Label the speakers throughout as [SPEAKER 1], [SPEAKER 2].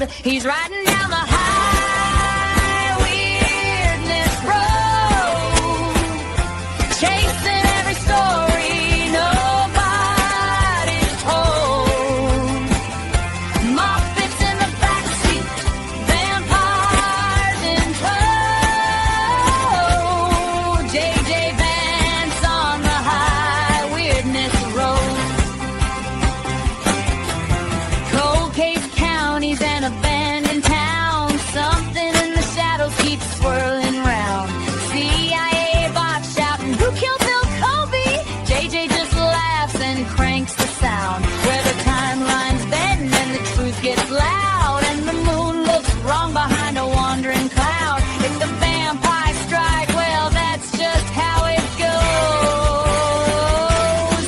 [SPEAKER 1] road. He's riding down the high weirdness road, chasing every story nobody's told. Muppets in the backseat, vampires in tow. J.J. Vance on the high weirdness road. Cold case counties and abandoned towns. Something in the shadows keeps swirling round. CIA bots shouting, "Who killed Bill Cosby?" JJ just laughs and cranks the sound. Where the timeline's bend and the truth gets loud, and the moon looks wrong behind a wandering cloud. If the vampires strike, well, that's just how it goes.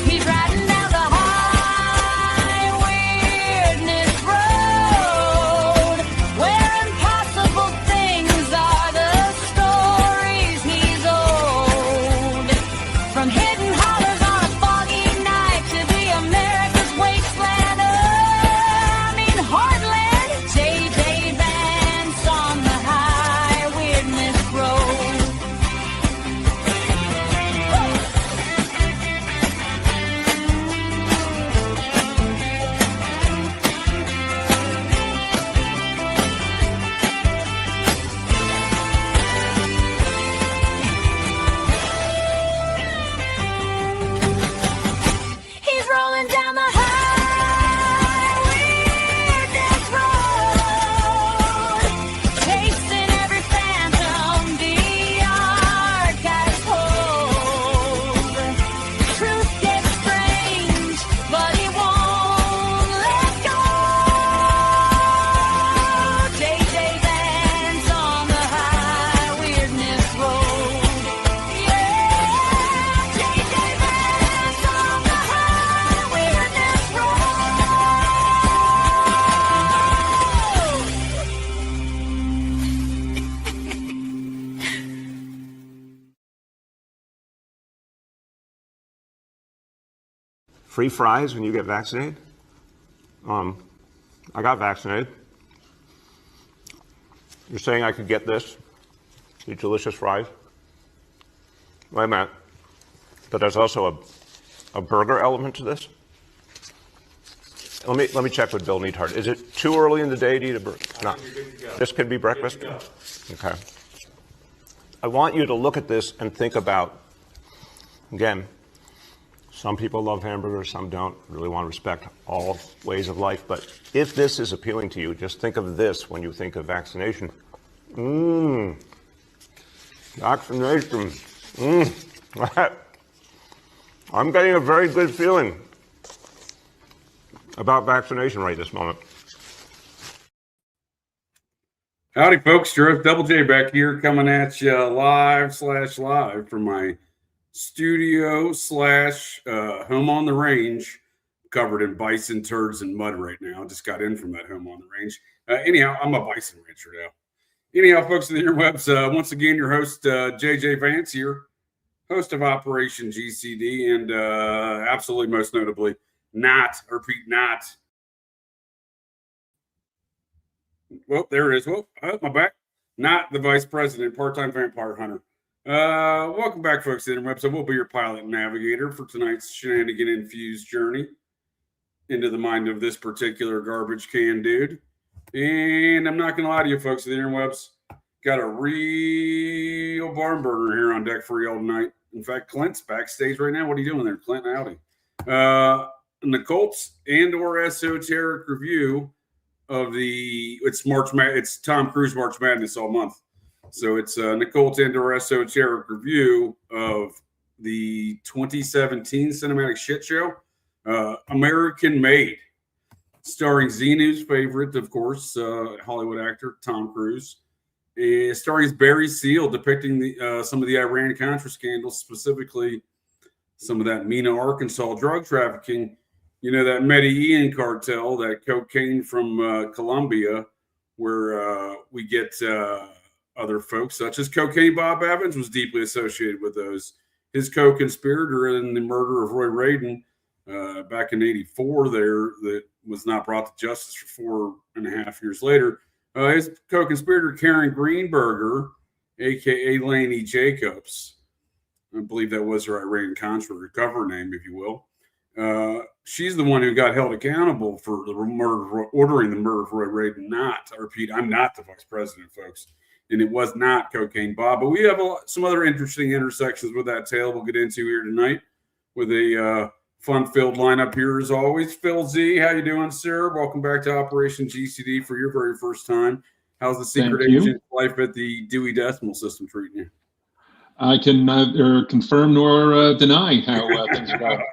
[SPEAKER 1] He's riding down the high weirdness road, where impossible things are the stories he's old. From hidden hollers on a foggy night to the America's wasteland, heartland. J.J. Vance on the high weirdness road. He's rolling down the high weirdness road, chasing every phantom the archives hold. Truth gets strange, but he won't let go. J.J. Vance on the high weirdness road. Yeah, J.J. Vance on the high weirdness road.
[SPEAKER 2] Free fries when you get vaccinated? I got vaccinated. You're saying I could get this? These delicious fries? Wait a minute. But there's also a burger element to this? Let me check with Bill Neathart. Is it too early in the day to eat a burger? No. This could be breakfast? Okay. I want you to look at this and think about, again, some people love hamburgers, some don't. Really want to respect all ways of life. But if this is appealing to you, just think of this when you think of vaccination. Vaccination. I'm getting a very good feeling about vaccination right this moment.
[SPEAKER 3] Howdy, folks. Joseph Double J back here, coming at you live from my studio / home on the range, covered in bison turds and mud right now. Just got in from that home on the range. Anyhow, I'm a bison rancher now. Anyhow, folks of the interwebs, once again, your host, J.J. Vance here, host of Operation GCD, and absolutely most notably, not. Well, there it is. Well, my back. Not the vice president, part-time vampire hunter. Welcome back, folks, to the interwebs. I will be your pilot and navigator for tonight's shenanigan-infused journey into the mind of this particular garbage can dude. And I'm not going to lie to you, folks, the interwebs. Got a real barn burner here on deck for you all tonight. In fact, Clint's backstage right now. What are you doing there, Clint? Howdy. The Occults and/or Esoteric review of it's Tom Cruise March Madness all month. So it's Nichols and/or Esoteric review of the 2017 cinematic shit show, American Made, starring Xenu's favorite, of course, Hollywood actor Tom Cruise, starring Barry Seal, depicting some of the Iran-Contra scandals, specifically some of that Mena, Arkansas drug trafficking. You know, that Medellin cartel, that cocaine from Colombia, where we get other folks, such as Cocaine Bob Evans, was deeply associated with those. His co-conspirator in the murder of Roy Raiden, back in '84 there that was not brought to justice for 4.5 years later. His co-conspirator Karen Greenberger, aka Lainey Jacobs, I believe that was her Iran-Contra cover name, if you will. She's the one who got held accountable for the murder, ordering the murder for Reid. Not, I repeat, I'm not the vice president, folks, and it was not Cocaine Bob. But we have some other interesting intersections with that tale we'll get into here tonight with a fun-filled lineup here as always. Phil Z, how you doing, sir? Welcome back to Operation GCD for your very first time. How's the secret agent life at the Dewey Decimal System treating you?
[SPEAKER 4] I can neither confirm nor deny how things are going.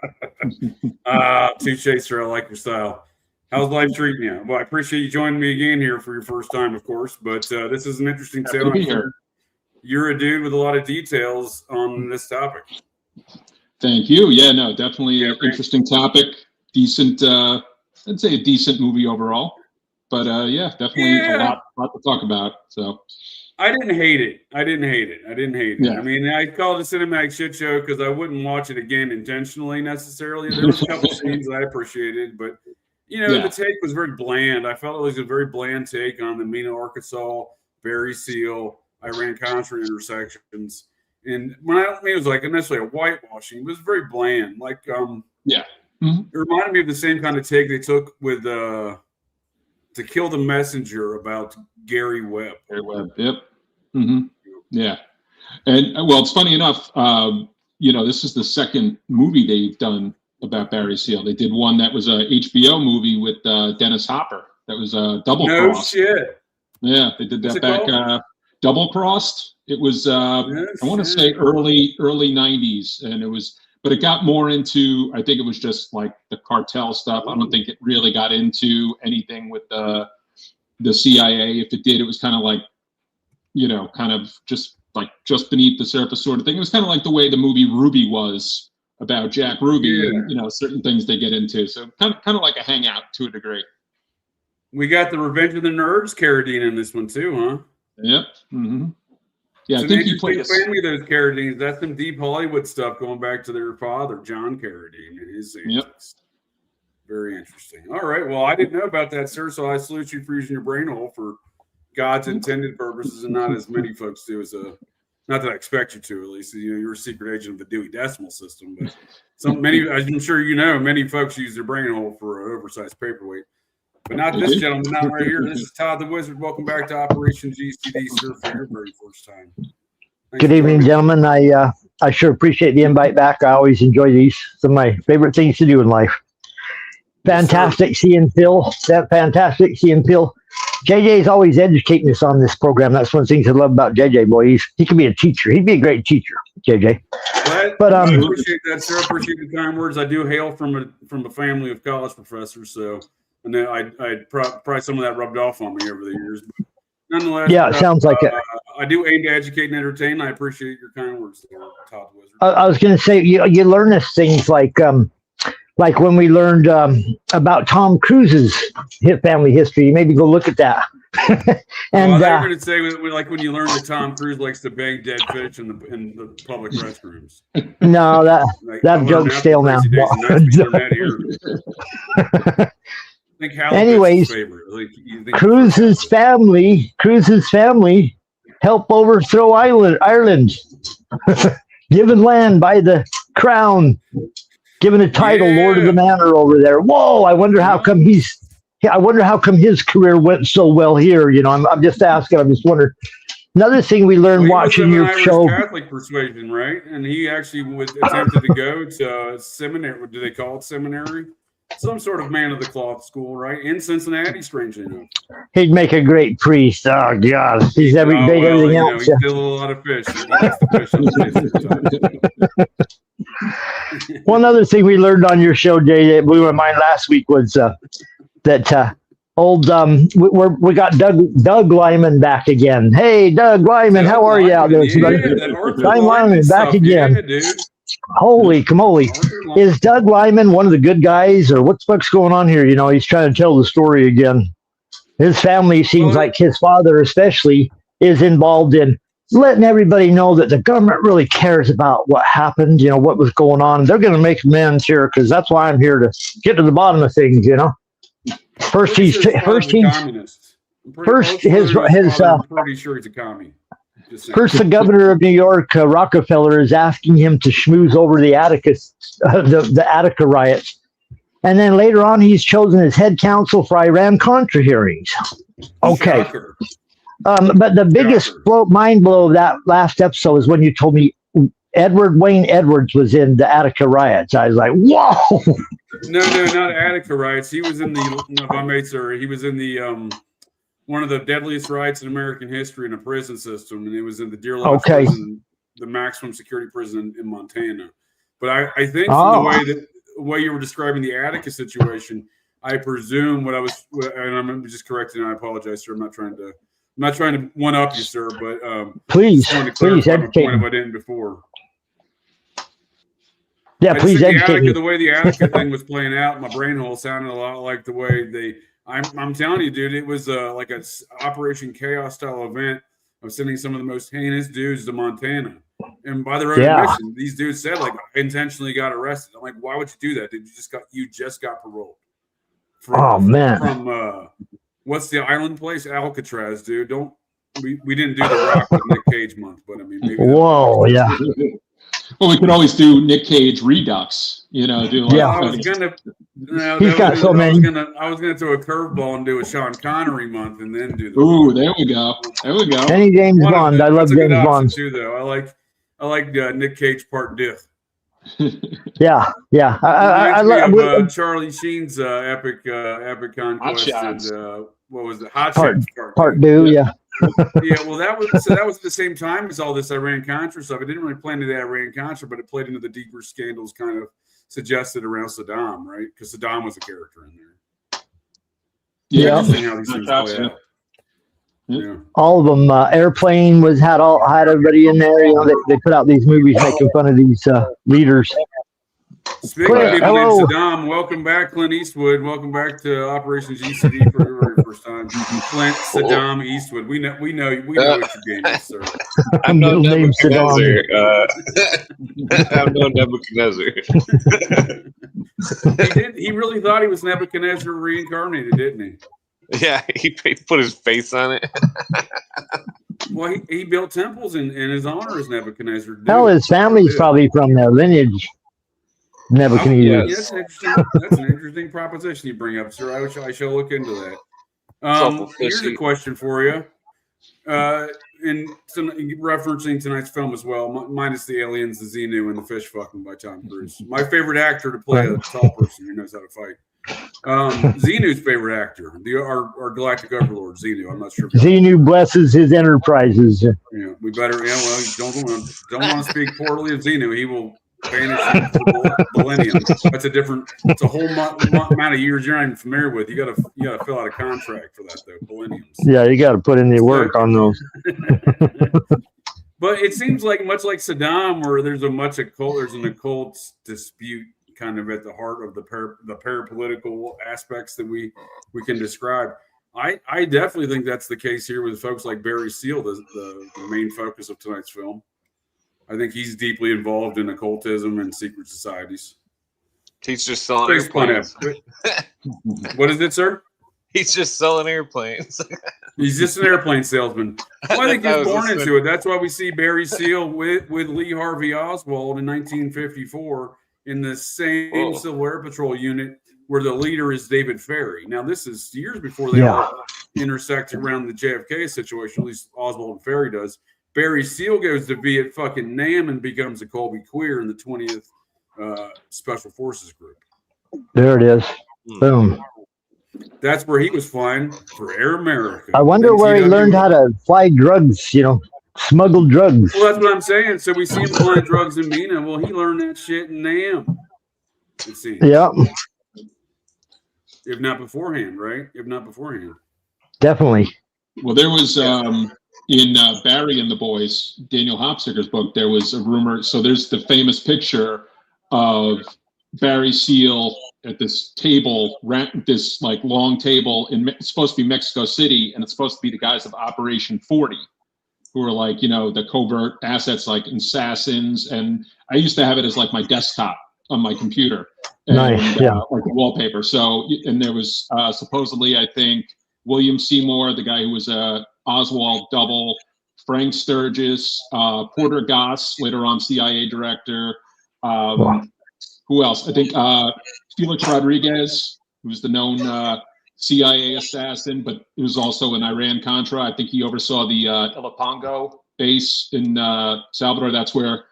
[SPEAKER 3] Touche, sir. I like your style. How's life treating you? Well, I appreciate you joining me again here for your first time, of course. But this is an interesting tale. You're a dude with a lot of details on this topic.
[SPEAKER 4] Thank you. Yeah, no, definitely an interesting topic. Decent, I'd say a decent movie overall. But yeah, definitely a lot to talk about. So.
[SPEAKER 3] I didn't hate it. Yeah. I mean, I called it a cinematic shit show because I wouldn't watch it again intentionally necessarily. There was a couple scenes that I appreciated, but the take was very bland. I felt it was a very bland take on the Mena, Arkansas, Berry Seal, Iran-Contra intersections. And when I don't mean it was like necessarily a whitewashing, it was very bland. Like, it reminded me of the same kind of take they took with To Kill the Messenger about Gary Webb.
[SPEAKER 4] Gary Webb, yep. Mm-hmm. Yeah. And, well, it's funny enough, this is the second movie they've done about Barry Seal. They did one that was a HBO movie with Dennis Hopper. That was a Double Crossed.
[SPEAKER 3] No shit.
[SPEAKER 4] Yeah, they did that back, Double Crossed. It was, I want to say early 90s. And it was, but it got more into, I think it was just like the cartel stuff. I don't think it really got into anything with the CIA. If it did, it was kind of like, kind of just beneath the surface sort of thing. It was kind of like the way the movie Ruby was about Jack Ruby and, certain things they get into. So kind of like a hangout to a degree.
[SPEAKER 3] We got the Revenge of the Nerds Carradine in this one too, huh?
[SPEAKER 4] Yep. Mm-hmm. Yeah,
[SPEAKER 3] it's
[SPEAKER 4] I think he played a
[SPEAKER 3] family. Those Carradines. That's some deep Hollywood stuff going back to their father, John Carradine, and his antics. Very interesting. All right. Well, I didn't know about that, sir. So I salute you for using your brain hole for God's intended purposes, and not as many folks do. Not that I expect you to, at least. You're a secret agent of the Dewey Decimal System, but I'm sure many folks use their brain hole for an oversized paperweight. But not this gentleman, not right here. This is Todd the Wizard. Welcome back to Operation GCD, sir, for your very first time.
[SPEAKER 5] Good evening, gentlemen. I sure appreciate the invite back. I always enjoy these. Some of my favorite things to do in life. Fantastic seeing Phil. Fantastic seeing Phil. JJ is always educating us on this program. That's one of the things I love about JJ, boy. He can be a teacher. He'd be a great teacher, JJ.
[SPEAKER 3] But I appreciate that, sir. I appreciate the kind words. I do hail from a family of college professors, so I know I probably some of that rubbed off on me over the years. But nonetheless,
[SPEAKER 5] it sounds like it.
[SPEAKER 3] I do aim to educate and entertain. I appreciate your kind words there, Todd the Wizard.
[SPEAKER 5] I was going to say you learn us things like when we learned about Tom Cruise's family history. Maybe go look at that. And
[SPEAKER 3] I thought you were going to say like when you learn that Tom Cruise likes to bang dead fish in the public restrooms.
[SPEAKER 5] No, that joke's stale now. Anyways, Cruz's family helped overthrow Ireland, given land by the crown, given a title, Lord of the Manor over there. Whoa! I wonder how come his career went so well here. I'm just asking. I'm just wondering. Another thing we learned watching your show.
[SPEAKER 3] Catholic persuasion, right? And he actually attempted to go to seminary. What do they call it? Seminary. Some sort of man of the cloth school, right? In Cincinnati, strangely enough.
[SPEAKER 5] He'd make a great priest. Oh, God. He's everything else.
[SPEAKER 3] He still a lot of fish.
[SPEAKER 5] One other thing we learned on your show, Jay, that blew my mind last week was that we got Doug Lyman back again. Hey, Doug Lyman, how are you out there? Doug Lyman back again. Yeah, holy camole. Is Doug Lyman one of the good guys, or what the fuck's going on here? He's trying to tell the story again. His family seems like his father especially is involved in letting everybody know that the government really cares about what happened, what was going on. They're going to make amends here because that's why I'm here to get to the bottom of things, First his
[SPEAKER 3] I'm pretty sure he's a commie.
[SPEAKER 5] First, the governor of New York, Rockefeller, is asking him to schmooze over the Attica riots. And then later on, he's chosen as head counsel for Iran-Contra hearings. Okay.
[SPEAKER 3] Shocker.
[SPEAKER 5] But the biggest mind blow of that last episode is when you told me Edward Wayne Edwards was in the Attica riots. I was like, whoa!
[SPEAKER 3] No, not Attica riots. He was in he was in the one of the deadliest riots in American history in a prison system, and it was in the Deer Lodge prison, the maximum security prison in Montana. But I think from the way you were describing the Attica situation, I presume and I'm just correcting, and I apologize, sir. I'm not trying to one up you, sir, but
[SPEAKER 5] please educate me.
[SPEAKER 3] I didn't before.
[SPEAKER 5] Yeah, please educate me.
[SPEAKER 3] The way the Attica thing was playing out, my brain hole sounded a lot like the way I'm telling you, dude, it was like a Operation Chaos style event of sending some of the most heinous dudes to Montana. And by their own admission, these dudes said, like, I intentionally got arrested. I'm like, why would you do that? You just got paroled. From what's the island place? Alcatraz, dude. We didn't do the Rock with Nick Cage month, but I mean, maybe.
[SPEAKER 5] Whoa, yeah.
[SPEAKER 4] Well, we could always do Nick Cage Redux, do like
[SPEAKER 3] I was gonna.
[SPEAKER 5] He's got so many.
[SPEAKER 3] I was gonna throw a curveball and do a Sean Connery month, and then do the.
[SPEAKER 4] Ooh, there we go.
[SPEAKER 5] Any James Bond, I love James Bond
[SPEAKER 3] too, though. I like Nick Cage Part Diff.
[SPEAKER 5] Yeah. I
[SPEAKER 3] love Charlie Sheen's epic conquest. And, what was it? Hot
[SPEAKER 5] Part 2, yeah.
[SPEAKER 3] Yeah, well, that was at the same time as all this Iran-Contra stuff. It didn't really play into the Iran-Contra, but it played into the deeper scandals kind of suggested around Saddam, right? Because Saddam was a character in there.
[SPEAKER 5] Yeah.
[SPEAKER 3] How these things play out. Yeah.
[SPEAKER 5] All of them. Airplane had everybody in there. They put out these movies making fun of these leaders.
[SPEAKER 3] Speaking of people named Saddam, welcome back, Clint Eastwood. Welcome back to Operation GCD for the very first time. Clint Saddam Eastwood. We know what your game is, sir.
[SPEAKER 6] I'm no Nebuchadnezzar. I'm no Nebuchadnezzar.
[SPEAKER 3] He really thought he was Nebuchadnezzar reincarnated, didn't he?
[SPEAKER 6] Yeah, he put his face on it.
[SPEAKER 3] Well, he built temples in his honor as Nebuchadnezzar.
[SPEAKER 5] Hell, his family's probably from their lineage. Nebuchadnezzar.
[SPEAKER 3] That's an interesting proposition you bring up, sir. I shall look into that. Here's a question for you. And referencing tonight's film as well, minus the aliens, the Xenu, and the fish fucking by Tom Cruise. My favorite actor to play a tall person who knows how to fight. Xenu's favorite actor, our galactic overlord, Xenu. I'm not sure.
[SPEAKER 5] Xenu blesses his enterprises.
[SPEAKER 3] Yeah, we better. Yeah, well, don't want to speak poorly of Xenu. He will banish him for millennium. It's a whole amount of years you're not even familiar with. You gotta fill out a contract for that though. Millenniums. Yeah,
[SPEAKER 5] you got to put in the work on those.
[SPEAKER 3] But it seems like much like Saddam, where there's an occult dispute kind of at the heart of the parapolitical aspects that we can describe. I definitely think that's the case here with folks like Barry Seal, the main focus of tonight's film. I think he's deeply involved in occultism and secret societies.
[SPEAKER 6] He's just selling airplanes.
[SPEAKER 3] What is it, sir?
[SPEAKER 6] He's just selling airplanes.
[SPEAKER 3] He's just an airplane salesman. Well, I think he was born into it. That's why we see Barry Seal with Lee Harvey Oswald in 1954 in the same Civil Air Patrol unit where the leader is David Ferry. Now, this is years before they all intersect around the JFK situation, at least Oswald and Ferry does. Barry Seal goes to Viet fucking Nam and becomes a Colby Queer in the 20th Special Forces Group.
[SPEAKER 5] There it is. Boom.
[SPEAKER 3] That's where he was flying for Air America.
[SPEAKER 5] I wonder where he learned how to fly drugs, smuggle drugs.
[SPEAKER 3] Well, that's what I'm saying. So we see him flying drugs in Mina. Well, he learned that shit in Nam. It seems.
[SPEAKER 5] Yeah.
[SPEAKER 3] If not beforehand, right?
[SPEAKER 5] Definitely.
[SPEAKER 4] Well, there was... in Barry and the Boys, Daniel Hopsicker's book, there was a rumor. So there's the famous picture of Barry Seal at this table, this like long table it's supposed to be Mexico City, and it's supposed to be the guys of Operation 40, who are like, you know, the covert assets like assassins. And I used to have it as like my desktop on my computer. And,
[SPEAKER 5] Nice, yeah.
[SPEAKER 4] like the wallpaper. So, and there was supposedly, I think, William Seymour, the guy who was a Oswald double, Frank Sturgis, Porter Goss, later on CIA director. Who else? I think Felix Rodriguez, who was the known CIA assassin, but he was also in Iran-Contra. I think he oversaw the Ilopango base in Salvador. That's where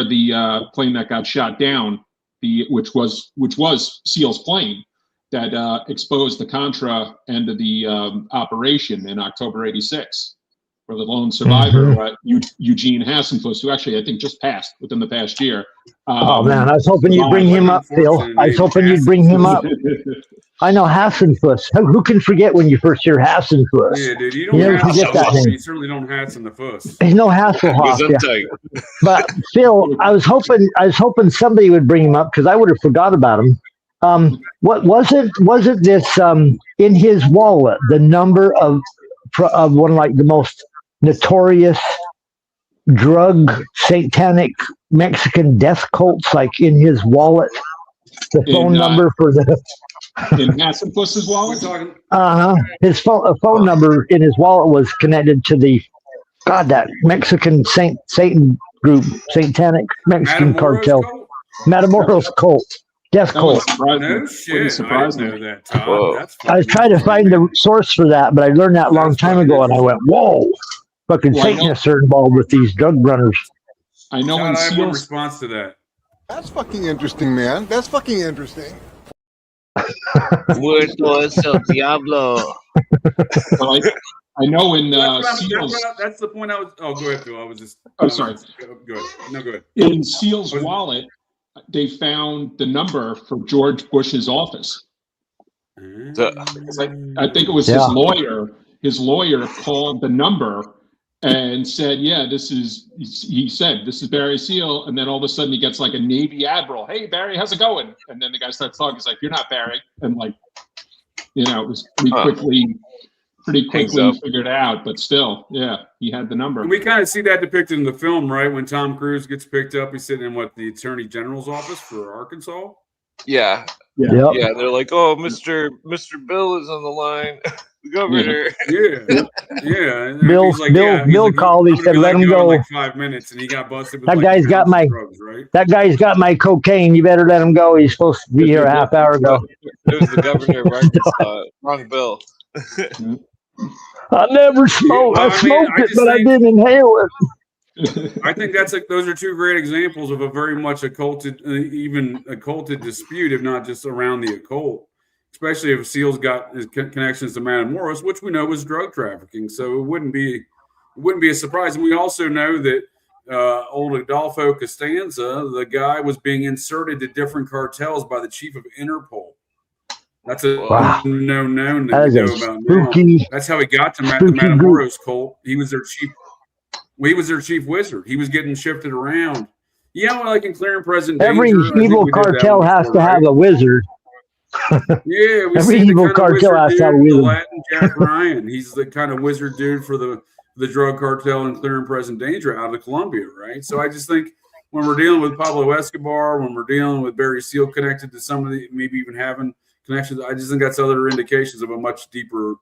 [SPEAKER 4] the plane that got shot down, which was SEAL's plane, that exposed the Contra end of the operation in October '86, where the lone survivor, Eugene Hassenfus, who actually I think just passed within the past year.
[SPEAKER 5] Oh man, I was hoping you'd bring him up, Phil. I was hoping you'd bring him up. I know Hassenfus. Who can forget when you first hear Hassenfus?
[SPEAKER 3] Yeah, dude, you
[SPEAKER 5] never forget that name.
[SPEAKER 3] You certainly don't Hassen the fuss.
[SPEAKER 5] He's no Hasselhoff. Yeah. But Phil, I was hoping somebody would bring him up because I would have forgot about him. What was it? Was it this in his wallet? The number of one of like the most notorious drug satanic Mexican death cults, like in his wallet, the phone number for the
[SPEAKER 4] in Hassenfuss's wallet.
[SPEAKER 5] His phone number in his wallet was connected to that Mexican Satan group, satanic Mexican cartel, Matamoros cult, death cult.
[SPEAKER 3] No shit, I didn't know that, Todd. That's
[SPEAKER 5] I was trying to find the source for that, but I learned that a long time ago, and I went, "Whoa, fucking Satanists are involved with these drug runners."
[SPEAKER 3] I know. I have one response to that.
[SPEAKER 7] That's fucking interesting, man. That's fucking interesting.
[SPEAKER 6] Muerto el Diablo.
[SPEAKER 4] I know in
[SPEAKER 3] SEAL's. That's the point I was. Oh, go ahead, Phil. I was just.
[SPEAKER 4] Oh, sorry.
[SPEAKER 3] Go ahead. No, go ahead.
[SPEAKER 4] In SEAL's wallet, they found the number for George Bush's office. I think it was his lawyer. His lawyer called the number and said, "Yeah, this is." He said, "This is Barry Seal," and then all of a sudden he gets like a Navy admiral. "Hey, Barry, how's it going?" And then the guy starts talking. He's like, "You're not Barry," and like, you know, it was pretty quickly figured out. But still, yeah, he had the number.
[SPEAKER 3] And we kind of see that depicted in the film, right? When Tom Cruise gets picked up, he's sitting in the Attorney General's office for Arkansas.
[SPEAKER 6] Yeah.
[SPEAKER 5] Yeah.
[SPEAKER 6] Yeah. They're like, "Oh, Mr. Bill is on the line." The governor.
[SPEAKER 3] Yeah. And
[SPEAKER 5] Bill called. He said, "Let him go."
[SPEAKER 3] In like 5 minutes, and he got busted. With
[SPEAKER 5] that guy's got my drugs, right? That guy's got my cocaine. You better let him go. He's supposed to be here a half hour ago.
[SPEAKER 6] It was the governor of Arkansas. Wrong Bill.
[SPEAKER 5] I never smoked. I smoked it, but I didn't inhale it.
[SPEAKER 3] I think those are two great examples of a very much occulted dispute, if not just around the occult. Especially if SEAL's got his connections to Matamoros, which we know was drug trafficking, so it wouldn't be a surprise. And we also know that old Adolfo Costanza, the guy, was being inserted to different cartels by the chief of Interpol. That's a known that we know about now. That's how he got to the Matamoros cult. He was their chief. Well, he was their chief wizard. He was getting shifted around. Yeah, well, like in Clear and Present Danger.
[SPEAKER 5] Every evil cartel has to have a wizard.
[SPEAKER 3] Yeah,
[SPEAKER 5] every evil cartel has to have a wizard.
[SPEAKER 3] Latin Jack Ryan. He's the kind of wizard dude for the drug cartel in Clear and Present Danger out of Colombia, right? So I just think when we're dealing with Pablo Escobar, when we're dealing with Barry Seal connected to somebody, maybe even having connections, I just think that's other indications of a much deeper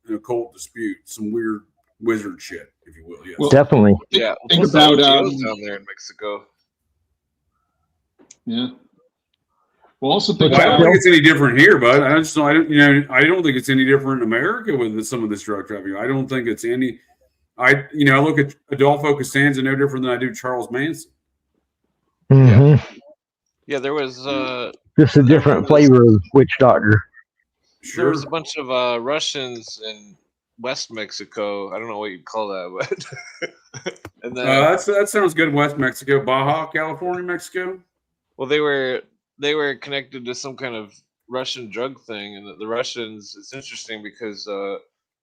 [SPEAKER 3] occult dispute, some weird wizard shit, if you will. Yes.
[SPEAKER 5] Well, definitely.
[SPEAKER 6] Yeah.
[SPEAKER 4] Think about
[SPEAKER 6] down there in Mexico.
[SPEAKER 4] Yeah. Well, also
[SPEAKER 3] I don't think it's any different here, but I don't think it's any different in America with some of this drug trafficking. I don't think it's any. I look at Adolfo Costanza no different than I do Charles Manson.
[SPEAKER 5] Mm-hmm.
[SPEAKER 6] Yeah, there was
[SPEAKER 5] just a different flavor of witch doctor.
[SPEAKER 3] Sure.
[SPEAKER 6] There was a bunch of Russians in West Mexico. I don't know what you'd call that, but and then
[SPEAKER 3] that sounds good. West Mexico, Baja California, Mexico.
[SPEAKER 6] Well, they were connected to some kind of Russian drug thing, and the Russians. It's interesting because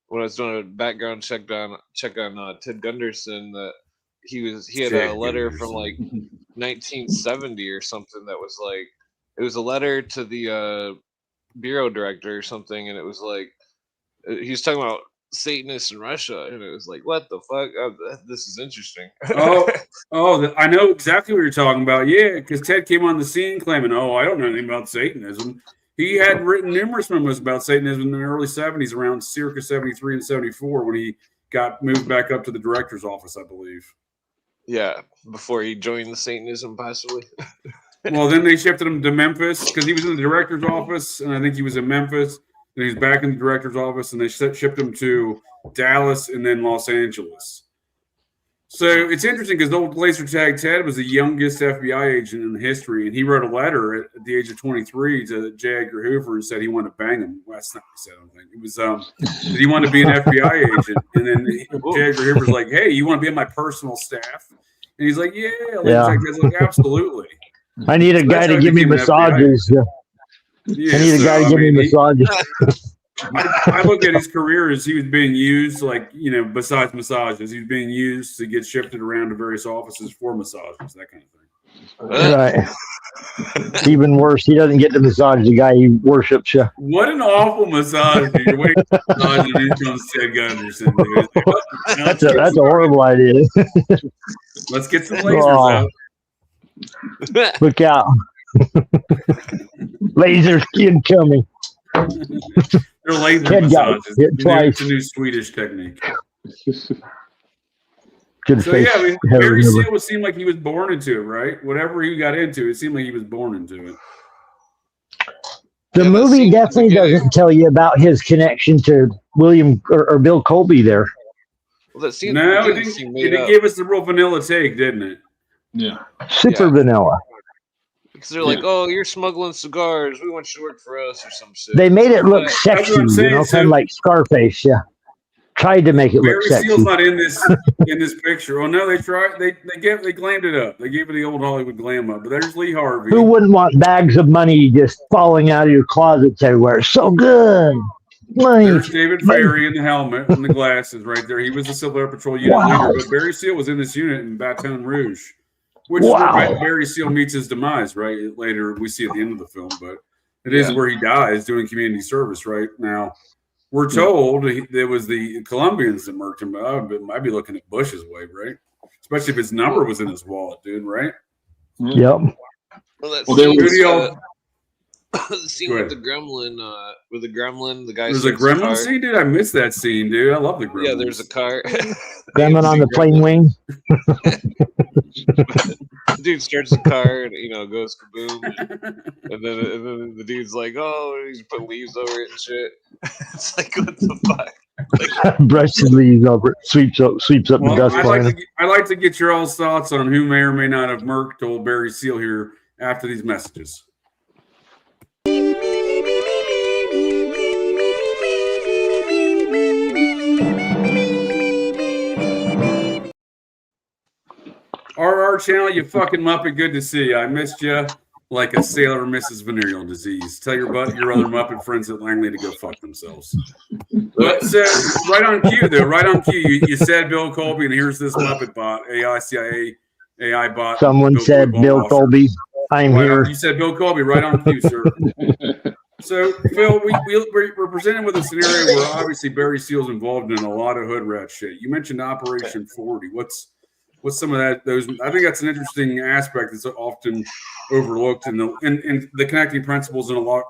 [SPEAKER 6] when I was doing a background check on Ted Gunderson, that he had a letter from like 1970 or something that was like, it was a letter to the bureau director or something, and it was like he was talking about Satanists in Russia, and it was like, what the fuck? This is interesting.
[SPEAKER 3] I know exactly what you're talking about. Yeah, because Ted came on the scene claiming, I don't know anything about Satanism. He had written numerous memos about Satanism in the early 70s, around circa 73 and 74, when he got moved back up to the director's office, I believe.
[SPEAKER 6] Yeah, before he joined the Satanism, possibly.
[SPEAKER 3] Well, then they shifted him to Memphis because he was in the director's office, and I think he was in Memphis. Then he's back in the director's office, and they shipped him to Dallas and then Los Angeles. So it's interesting because the old laser tag Ted was the youngest FBI agent in history, and he wrote a letter at the age of 23 to J. Edgar Hoover and said he wanted to bang him. Well, that's not what he said, I don't think. It was that he wanted to be an FBI agent, and then J. Edgar Hoover's like, "Hey, you want to be on my personal staff?" And he's like, "Yeah." Tag's like, "Absolutely."
[SPEAKER 5] I need a guy to give me massages. I need a guy to give me massages.
[SPEAKER 3] I look at his career as he was being used, besides massages, he was being used to get shifted around to various offices for massages, that kind of thing.
[SPEAKER 5] Right. Even worse, he doesn't get to massage the guy he worships. You.
[SPEAKER 3] What an awful massage, dude. Wait, massage and in comes Ted Gunderson, dude.
[SPEAKER 5] That's a horrible idea.
[SPEAKER 3] Let's get some lasers out.
[SPEAKER 5] Look out. Laser skin coming.
[SPEAKER 3] They're laser massages. It's a new Swedish technique.
[SPEAKER 5] Good
[SPEAKER 3] so
[SPEAKER 5] face.
[SPEAKER 3] Yeah, I mean, Barry Seal seemed like he was born into it, right? Whatever he got into, it seemed like he was born into it.
[SPEAKER 5] The movie definitely doesn't tell you about his connection to William or Bill Colby there.
[SPEAKER 6] Well, that
[SPEAKER 3] no, it didn't give us the real vanilla take, didn't it?
[SPEAKER 4] Yeah.
[SPEAKER 5] Super vanilla.
[SPEAKER 6] Because they're like, "Oh, you're smuggling cigars. We want you to work for us," or some shit.
[SPEAKER 5] They made it look sexy, kind of like Scarface. Yeah, tried to make it look sexy.
[SPEAKER 3] Barry Seal's not in this picture. Oh no, they tried. They glammed it up. They gave it the old Hollywood glam up. But there's Lee Harvey.
[SPEAKER 5] Who wouldn't want bags of money just falling out of your closets everywhere? So good. Money.
[SPEAKER 3] There's David Ferry in the helmet and the glasses right there. He was the Silver Patrol unit leader. But Barry Seal was in this unit in Baton Rouge. Which is where Barry Seal meets his demise, right? Later, we see at the end of the film, but it is where he dies doing community service, right? Now, we're told there was the Colombians that murked him, but I'd be looking at Bush's way, right? Especially if his number was in his wallet, dude, right?
[SPEAKER 5] Yep.
[SPEAKER 6] Well, there was the scene with the gremlin, the guy.
[SPEAKER 3] There's a gremlin scene, dude. I missed that scene, dude. I love the gremlin.
[SPEAKER 6] Yeah, there's a car.
[SPEAKER 5] Gremlin on the plane wing.
[SPEAKER 6] The dude starts the car and goes kaboom, and then the dude's like, "Oh, he's put leaves over it and shit." It's like, what the fuck?
[SPEAKER 5] Brushes leaves over it, sweeps up the dust.
[SPEAKER 3] I'd like to get your all's thoughts on who may or may not have murked old Barry Seal here after these messages. RR channel, you fucking Muppet, good to see you. I missed you like a sailor misses venereal disease. Tell your other Muppet friends at Langley to go fuck themselves. But right on cue, though, right on cue. You said Bill Colby, and here's this Muppet bot, AI bot.
[SPEAKER 5] Someone said Bill Colby. I'm here.
[SPEAKER 3] You said Bill Colby, right on cue, sir. So, Phil, we're presented with a scenario where obviously Barry Seal's involved in a lot of hood rat shit. You mentioned Operation 40. What's some of that? I think that's an interesting aspect that's often overlooked in the connecting principles in a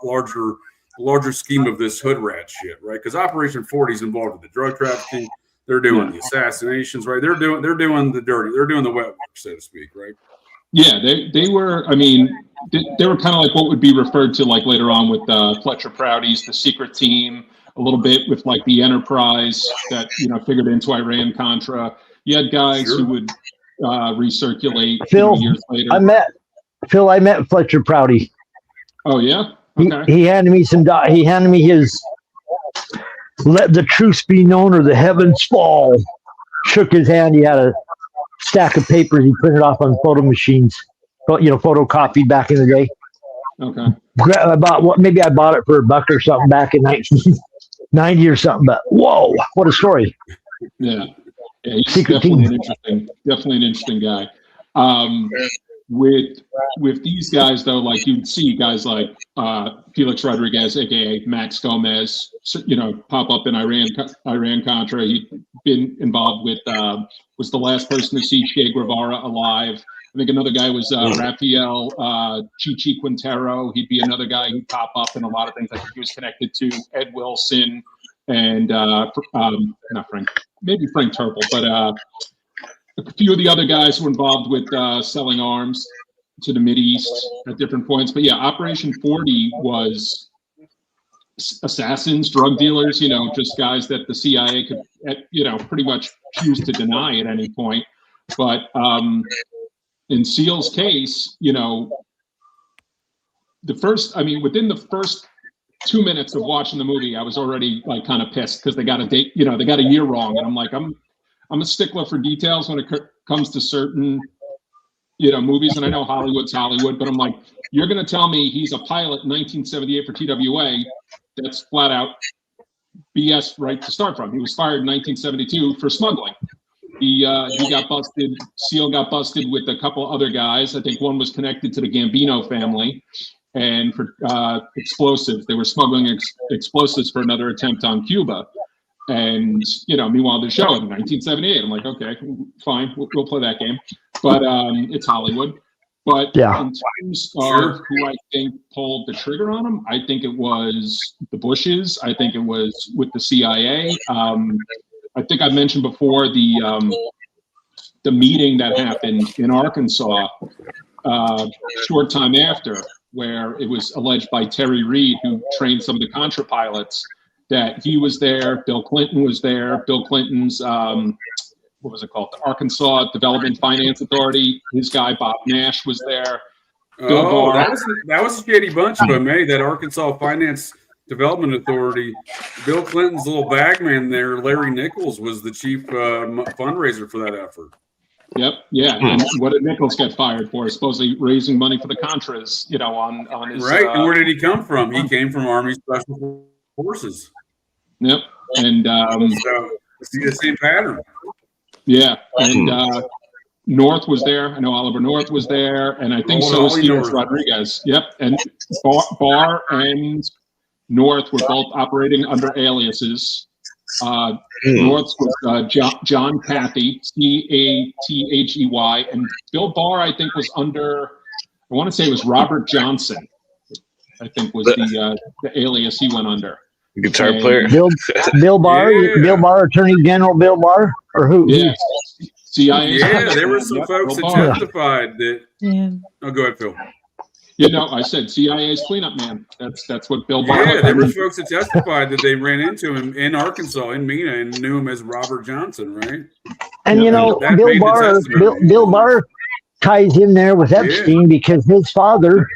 [SPEAKER 3] larger scheme of this hood rat shit, right? Because Operation 40 is involved in the drug trafficking. They're doing the assassinations, right? They're doing the dirty. They're doing the wet work, so to speak, right?
[SPEAKER 4] Yeah, they were. I mean, they were kind of like what would be referred to like later on with Fletcher Prouty's The Secret Team, a little bit with like the Enterprise that figured into Iran-Contra. You had guys who would recirculate years later.
[SPEAKER 5] I met Fletcher Prouty.
[SPEAKER 4] Oh yeah, okay.
[SPEAKER 5] He handed me he handed me his "Let the Truth Be Known or the Heavens Fall." Shook his hand. He had a stack of papers he printed off on photo machines, photocopied back in the day.
[SPEAKER 4] Okay.
[SPEAKER 5] I bought it for $1 or something back in 1990 or something. But whoa, what a story!
[SPEAKER 4] Yeah, he's definitely an interesting guy. With these guys though, like you'd see guys like Felix Rodriguez, aka Max Gomez, pop up in Iran-Contra. He'd been involved with, was the last person to see Che Guevara alive. I think another guy was Rafael Chichi Quintero. He'd be another guy who'd pop up in a lot of things. I think he was connected to Ed Wilson and not Frank, maybe Frank Turple, but a few of the other guys were involved with selling arms to the Mideast at different points. But yeah, Operation 40 was assassins, drug dealers, just guys that the CIA could, pretty much choose to deny at any point. But in Seal's case, within the first 2 minutes of watching the movie, I was already like kind of pissed because they got a date, they got a year wrong. And I'm like, I'm a stickler for details when it comes to certain, movies. And I know Hollywood's Hollywood, but I'm like, you're going to tell me he's a pilot in 1978 for TWA. That's flat out BS right to start from. He was fired in 1972 for smuggling. He got busted. Seal got busted with a couple other guys. I think one was connected to the Gambino family, and for explosives. They were smuggling explosives for another attempt on Cuba. And meanwhile, the show in 1978. I'm like, okay, fine, we'll play that game. But it's Hollywood. But
[SPEAKER 5] yeah.
[SPEAKER 4] In terms of who I think pulled the trigger on him, I think it was the Bushes. I think it was with the CIA. I think I mentioned before the meeting that happened in Arkansas short time after, where it was alleged by Terry Reid, who trained some of the Contra pilots, that he was there. Bill Clinton was there. Bill Clinton's what was it called? The Arkansas Development Finance Authority. His guy Bob Nash was there. Bill Barr.
[SPEAKER 3] that was a shady bunch of them. Hey, that Arkansas Finance Development Authority. Bill Clinton's little bagman there, Larry Nichols, was the chief fundraiser for that effort.
[SPEAKER 4] Yep. Yeah. And what did Nichols get fired for? Supposedly raising money for the Contras. On his
[SPEAKER 3] right. And where did he come from? He came from Army Special Forces.
[SPEAKER 4] Yep. And
[SPEAKER 3] so see the same pattern.
[SPEAKER 4] Yeah. And North was there. I know Oliver North was there, and I think so was Felix Rodriguez. Yep. And Barr and North were both operating under aliases. North was John Cathy, Cathey, and Bill Barr, I think, was under, I want to say it was Robert Johnson, I think was the alias he went under.
[SPEAKER 6] Guitar player.
[SPEAKER 5] Bill Barr, Bill Barr, Attorney General Bill Barr, or who?
[SPEAKER 4] Yeah. CIA.
[SPEAKER 3] Yeah, there were some folks that testified that. Yeah. Oh, go ahead, Phil.
[SPEAKER 4] I said CIA's cleanup man. That's what Bill Barr.
[SPEAKER 3] Yeah, there were folks that testified that they ran into him in Arkansas, in Mena, and knew him as Robert Johnson, right?
[SPEAKER 5] And Bill Barr ties in there with Epstein because his father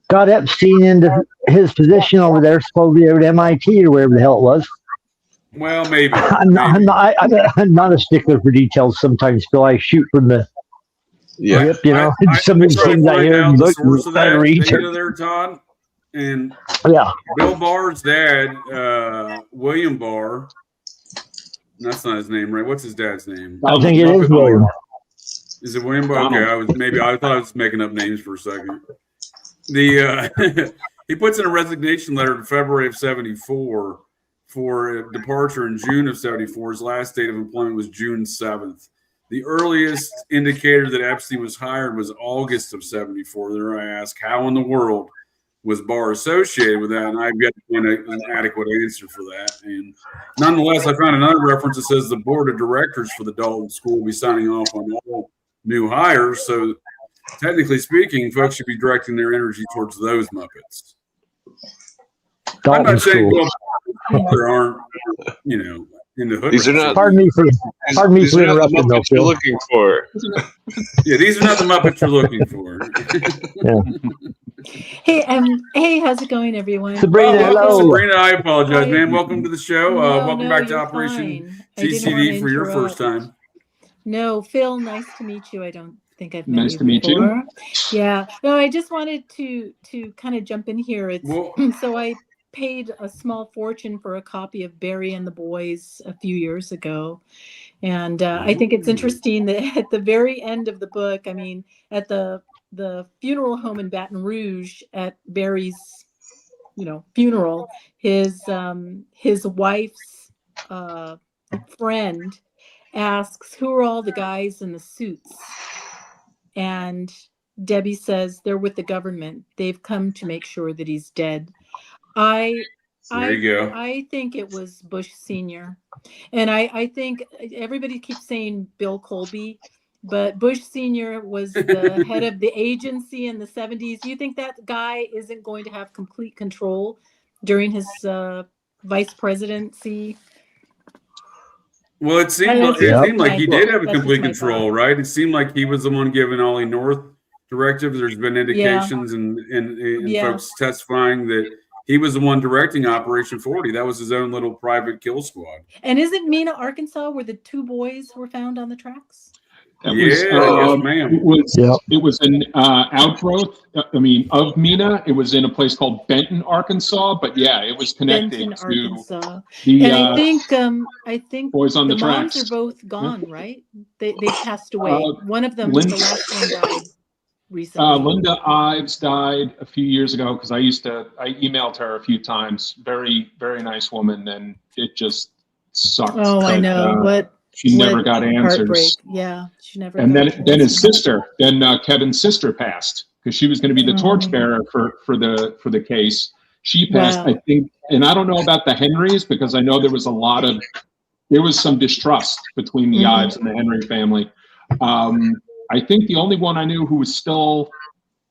[SPEAKER 5] got Epstein into his position over there, supposedly at MIT or wherever the hell it was.
[SPEAKER 3] Well, maybe.
[SPEAKER 5] I'm not a stickler for details. Sometimes, Phil, I shoot from the hip, some of the things I hear and look and read.
[SPEAKER 3] There, Todd, and Bill Barr's dad, William Barr. That's not his name, right? What's his dad's name?
[SPEAKER 5] I think it is William.
[SPEAKER 3] Is it William Barr? Okay, I thought I was making up names for a second. He puts in a resignation letter in February of '74 for a departure in June of '74. His last date of employment was June 7th. The earliest indicator that Epstein was hired was August of '74. There I ask, how in the world was Barr associated with that? And I've got to find an adequate answer for that. And nonetheless, I found another reference that says the board of directors for the Dalton School will be signing off on all new hires. So technically speaking, folks should be directing their energy towards those Muppets. I'm not saying there aren't, in the hood.
[SPEAKER 6] These are not.
[SPEAKER 5] Pardon me for interrupting, though, Phil.
[SPEAKER 6] You're looking for.
[SPEAKER 3] Yeah, these are not the Muppets you're looking for.
[SPEAKER 8] Hey, how's it going, everyone?
[SPEAKER 5] Sabrina, hello.
[SPEAKER 3] Sabrina, I apologize, man. Welcome to the show. Welcome back to Operation GCD for your first time.
[SPEAKER 8] No, Phil, nice to meet you. I don't think I've met
[SPEAKER 4] Nice
[SPEAKER 8] you
[SPEAKER 4] to meet
[SPEAKER 8] before.
[SPEAKER 4] you.
[SPEAKER 8] Yeah. No, I just wanted to kind of jump in here. So I paid a small fortune for a copy of Barry and the Boys a few years ago. And I think it's interesting that at the very end of the book, I mean, at the the funeral home in Baton Rouge at Barry's, funeral, his wife's friend asks, "Who are all the guys in the suits?" And Debbie says, "They're with the government. They've come to make sure that he's dead."
[SPEAKER 3] There you go.
[SPEAKER 8] I think it was Bush Sr. And I think everybody keeps saying Bill Colby, but Bush Sr. was the head of the agency in the 70s. You think that guy isn't going to have complete control during his vice presidency?
[SPEAKER 3] Well, it seemed like he did have a complete control, right? It seemed like he was the one giving Ollie North directives. There's been indications and folks testifying that he was the one directing Operation 40. That was his own little private kill squad.
[SPEAKER 8] And isn't Mena, Arkansas, where the 2 boys were found on the tracks?
[SPEAKER 3] Yes, ma'am.
[SPEAKER 4] It was an outgrowth, of Mena. It was in a place called Benton, Arkansas. But yeah, it was connected to
[SPEAKER 8] Arkansas.
[SPEAKER 4] The,
[SPEAKER 8] and I think
[SPEAKER 4] boys on the
[SPEAKER 8] moms
[SPEAKER 4] tracks.
[SPEAKER 8] are both gone, right? They passed away. One of them was the last one died recently.
[SPEAKER 4] Linda Ives died a few years ago because I emailed her a few times. Very, very nice woman, and it just sucked.
[SPEAKER 8] Oh, I know, but
[SPEAKER 4] she never got answers.
[SPEAKER 8] Heartbreak. Yeah, she never.
[SPEAKER 4] And then his sister, Kevin's sister passed because she was going to be the torchbearer for the case. She passed, I think, and I don't know about the Henrys because I know there was some distrust between the Ives and the Henry family. I think the only one I knew who was still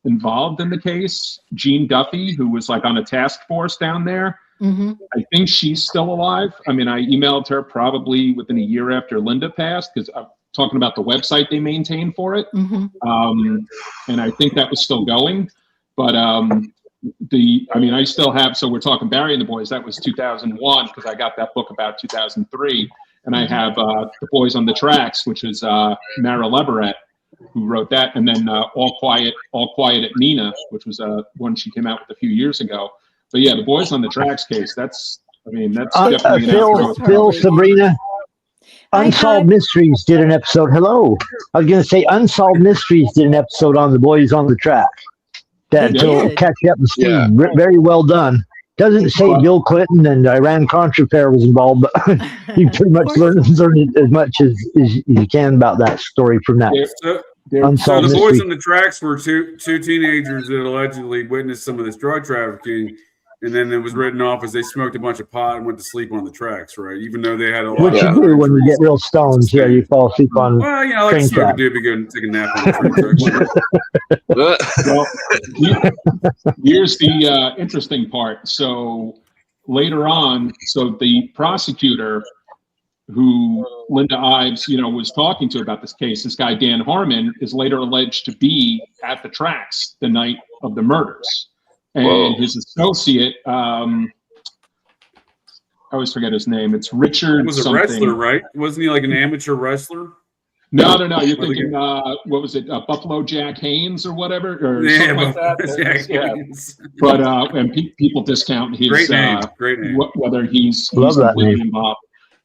[SPEAKER 4] involved in the case, Jean Duffy, who was like on a task force down there. I think she's still alive. I emailed her probably within a year after Linda passed because I'm talking about the website they maintain for it. And I think that was still going. But I still have, so we're talking Barry and the Boys. That was 2001 because I got that book about 2003. And I have The Boys on the Tracks, which is Mara Leverett, who wrote that. And then All Quiet at Mena, which was one she came out with a few years ago. But yeah, The Boys on the Tracks case, that's definitely
[SPEAKER 5] Phil, Sabrina, Unsolved Mysteries did an episode. Hello. I was going to say Unsolved Mysteries did an episode on The Boys on the Track. That'll catch you up to speed. Yeah. Very well done. Doesn't say Bill Clinton and Iran-Contra affair was involved, but you pretty much learn as much as you can about that story from that.
[SPEAKER 3] So the Boys on the Tracks were two teenagers that allegedly witnessed some of this drug trafficking, and then it was written off as they smoked a bunch of pot and went to sleep on the tracks, right? Even though they had a lot
[SPEAKER 5] What you do when you get real stoned, you fall asleep on
[SPEAKER 3] like to smoke a doobie, go and take a nap on the train track.
[SPEAKER 4] Here's the interesting part. So later on, the prosecutor who Linda Ives, was talking to about this case, this guy Dan Harmon, is later alleged to be at the tracks the night of the murders. And his associate, I always forget his name. It's Richard.
[SPEAKER 3] He was a wrestler, right? Wasn't he like an amateur wrestler?
[SPEAKER 4] No. You're thinking, what was it? Buffalo Jack Haynes or whatever, or something like that.
[SPEAKER 3] Haynes.
[SPEAKER 4] But and people discount his
[SPEAKER 3] great name.
[SPEAKER 4] Whether he's completely involved.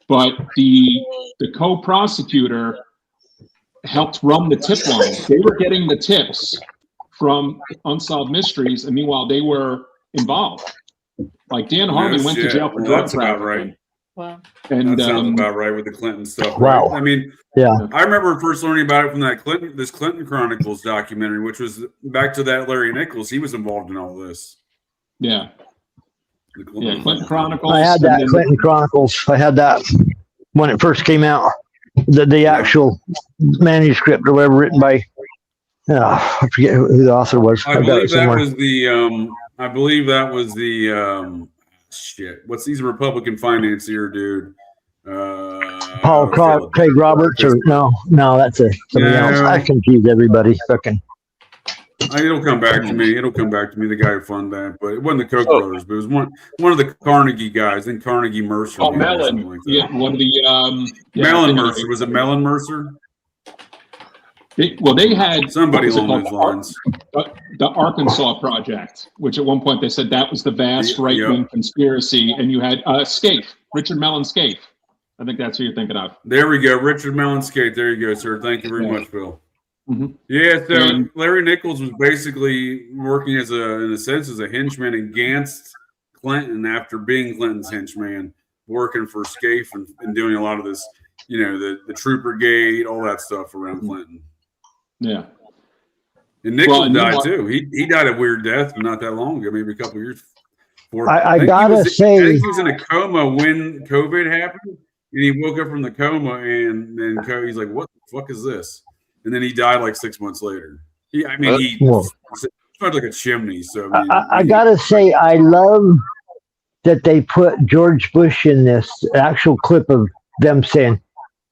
[SPEAKER 4] But the co-prosecutor helped run the tip line. They were getting the tips from Unsolved Mysteries, and meanwhile they were involved. Like Dan Harmon went to jail for drug trafficking.
[SPEAKER 3] About right.
[SPEAKER 8] Wow.
[SPEAKER 3] And that sounds about right with the Clinton stuff.
[SPEAKER 5] Wow.
[SPEAKER 3] Right? I remember first learning about it from that Clinton Chronicles documentary, which was back to that Larry Nichols. He was involved in all this.
[SPEAKER 4] Yeah. Clinton Chronicles.
[SPEAKER 5] I had that Clinton Chronicles. I had that when it first came out. The actual manuscript or whatever written by. I forget who the author was.
[SPEAKER 3] I believe that was the shit. What's he's a Republican financier dude?
[SPEAKER 5] Paul Craig Roberts or no, that's somebody else. I confuse everybody. Fucking.
[SPEAKER 3] It'll come back to me. The guy who funded that, but it wasn't the Koch brothers, but it was one of the Carnegie guys. Then Carnegie Mercer.
[SPEAKER 4] Oh, Mellon. Like one of the
[SPEAKER 3] Mellon Mercer. Was it Mellon Mercer?
[SPEAKER 4] They had
[SPEAKER 3] somebody along those lines.
[SPEAKER 4] The Arkansas Project, which at one point they said that was the vast right-wing conspiracy, and you had Scaife, Richard Mellon Scaife. I think that's who you're thinking of.
[SPEAKER 3] There we go, Richard Mellon Scaife. There you go, sir. Thank you very much, Bill. Yeah, so
[SPEAKER 4] And-
[SPEAKER 3] Larry Nichols was basically working in a sense, as a henchman against Clinton after being Clinton's henchman, working for Scaife and doing a lot of this, the Troop Brigade, all that stuff around Clinton.
[SPEAKER 4] Yeah.
[SPEAKER 3] And Nichols died too. He died a weird death not that long ago, maybe a couple of years before.
[SPEAKER 5] I gotta say,
[SPEAKER 3] I think he was in a coma when COVID happened, and he woke up from the coma, and then he's like, "What the fuck is this?" And then he died like 6 months later. He smelled like a chimney. So
[SPEAKER 5] I gotta say, I love that they put George Bush in this actual clip of them saying,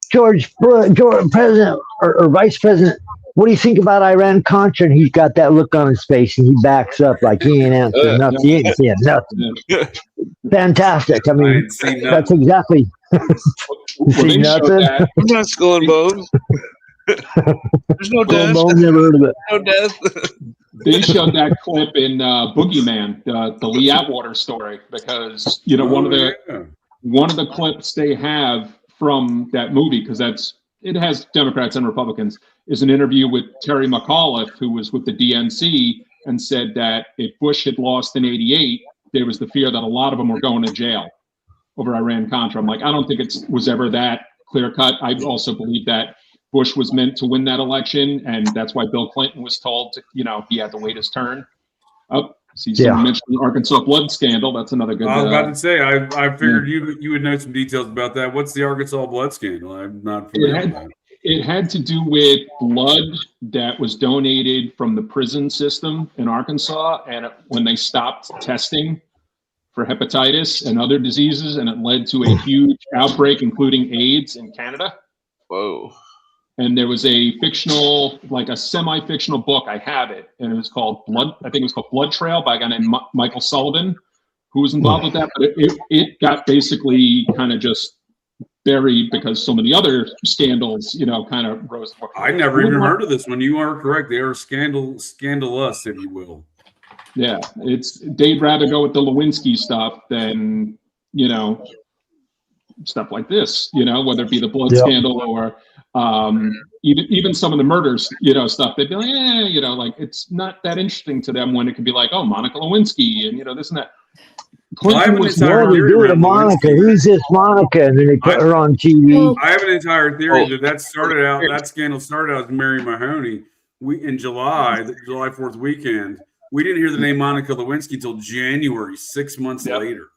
[SPEAKER 5] George President or Vice President, what do you think about Iran-Contra? And he's got that look on his face, and he backs up like he ain't answering nothing. He ain't saying nothing. Fantastic. I mean, that's exactly. You see nothing?
[SPEAKER 6] I'm not skull and bones. There's no death.
[SPEAKER 5] Never heard of it.
[SPEAKER 6] No death.
[SPEAKER 4] They showed that clip in Boogeyman, the Lee Atwater story, because one of the clips they have from that movie, because it has Democrats and Republicans, is an interview with Terry McAuliffe, who was with the DNC, and said that if Bush had lost in '88, there was the fear that a lot of them were going to jail over Iran-Contra. I'm like, I don't think it was ever that clear cut. I also believe that Bush was meant to win that election, and that's why Bill Clinton was told to, he had to wait his turn. Someone mentioned the Arkansas blood scandal. That's another good.
[SPEAKER 3] I was about to say, I figured you would know some details about that. What's the Arkansas blood scandal? I'm not familiar with that.
[SPEAKER 4] It had to do with blood that was donated from the prison system in Arkansas, and when they stopped testing for hepatitis and other diseases, and it led to a huge outbreak, including AIDS in Canada.
[SPEAKER 6] Whoa.
[SPEAKER 4] And there was a fictional, like a semi-fictional book. I have it, and it was called Blood Trail by a guy named Michael Sullivan, who was involved with that. But it got basically kind of just buried because so many other scandals, kind of rose.
[SPEAKER 3] I never even heard of this one. You are correct. They are scandalous, if you will.
[SPEAKER 4] Yeah, they'd rather go with the Lewinsky stuff than stuff like this. Whether it be the blood scandal or even some of the murders, stuff. They'd be like, like it's not that interesting to them when it could be like, oh, Monica Lewinsky and this and that. Clinton was
[SPEAKER 5] what do we do to Monica? Who's this Monica? And then they put her on TV.
[SPEAKER 3] I have an entire theory that scandal started out as Mary Mahoney. In July, the July 4th weekend, we didn't hear the name Monica Lewinsky until January, 6 months later.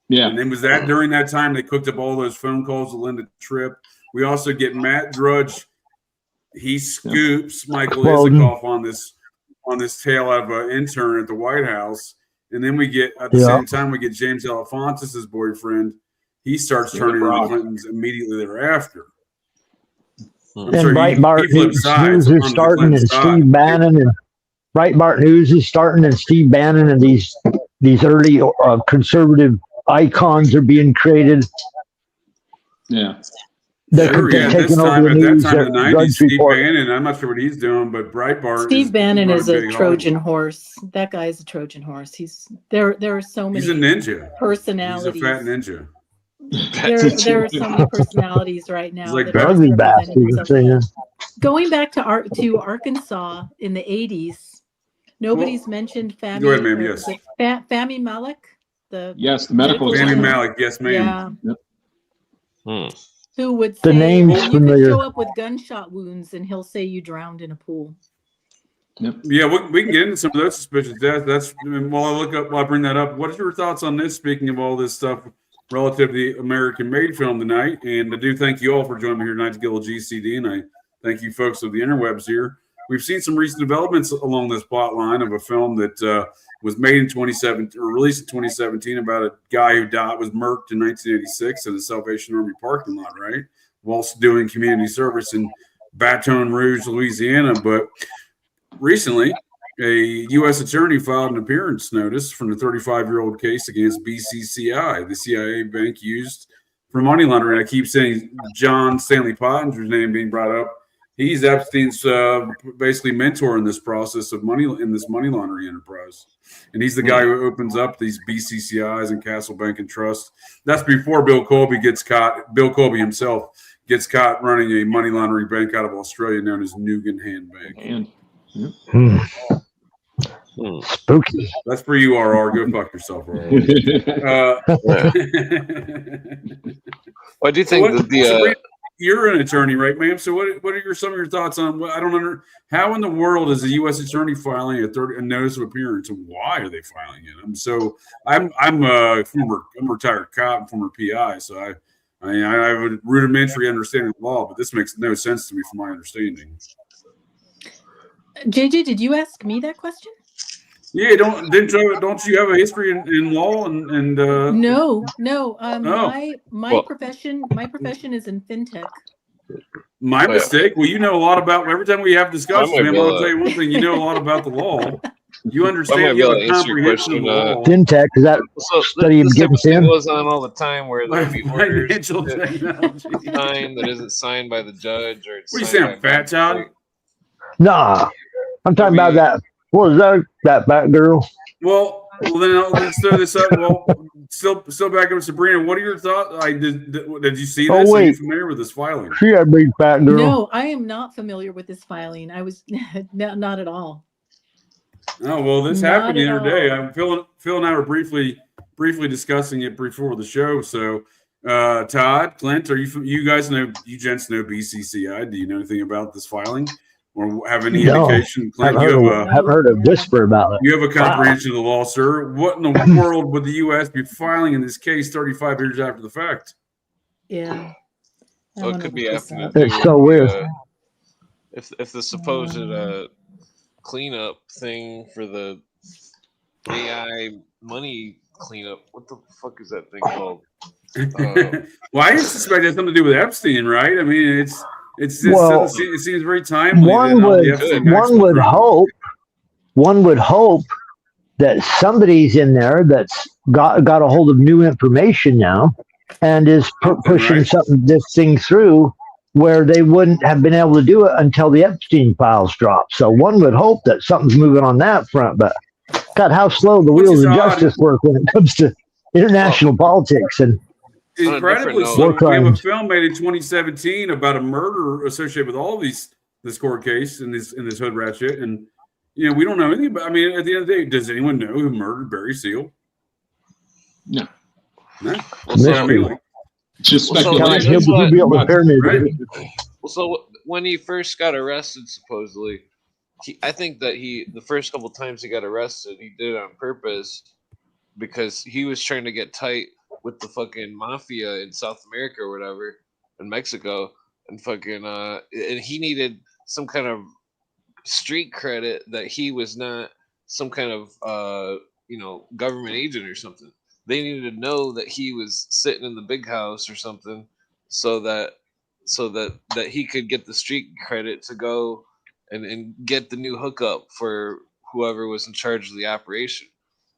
[SPEAKER 4] Yeah.
[SPEAKER 3] And then was that during that time they cooked up all those phone calls to Linda Tripp. We also get Matt Drudge. He scoops Michael Isikoff on this tale out of an intern at the White House. And then we get, at the same time, we get James Alefonsis' boyfriend. He starts turning on the Clintons immediately thereafter.
[SPEAKER 5] And Breitbart News is starting, and Steve Bannon, and Breitbart News is starting, and Steve Bannon, and these early conservative icons are being created.
[SPEAKER 4] Yeah.
[SPEAKER 3] At that time in the 90s, Steve Bannon, I'm not sure what he's doing, but Breitbart.
[SPEAKER 8] Steve Bannon is a Trojan horse. That guy is a Trojan horse. There are so many.
[SPEAKER 3] He's a ninja.
[SPEAKER 8] Personalities.
[SPEAKER 3] He's a fat ninja.
[SPEAKER 8] There are so many personalities right now.
[SPEAKER 3] He's like
[SPEAKER 8] Going back to Arkansas in the 80s, nobody's mentioned Fahmy.
[SPEAKER 3] Go ahead, ma'am. Yes.
[SPEAKER 8] Fahmy Malek.
[SPEAKER 4] The medical.
[SPEAKER 3] Fahmy Malek. Yes, ma'am.
[SPEAKER 8] Yeah.
[SPEAKER 6] Yep.
[SPEAKER 8] Who would say
[SPEAKER 5] the name's
[SPEAKER 8] you
[SPEAKER 5] familiar.
[SPEAKER 8] could show up with gunshot wounds and he'll say you drowned in a pool.
[SPEAKER 4] Yep.
[SPEAKER 3] Yeah, we can get into some of those suspicious deaths. That's while I bring that up. What are your thoughts on this? Speaking of all this stuff relative to the American-made film tonight, and I do thank you all for joining me here tonight to get a little GCD, and I thank you folks of the interwebs here. We've seen some recent developments along this plot line of a film that was made in 2017 or released in 2017 about a guy who was murked in 1986 in a Salvation Army parking lot, right? Whilst doing community service in Baton Rouge, Louisiana. But recently, a U.S. attorney filed an appearance notice from the 35-year-old case against BCCI, the CIA bank used for money laundering. I keep saying John Stanley Pottinger's name being brought up. He's Epstein's basically mentor in this process of money laundering enterprise. And he's the guy who opens up these BCCIs and Castle Bank and Trust. That's before Bill Colby gets caught. Bill Colby himself gets caught running a money laundering bank out of Australia known as Nugan Handbank.
[SPEAKER 4] And
[SPEAKER 5] Spooky.
[SPEAKER 3] That's for you, RR. Go fuck yourself, RR.
[SPEAKER 6] Well, I do think that
[SPEAKER 3] you're an attorney, right, ma'am? So what are some of your thoughts on what I don't under how in the world is a U.S. attorney filing a notice of appearance, and why are they filing it? I'm a retired cop, former PI, so I have a rudimentary understanding of the law, but this makes no sense to me from my understanding.
[SPEAKER 8] JJ, did you ask me that question?
[SPEAKER 3] Yeah, don't you have a history in law and
[SPEAKER 8] No. My
[SPEAKER 6] Well-
[SPEAKER 8] profession is in fintech.
[SPEAKER 3] My mistake. Well, you know a lot about. Every time we have discussions,
[SPEAKER 6] I might
[SPEAKER 3] man,
[SPEAKER 6] be
[SPEAKER 3] I'll
[SPEAKER 6] able
[SPEAKER 3] tell you one thing. You know a lot about the law. You understand.
[SPEAKER 6] be
[SPEAKER 3] You have
[SPEAKER 6] able
[SPEAKER 3] a
[SPEAKER 6] to answer your
[SPEAKER 3] comprehension of the
[SPEAKER 6] question,
[SPEAKER 3] law.
[SPEAKER 5] FinTech, is that
[SPEAKER 6] so
[SPEAKER 5] study of
[SPEAKER 6] this type
[SPEAKER 5] getting
[SPEAKER 6] of thing
[SPEAKER 5] sin?
[SPEAKER 6] goes on all the time where there'll be orders
[SPEAKER 3] Financial technology.
[SPEAKER 6] signed that isn't signed by the judge, or it's
[SPEAKER 3] What are you
[SPEAKER 6] signed
[SPEAKER 3] saying,
[SPEAKER 6] by
[SPEAKER 3] fat Todd?
[SPEAKER 6] magistrate.
[SPEAKER 5] Nah. I'm talking about that. What was that back girl?
[SPEAKER 3] Well, then let's throw this up. Well, still back up, Sabrina. What are your thoughts? Did you see this?
[SPEAKER 5] Oh,
[SPEAKER 3] Are you
[SPEAKER 5] wait.
[SPEAKER 3] familiar with this filing?
[SPEAKER 5] She had a big fat girl.
[SPEAKER 8] No, I am not familiar with this filing. I was not at all.
[SPEAKER 3] Oh well, this
[SPEAKER 8] Not
[SPEAKER 3] happened the
[SPEAKER 8] at
[SPEAKER 3] other day.
[SPEAKER 8] all.
[SPEAKER 3] Phil and I were briefly discussing it before the show. So, Todd, Clint, you guys know, you gents know BCCI? Do you know anything about this filing, or have any
[SPEAKER 5] No.
[SPEAKER 3] indication? Clint,
[SPEAKER 5] I've heard a whisper about it.
[SPEAKER 3] you have a comprehension of the law, sir. What in the world would the U.S. be filing in this case 35 years after the fact?
[SPEAKER 8] Yeah.
[SPEAKER 6] So it could be after the
[SPEAKER 5] It's so weird.
[SPEAKER 6] if the supposed cleanup thing for the AI money cleanup. What the fuck is that thing called?
[SPEAKER 3] Well, I suspect it has something to do with Epstein, right? I mean, it seems very timely.
[SPEAKER 5] One would hope that somebody's in there that's got a hold of new information now and is pushing this thing through where they wouldn't have been able to do it until the Epstein files dropped. So one would hope that something's moving on that front, but God, how slow the wheels of justice work when it comes to international politics and
[SPEAKER 3] incredibly slow. We have a film made in 2017 about a murder associated with all this court case and this hood rat shit, and we don't know anything about. I mean, at the end of the day, does anyone know who murdered Barry Seal?
[SPEAKER 4] No.
[SPEAKER 5] Just
[SPEAKER 6] speculation.
[SPEAKER 5] Right?
[SPEAKER 6] So when he first got arrested, supposedly, I think that the first couple times he got arrested, he did it on purpose because he was trying to get tight with the fucking mafia in South America or whatever, in Mexico, and fucking and he needed some kind of street credit that he was not some kind of government agent or something. They needed to know that he was sitting in the big house or something, so that he could get the street credit to go and get the new hookup for whoever was in charge of the operation.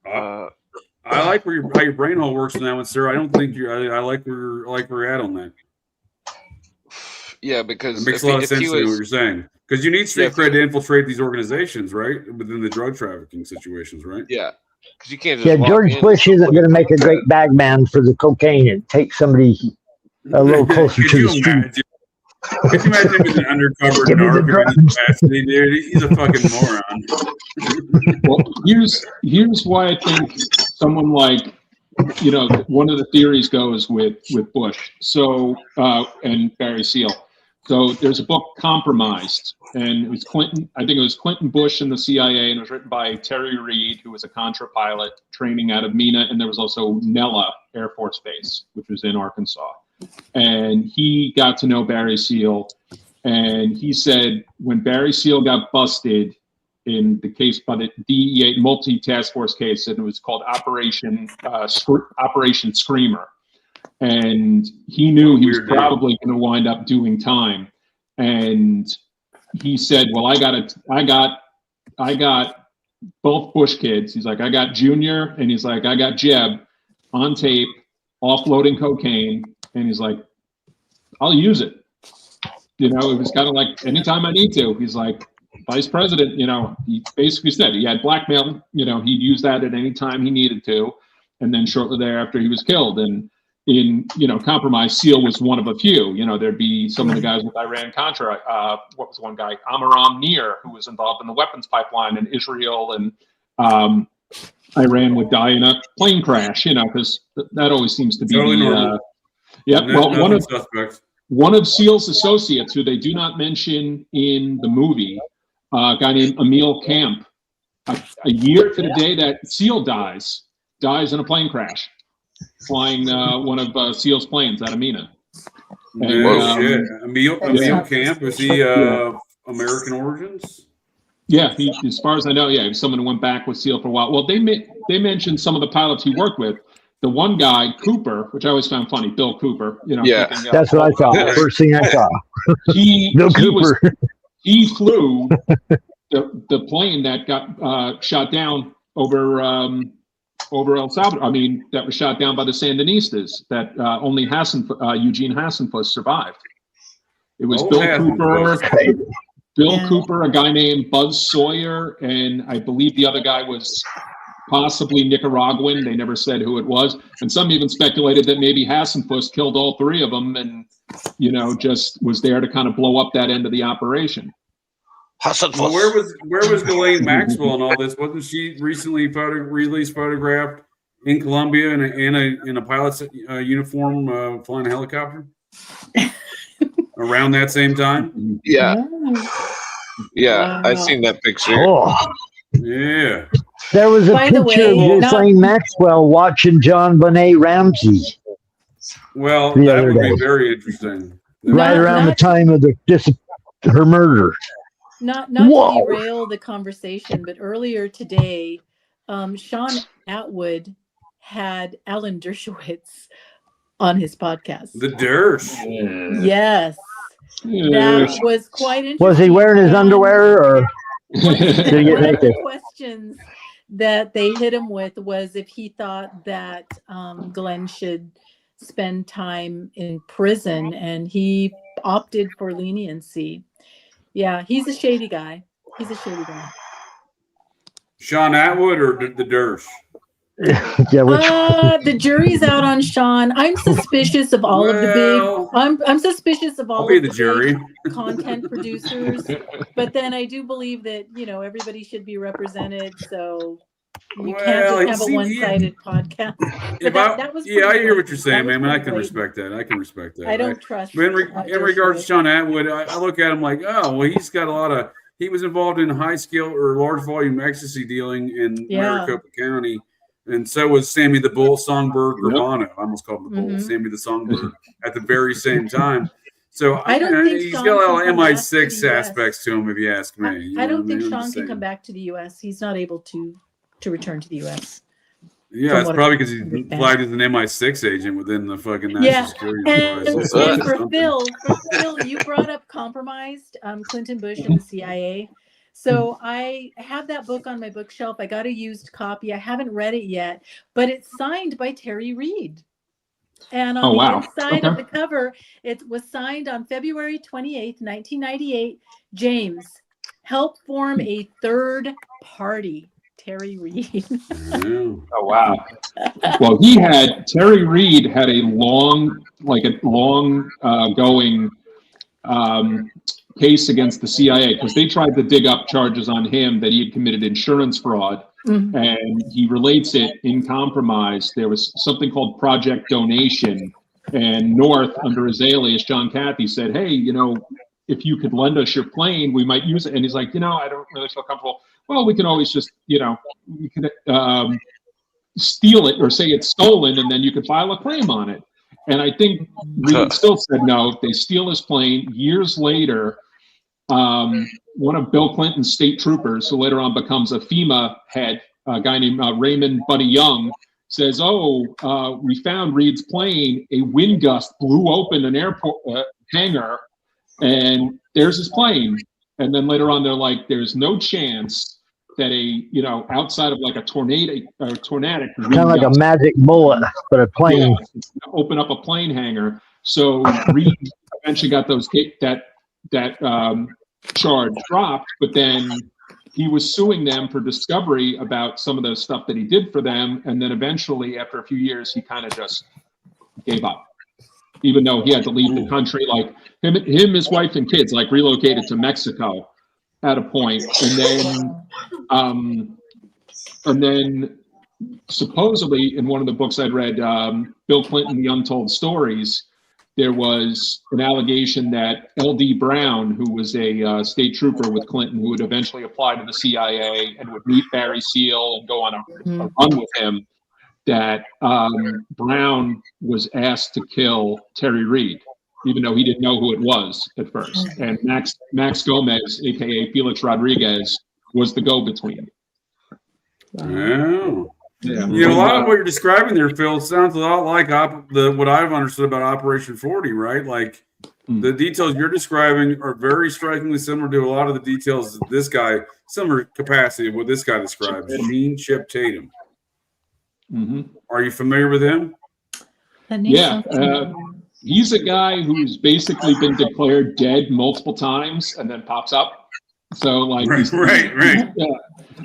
[SPEAKER 3] I like how your brain hole works on that one, sir. I don't think I like where we're at on that.
[SPEAKER 6] Yeah, because
[SPEAKER 3] it makes a lot of sense to what you're saying. Because you need street cred to infiltrate these organizations, right? Within the drug trafficking situations, right?
[SPEAKER 6] Yeah. Because you can't just
[SPEAKER 5] George Bush isn't going to make a great bag man for the cocaine and take somebody a little closer to the street.
[SPEAKER 3] Could you imagine him as an undercover narc in his capacity, dude? He's a fucking moron.
[SPEAKER 4] Well, here's why I think someone like, one of the theories goes with Bush. So and Barry Seal. So there's a book, Compromised, and it was Clinton. I think it was Clinton, Bush, and the CIA, and it was written by Terry Reid, who was a Contra pilot training out of Mena, and there was also Nella Air Force Base, which was in Arkansas. And he got to know Barry Seal, and he said when Barry Seal got busted in the case by the DEA multi-task force case, and it was called Operation Screamer. And he knew he was probably going to wind up doing time. And he said, well, I got both Bush kids. He's like, I got Junior, and he's like, I got Jeb on tape, offloading cocaine. And he's like, I'll use it. It was kind of like, anytime I need to. He's like, Vice President, he basically said he had blackmail, he'd use that at any time he needed to. And then shortly thereafter, he was killed. And in, compromise. SEAL was one of a few. There'd be some of the guys with Iran-Contra. What was one guy? Amiram Nir, who was involved in the weapons pipeline in Israel, and Iran would die in a plane crash, because that always seems to be
[SPEAKER 3] totally normal.
[SPEAKER 4] One of SEAL's associates, who they do not mention in the movie, a guy named Emil Camp, a year to the day that SEAL dies in a plane crash, flying one of SEAL's planes out of Mina.
[SPEAKER 3] Shit. Emil Camp, was he American origins?
[SPEAKER 4] Yeah, as far as I know, he was someone who went back with SEAL for a while. Well, they mentioned some of the pilots he worked with. The one guy, Cooper, which I always found funny, Bill Cooper.
[SPEAKER 5] That's what I thought. First thing I saw. Bill Cooper.
[SPEAKER 4] He flew the plane that got shot down over El Salvador. I mean, that was shot down by the Sandinistas. That only Eugene Hassenfus survived. It was Bill Cooper, a guy named Buzz Sawyer, and I believe the other guy was possibly Nicaraguan. They never said who it was. And some even speculated that maybe Hassenfus killed all three of them and, just was there to kind of blow up that end of the operation.
[SPEAKER 3] Well, where was Ghislaine Maxwell and all this? Wasn't she recently photographed in Colombia in a pilot's uniform flying a helicopter? Around that same time?
[SPEAKER 6] Yeah. Yeah, I've seen that picture.
[SPEAKER 5] Oh.
[SPEAKER 3] Yeah.
[SPEAKER 5] There was a picture of Ghislaine Maxwell watching John Benet Ramsey.
[SPEAKER 3] Well, that would be very interesting.
[SPEAKER 5] Right around the time of her murder.
[SPEAKER 8] Not to derail the conversation, but earlier today, Sean Atwood had Alan Dershowitz on his podcast.
[SPEAKER 3] The Dersh.
[SPEAKER 8] Yes. That was quite interesting.
[SPEAKER 5] Was he wearing his underwear or did he get naked?
[SPEAKER 8] One of the questions that they hit him with was if he thought that Glenn should spend time in prison, and he opted for leniency. Yeah, he's a shady guy.
[SPEAKER 3] Sean Atwood or the Dersh?
[SPEAKER 8] The jury's out on Sean. I'm suspicious of all of the big. I'm suspicious of all of the jury content producers, but then I do believe that everybody should be represented. So you can't just have a one-sided podcast. That was
[SPEAKER 3] I hear what you're saying, man. I can respect that.
[SPEAKER 8] I don't trust.
[SPEAKER 3] In regards to Sean Atwood, I look at him like, oh, well, he's got a lot of. He was involved in high scale or large volume ecstasy dealing in Maricopa County. And so was Sammy the Bull Songbird Gravano. I almost called him the Bull. Sammy the Songbird at the very same time. So
[SPEAKER 8] I don't think
[SPEAKER 3] he's got a lot of MI6 aspects to him, if you ask me.
[SPEAKER 8] I don't think Sean can come back to the U.S. He's not able to return to the U.S.
[SPEAKER 3] Yeah, it's probably because he's flagged as an MI6 agent within the fucking national security advice.
[SPEAKER 8] And for Phil, you brought up compromised Clinton Bush and the CIA. So I have that book on my bookshelf. I got a used copy. I haven't read it yet, but it's signed by Terry Reid. And on the inside of the cover, it was signed on February 28th, 1998. James, help form a third party. Terry Reid.
[SPEAKER 4] Oh, wow. Well, Terry Reid had a long going case against the CIA because they tried to dig up charges on him that he had committed insurance fraud. Mm-hmm. And he relates it in Compromise. There was something called Project Donation, and North, under his alias John Cathy, said, hey, if you could lend us your plane, we might use it. And he's like, I don't really feel comfortable. Well, we can always just, we can steal it or say it's stolen, and then you can file a claim on it. And I think Reid still said no. They steal his plane. Years later, one of Bill Clinton's state troopers, who later on becomes a FEMA head, a guy named Raymond Buddy Young, says, we found Reid's plane. A wind gust blew open an airport hangar, and there's his plane. And then later on, they're like, there's no chance that outside of like a tornadic
[SPEAKER 5] kind of like a magic bullet, but a plane.
[SPEAKER 4] Open up a plane hangar. So Reid eventually got that charge dropped, but then he was suing them for discovery about some of the stuff that he did for them. And then eventually, after a few years, he kind of just gave up, even though he had to leave the country. Like him, his wife and kids, like relocated to Mexico at a point, and then supposedly in one of the books I'd read, Bill Clinton, The Untold Stories, there was an allegation that L.D. Brown, who was a state trooper with Clinton, who would eventually apply to the CIA and would meet Barry Seal and go on a run with him, that Brown was asked to kill Terry Reid, even though he didn't know who it was at first. And Max Gomez, a.k.a. Felix Rodriguez, was the go-between.
[SPEAKER 3] Oh. Yeah. You know, a lot of what you're describing there, Phil, sounds a lot like what I've understood about Operation 40, right? Like the details you're describing are very strikingly similar to a lot of the details that this guy, similar capacity of what this guy describes, Gene Chip Tatum.
[SPEAKER 4] Mm-hmm.
[SPEAKER 3] Are you familiar with him?
[SPEAKER 4] Yeah. He's a guy who's basically been declared dead multiple times and then pops up. So, like,
[SPEAKER 3] right.
[SPEAKER 4] Yeah.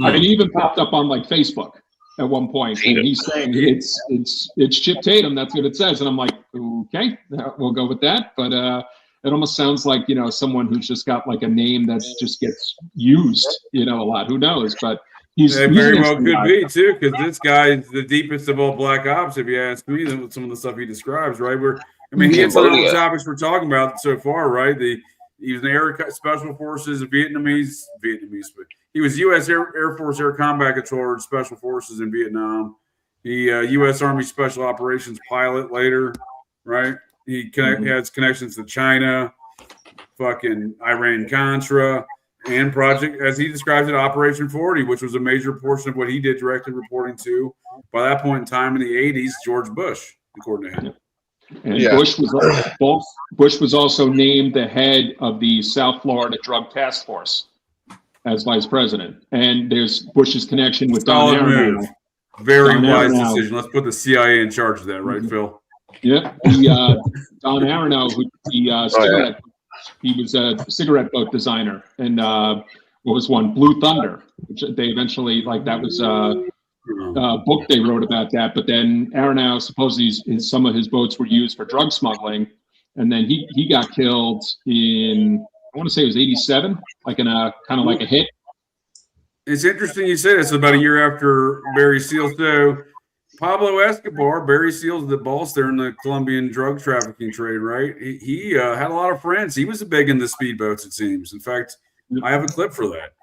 [SPEAKER 4] I mean, he even popped up on like Facebook at one point, and he's saying it's Chip Tatum. That's what it says, and I'm like, okay, we'll go with that. But it almost sounds like, you know, someone who's just got like a name that just gets used, you know, a lot. Who knows? But he's
[SPEAKER 3] very well could be too, because this guy is the deepest of all black ops, if you ask me. Some of the stuff he describes, right? He hits on all the topics we're talking about so far, right? He was in the Air Special Forces, Vietnamese, but he was U.S. Air Force Air Combat Controller, Special Forces in Vietnam. He U.S. Army Special Operations pilot later, right? He has connections to China, fucking Iran-Contra, and Project, as he describes it, Operation 40, which was a major portion of what he did directly reporting to, by that point in time in the 80s, George Bush, according to him.
[SPEAKER 4] And Bush was also named the head of the South Florida Drug Task Force as vice president. And there's Bush's connection with Don Aronow.
[SPEAKER 3] Very wise decision. Let's put the CIA in charge of that, right, Phil?
[SPEAKER 4] Yep. Don Aronow, he was a cigarette boat designer. And what was one? Blue Thunder, which they eventually, like, that was book they wrote about that. But then Aronow, supposedly some of his boats were used for drug smuggling, and then he got killed in, I want to say it was 87, like in a kind of like a hit.
[SPEAKER 3] It's interesting you say this about a year after Barry Seal. So Pablo Escobar, Barry Seal's the boss there in the Colombian drug trafficking trade, right? He had a lot of friends. He was big in the speedboats, it seems. In fact, I have a clip for that.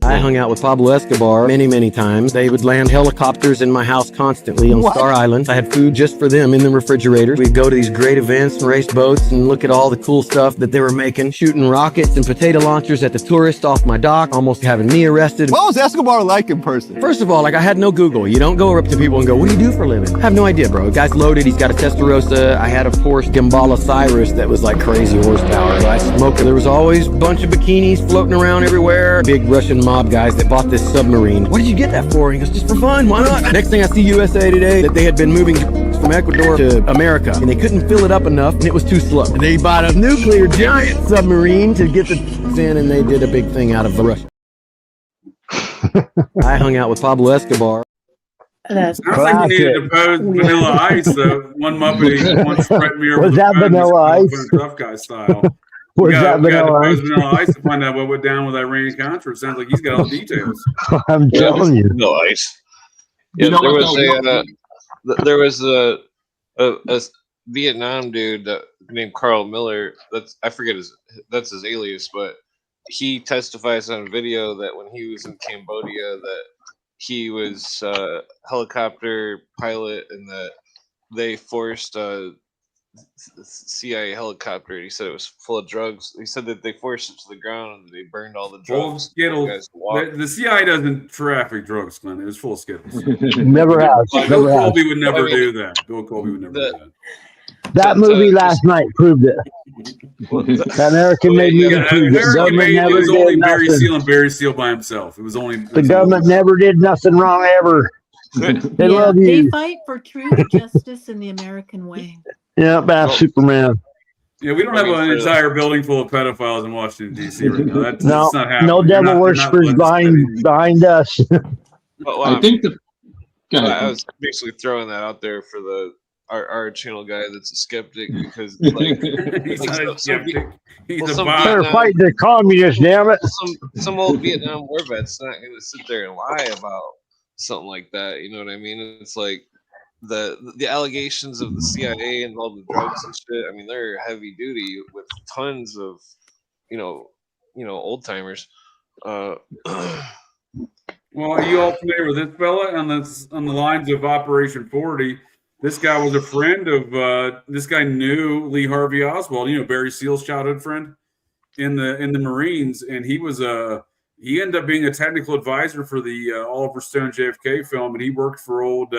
[SPEAKER 9] I hung out with Pablo Escobar many, many times. They would land helicopters in my house constantly on Star Island. I had food just for them in the refrigerator. We'd go to these great events and race boats and look at all the cool stuff that they were making, shooting rockets and potato launchers at the tourists off my dock, almost having me arrested.
[SPEAKER 7] What was Escobar like in person?
[SPEAKER 9] First of all, like, I had no Google. You don't go up to people and go, what do you do for a living? I have no idea, bro. The guy's loaded. He's got a Testarossa. I had a Porsche Gambala Cyrus that was like crazy horsepower. So I smoked. There was always a bunch of bikinis floating around everywhere. Big Russian mob guys that bought this submarine. What did you get that for? He goes, just for fun. Why not? Next thing I see USA Today that they had been moving from Ecuador to America, and they couldn't fill it up enough, and it was too slow. And they bought a nuclear giant submarine to get the in, and they did a big thing out of the Russian. I hung out with Pablo Escobar.
[SPEAKER 8] That's
[SPEAKER 3] I think you needed to pose Vanilla Ice, though. One Muppet once threatened me over
[SPEAKER 5] Was
[SPEAKER 3] the
[SPEAKER 5] that
[SPEAKER 3] phone,
[SPEAKER 5] Vanilla Ice?
[SPEAKER 3] Tough guy style.
[SPEAKER 5] Was that
[SPEAKER 3] we got to
[SPEAKER 5] Vanilla
[SPEAKER 3] pose
[SPEAKER 5] Ice?
[SPEAKER 3] Vanilla Ice to find out what went down with Iran-Contra. It sounds like he's got all the details.
[SPEAKER 5] I'm telling you.
[SPEAKER 6] No ice. Yeah,
[SPEAKER 4] You know
[SPEAKER 6] there was a Vietnam dude named Carl Miller. I forget that's his alias, but he testifies on video that when he was in Cambodia, that he was a helicopter pilot, and that they forced CIA helicopter. He said it was full of drugs. He said that they forced it to the ground and they burned all the drugs.
[SPEAKER 3] The CIA doesn't traffic drugs, Glenn. It was full of Skittles.
[SPEAKER 5] Never has.
[SPEAKER 3] Bill Colby would never do that. Bill Colby would never do that.
[SPEAKER 5] That movie last night proved it. That American made movie proved it. Government never did
[SPEAKER 3] Barry
[SPEAKER 5] nothing.
[SPEAKER 3] Seal and Barry Seal by himself. It was only
[SPEAKER 5] The government never did nothing wrong ever. They love
[SPEAKER 8] They
[SPEAKER 5] you.
[SPEAKER 8] fight for truth, justice, and the American way.
[SPEAKER 5] Yeah, bash Superman.
[SPEAKER 3] Yeah, we don't have an entire building full of pedophiles in Washington D.C. right now. That's
[SPEAKER 5] No,
[SPEAKER 3] not happening.
[SPEAKER 5] no
[SPEAKER 3] They're
[SPEAKER 5] devil
[SPEAKER 3] not
[SPEAKER 5] worshippers behind us.
[SPEAKER 6] Well,
[SPEAKER 4] I think
[SPEAKER 6] I was basically throwing that out there for the our channel guy that's a skeptic because like
[SPEAKER 3] He's
[SPEAKER 6] like
[SPEAKER 3] not a skeptic. He's
[SPEAKER 6] well,
[SPEAKER 3] a
[SPEAKER 6] some
[SPEAKER 3] bot.
[SPEAKER 5] They're
[SPEAKER 6] Vietnam-
[SPEAKER 5] fighting the communists, damn it.
[SPEAKER 6] some old Vietnam War vet's not going to sit there and lie about something like that. You know what I mean? It's like the allegations of the CIA involved with drugs and shit. I mean, they're heavy duty with tons of old timers.
[SPEAKER 3] Well, are you all familiar with this fella on the lines of Operation 40? This guy was a friend of this guy knew Lee Harvey Oswald, Barry Seal's childhood friend in the Marines, and he ended up being a technical advisor for the Oliver Stone JFK film, and he worked for old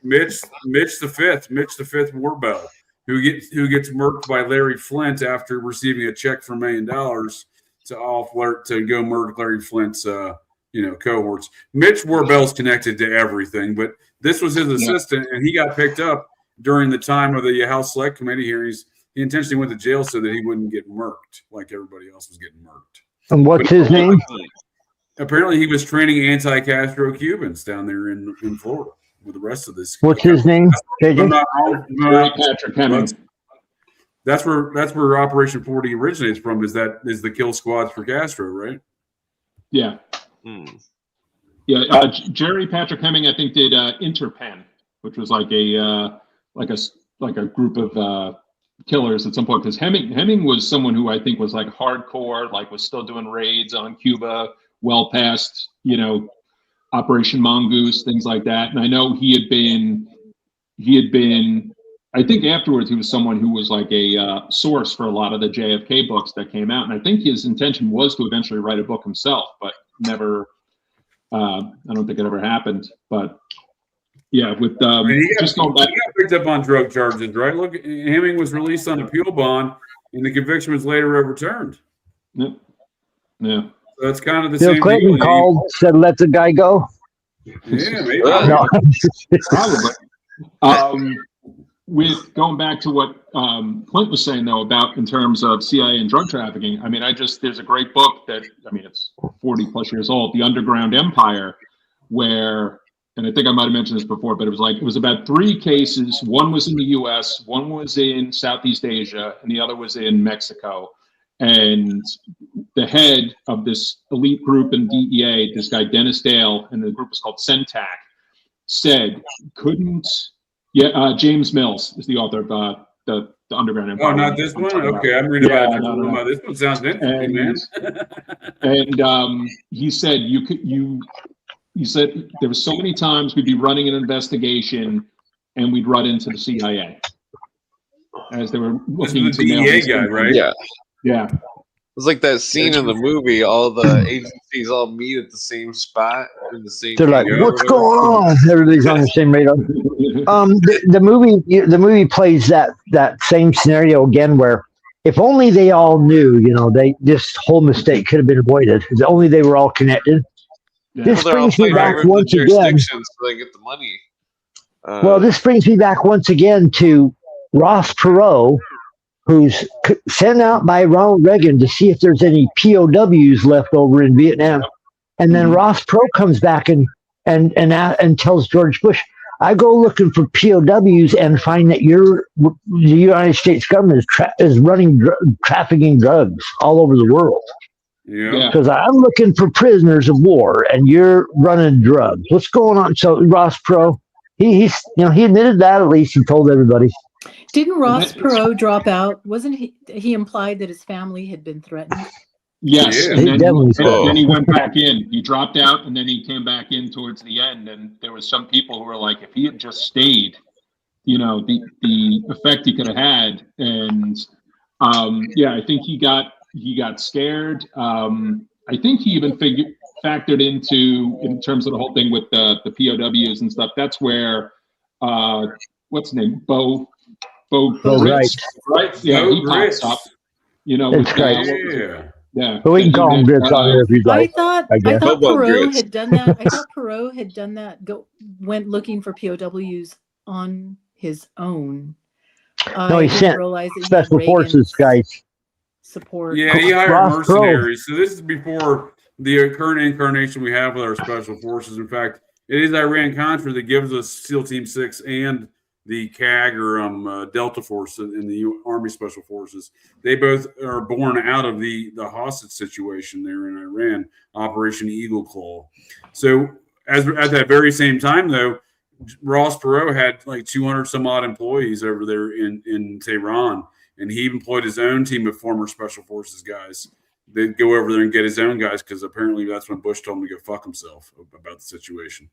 [SPEAKER 3] Mitch the Fifth Warbell, who gets murked by Larry Flint after receiving a check for $1 million to go murder Larry Flint's cohorts. Mitch Warbell's connected to everything, but this was his assistant, and he got picked up during the time of the House Select Committee hearings. He intentionally went to jail so that he wouldn't get murked like everybody else was getting murked.
[SPEAKER 5] And what's his name?
[SPEAKER 3] Apparently, he was training anti-Castro Cubans down there in Florida with the rest of this.
[SPEAKER 5] What's his name?
[SPEAKER 4] Patrick Hemming.
[SPEAKER 3] That's where Operation 40 originates from. Is the kill squads for Castro, right?
[SPEAKER 4] Yeah. Yeah. Jerry Patrick Hemming, I think, did Interpen, which was like a group of killers at some point. Because Hemming was someone who I think was like hardcore, like was still doing raids on Cuba, well past Operation Mongoose, things like that. And I know he had been. I think afterwards he was someone who was like a source for a lot of the JFK books that came out, and I think his intention was to eventually write a book himself, but never. I don't think it ever happened. But yeah, with just going back,
[SPEAKER 3] he got picked up on drug charges, right? Look, Hemming was released on appeal bond, and the conviction was later overturned.
[SPEAKER 4] Yeah.
[SPEAKER 3] So that's kind of the
[SPEAKER 5] Bill
[SPEAKER 3] same.
[SPEAKER 5] Clinton called, said, "Let the guy go."
[SPEAKER 3] Yeah, maybe.
[SPEAKER 5] No.
[SPEAKER 4] probably. With going back to what Clint was saying though about in terms of CIA and drug trafficking, I mean, there's a great book that, I mean, it's 40 plus years old, The Underground Empire, where, and I think I might have mentioned this before, but it was about 3 cases. One was in the US, one was in Southeast Asia, and the other was in Mexico. And the head of this elite group in DEA, this guy, Dennis Dale, and the group was called CENTAC, said James Mills is the author of the Underground Empire.
[SPEAKER 3] Oh, not this one? Okay, I'm reading about it. No. This one sounds interesting, man.
[SPEAKER 4] And he said he said there were so many times we'd be running an investigation and we'd run into the CIA as they were looking into the
[SPEAKER 3] DEA guy, right?
[SPEAKER 6] Yeah.
[SPEAKER 4] Yeah.
[SPEAKER 6] It's like that scene in the movie. All the agencies all meet at the same spot in the same.
[SPEAKER 5] They're like, "What's going on?" Everybody's on the same radar. The movie plays that same scenario again, where if only they all knew, this whole mistake could have been avoided. If only they were all connected. Yeah. This brings me back once again.
[SPEAKER 6] So they get the money.
[SPEAKER 5] This brings me back once again to Ross Perot, who's sent out by Ronald Reagan to see if there's any POWs left over in Vietnam. And then Ross Perot comes back and tells George Bush, "I go looking for POWs and find that the United States government is running trafficking drugs all over the world.
[SPEAKER 3] Yeah.
[SPEAKER 5] Because I'm looking for prisoners of war and you're running drugs. What's going on?" So Ross Perot, he admitted that, at least he told everybody.
[SPEAKER 8] Didn't Ross Perot drop out? Wasn't he implied that his family had been threatened?
[SPEAKER 4] Yes,
[SPEAKER 3] Yeah.
[SPEAKER 4] and then he went back in. He dropped out, and then he came back in towards the end. And there was some people who were like, if he had just stayed, the effect he could have had. And I think he got scared. I think he even factored in terms of the whole thing with the POWs and stuff. That's where what's his name, Bo Grits, right? Yeah, he pops up.
[SPEAKER 5] That's
[SPEAKER 3] right.
[SPEAKER 4] Yeah,
[SPEAKER 5] but we can call him Grits on here if you'd like.
[SPEAKER 8] I thought Perot had done that. I thought Perot had done that. Went looking for POWs on his own.
[SPEAKER 5] No, he sent special forces guys.
[SPEAKER 8] Support.
[SPEAKER 3] Yeah, he hired mercenaries. So this is before the current incarnation we have with our special forces. In fact, it is Iran-Contra that gives us SEAL Team 6 and the CAG or Delta Force in the Army Special Forces. They both are born out of the hostage situation there in Iran, Operation Eagle Claw. So at that very same time, though, Ross Perot had like 200 some odd employees over there in Tehran, and he employed his own team of former Special Forces guys. They'd go over there and get his own guys because apparently that's when Bush told him to go fuck himself about the situation.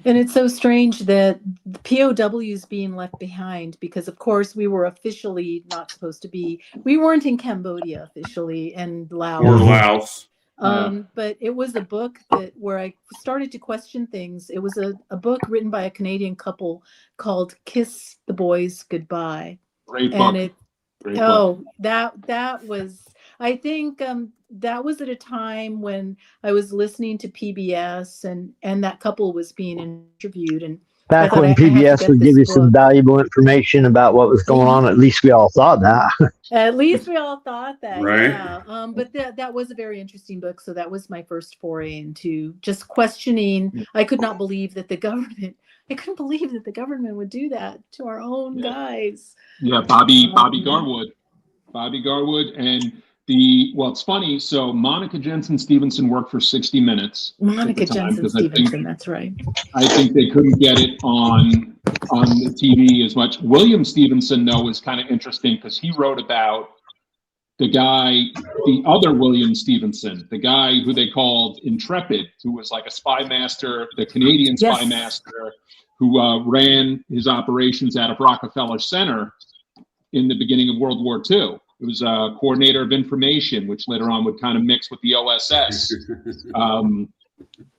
[SPEAKER 8] And it's so strange that the POWs being left behind because, of course, we were officially not supposed to be. We weren't in Cambodia officially and Laos.
[SPEAKER 3] Or Laos.
[SPEAKER 8] But it was a book where I started to question things. It was a book written by a Canadian couple called "Kiss the Boys Goodbye."
[SPEAKER 4] Great book.
[SPEAKER 8] And that was. I think that was at a time when I was listening to PBS and that couple was being interviewed. And
[SPEAKER 5] back when PBS would give you some valuable information about what was going on, at least we all thought that.
[SPEAKER 8] At least we all thought that,
[SPEAKER 3] right?
[SPEAKER 8] Yeah. But that was a very interesting book. So that was my first foray into just questioning. I could not believe that the government. I couldn't believe that the government would do that to our own guys.
[SPEAKER 4] Yeah, Bobby Garwood, and. It's funny. So Monica Jensen Stevenson worked for 60 Minutes.
[SPEAKER 8] Monica Jensen Stevenson, that's right.
[SPEAKER 4] I think they couldn't get it on the TV as much. William Stevenson, though, is kind of interesting because he wrote about the other William Stevenson, the guy who they called Intrepid, who was like a spy master, the Canadian spy master, who ran his operations out of Rockefeller Center in the beginning of World War II. It was a coordinator of information, which later on would kind of mix with the OSS.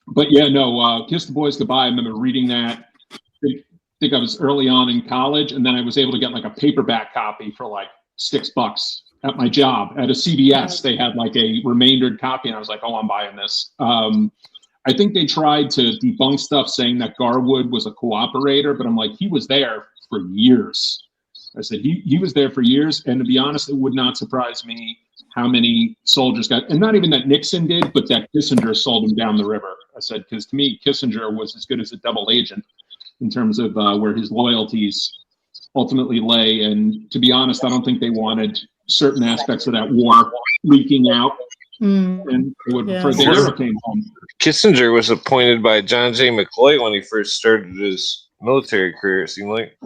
[SPEAKER 4] But yeah, no, Kiss the Boys Goodbye. I remember reading that. I think I was early on in college, and then I was able to get like a paperback copy for like $6 at my job at a CVS. They had like a remaindered copy, and I was like, "Oh, I'm buying this." I think they tried to debunk stuff saying that Garwood was a cooperator, but I'm like, he was there for years. I said he was there for years, and to be honest, it would not surprise me how many soldiers got, and not even that Nixon did, but that Kissinger sold him down the river. I said, because to me, Kissinger was as good as a double agent in terms of where his loyalties ultimately lay. And to be honest, I don't think they wanted certain aspects of that war leaking out. And for the era came home.
[SPEAKER 6] Kissinger was appointed by John J. McCloy when he first started his military career, it seemed like.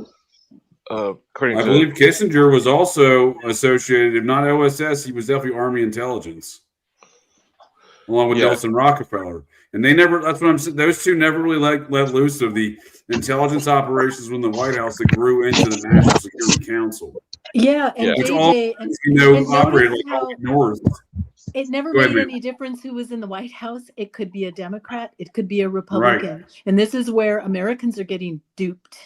[SPEAKER 6] I
[SPEAKER 3] believe Kissinger was also associated, if not OSS, he was definitely Army intelligence, along with Nelson Rockefeller. And they never, that's what I'm saying, those two never really let loose of the intelligence operations within the White House that grew into the National Security Council.
[SPEAKER 8] Yeah, and
[SPEAKER 3] which
[SPEAKER 8] operated
[SPEAKER 3] like north.
[SPEAKER 8] It never made any difference who was in the White House. It could be a Democrat, it could be a Republican. Right. And this is where Americans are getting duped.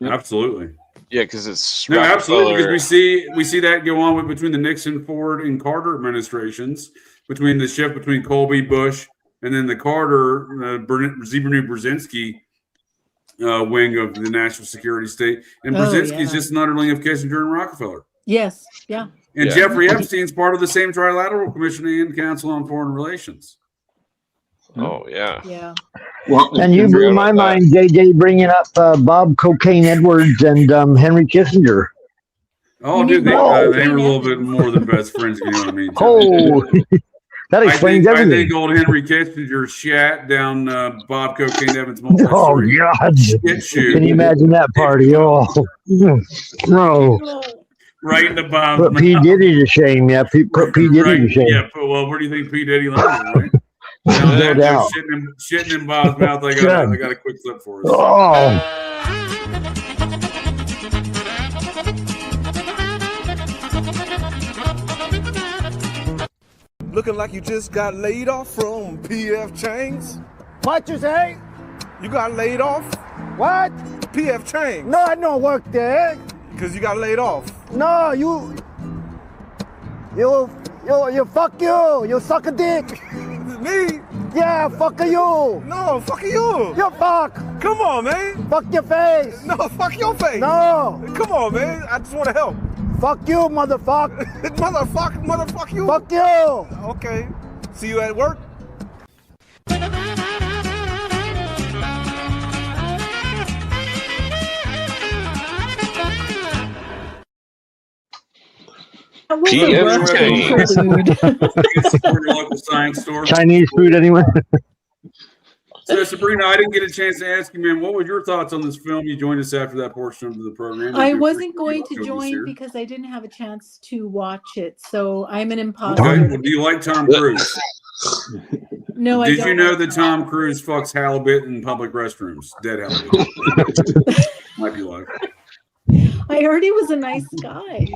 [SPEAKER 3] Absolutely.
[SPEAKER 6] Yeah, because it's
[SPEAKER 3] absolutely, because we see that go on between the Nixon, Ford, and Carter administrations, between the shift between Colby, Bush, and then the Carter, Zbigniew Brzezinski wing of the national security state. And Brzezinski is just an underling of Kissinger and Rockefeller.
[SPEAKER 8] Yes, yeah.
[SPEAKER 3] And Jeffrey Epstein's part of the same Trilateral Commission and Council on Foreign Relations.
[SPEAKER 6] Oh, yeah.
[SPEAKER 8] Yeah.
[SPEAKER 5] Well, and you blew my mind, JJ, bringing up Bob Cocaine Edwards and Henry Kissinger.
[SPEAKER 3] Oh, dude, they were a little bit more than best friends, you know what I mean?
[SPEAKER 5] Oh, that explains everything.
[SPEAKER 3] I think old Henry Kissinger shat down Bob Cocaine Evans.
[SPEAKER 5] Oh, God. Can you imagine that party? Oh, no.
[SPEAKER 3] Right in the Bob.
[SPEAKER 5] Put P. Diddy to shame, yeah. Put P. Diddy to shame.
[SPEAKER 3] Yeah, well, where do you think P. Diddy landed, right? No doubt. Shitting in Bob's mouth. I got a quick clip for us.
[SPEAKER 5] Oh.
[SPEAKER 7] Looking like you just got laid off from PF Chang's.
[SPEAKER 10] What you say?
[SPEAKER 7] You got laid off?
[SPEAKER 10] What?
[SPEAKER 7] PF Chang's.
[SPEAKER 10] No, I don't work there.
[SPEAKER 7] Because you got laid off.
[SPEAKER 10] No, you fuck you. You suck a dick.
[SPEAKER 7] Me?
[SPEAKER 10] Yeah, fuck you.
[SPEAKER 7] No, fuck you.
[SPEAKER 10] You fuck.
[SPEAKER 7] Come on, man.
[SPEAKER 10] Fuck your face.
[SPEAKER 7] No, fuck your face.
[SPEAKER 10] No.
[SPEAKER 7] Come on, man. I just want to help.
[SPEAKER 10] Fuck you, motherfucker.
[SPEAKER 7] Motherfuck you.
[SPEAKER 10] Fuck you.
[SPEAKER 7] Okay. See you at work.
[SPEAKER 8] That was a rough interlude.
[SPEAKER 3] Support your local science store.
[SPEAKER 5] Chinese food, anyway.
[SPEAKER 3] So, Sabrina, I didn't get a chance to ask you, man, what were your thoughts on this film? You joined us after that portion of the program.
[SPEAKER 8] I wasn't going to join because I didn't have a chance to watch it. So I'm an imposter.
[SPEAKER 3] Okay. Well, do you like Tom Cruise?
[SPEAKER 8] No, I don't.
[SPEAKER 3] Did you know that Tom Cruise fucks halibut in public restrooms? Dead halibut. Might be like.
[SPEAKER 8] I heard he was a nice guy.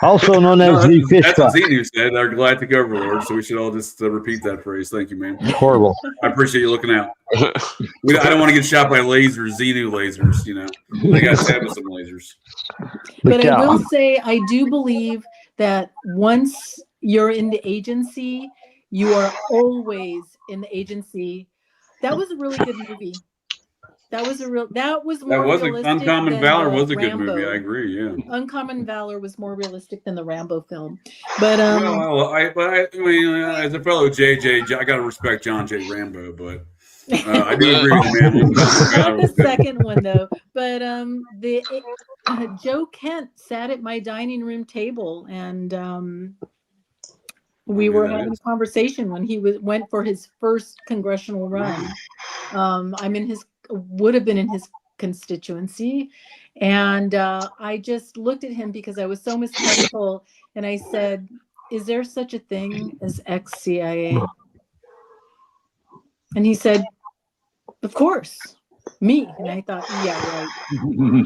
[SPEAKER 5] Also known as the fish
[SPEAKER 3] That's
[SPEAKER 5] fuck.
[SPEAKER 3] what Xenu said, our galactic overlord. So we should all just repeat that phrase. Thank you, man.
[SPEAKER 5] Horrible.
[SPEAKER 3] I appreciate you looking out. I don't want to get shot by lasers, Xenu lasers. You know, they got stabbed with some lasers.
[SPEAKER 8] But I will say, I do believe that once you're in the agency, you are always in the agency. That was a really good movie. That was
[SPEAKER 3] Uncommon Valor was a good
[SPEAKER 8] Rambo.
[SPEAKER 3] movie. I agree. Yeah.
[SPEAKER 8] Uncommon Valor was more realistic than the Rambo film. But
[SPEAKER 3] I mean, as a fellow JJ, I got to respect John J. Rambo, but I do agree with you, man.
[SPEAKER 8] not the second one though. But Joe Kent sat at my dining room table, and we were having a conversation when he went for his first congressional run. Would have been in his constituency, and I just looked at him because I was so mistrustful, and I said, "Is there such a thing as ex-CIA?" And he said, "Of course, me." And I thought, "Yeah, right."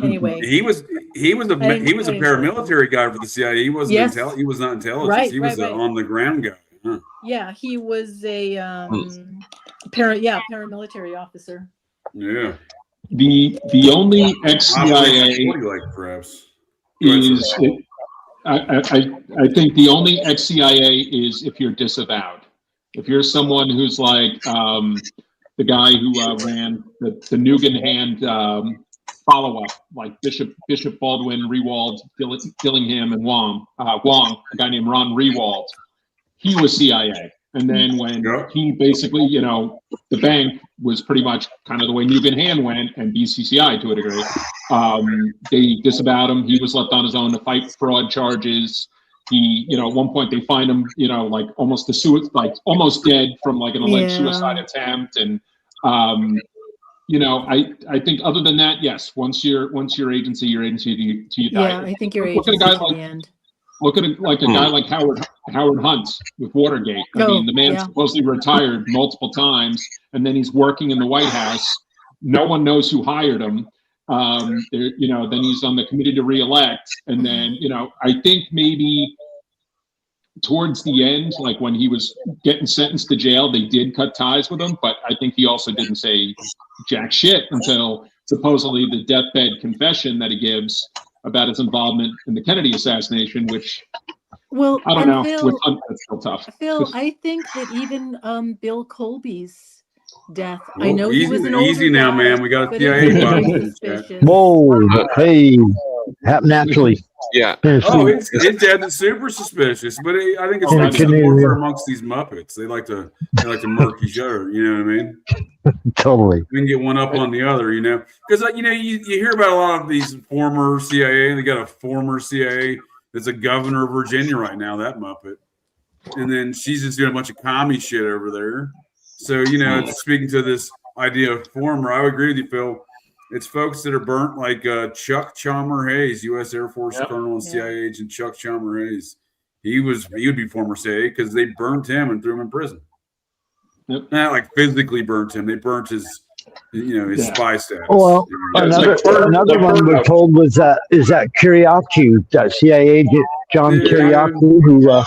[SPEAKER 8] Anyway,
[SPEAKER 3] he was a paramilitary guy for the CIA. He wasn't he was not intelligence.
[SPEAKER 8] Right,
[SPEAKER 3] he was on the ground guy. Huh.
[SPEAKER 8] Yeah, he was a paramilitary officer.
[SPEAKER 3] Yeah.
[SPEAKER 4] The only ex-CIA
[SPEAKER 3] perhaps
[SPEAKER 4] is I think the only ex-CIA is if you're disavowed. If you're someone who's like the guy who ran the Nugan Hand follow-up, like Bishop Baldwin, Rewald, Dillingham, and Wong, a guy named Ron Rewald, he was CIA. And then when he basically, the bank was pretty much kind of the way Nugan Hand went, and BCCI to a degree, they disavowed him. He was left on his own to fight fraud charges. He, at one point they find him, like almost almost dead from like an alleged suicide attempt. And, I think other than that, yes, once you're agency, you're agency to you die.
[SPEAKER 8] Yeah, I think you're agency to the end.
[SPEAKER 4] Look at a guy like Howard Hunt with Watergate. I mean, the man supposedly retired multiple times, and then he's working in the White House. No one knows who hired him. Then he's on the committee to reelect, and then I think maybe towards the end, like when he was getting sentenced to jail, they did cut ties with him. But I think he also didn't say jack shit until supposedly the deathbed confession that he gives about his involvement in the Kennedy assassination, which I don't know. That's still tough.
[SPEAKER 8] Phil, I think that even Bill Colby's death. I know he was an older
[SPEAKER 3] easy now,
[SPEAKER 8] guy,
[SPEAKER 3] man. We got a
[SPEAKER 8] CIA.
[SPEAKER 5] Whoa! Hey, happened naturally.
[SPEAKER 6] Yeah.
[SPEAKER 3] His death is super suspicious, but I think it's like warfare amongst these Muppets. They like to murk each other. You know what I mean?
[SPEAKER 5] Totally.
[SPEAKER 3] We can get one up on the other, because you hear about a lot of these former CIA. They got a former CIA that's a governor of Virginia right now. That Muppet, and then she's just doing a bunch of commie shit over there. So speaking to this idea of former, I would agree with you, Phil. It's folks that are burnt like Chuck Chalmer Hayes, U.S. Air Force Colonel and CIA agent Chuck Chalmer Hayes. He would be former CIA because they burnt him and threw him in prison.
[SPEAKER 4] Yep.
[SPEAKER 3] Not like physically burnt him; they burnt his spy status.
[SPEAKER 5] Well, another one we're told is that Kiriakou, that CIA agent John Kiriakou, who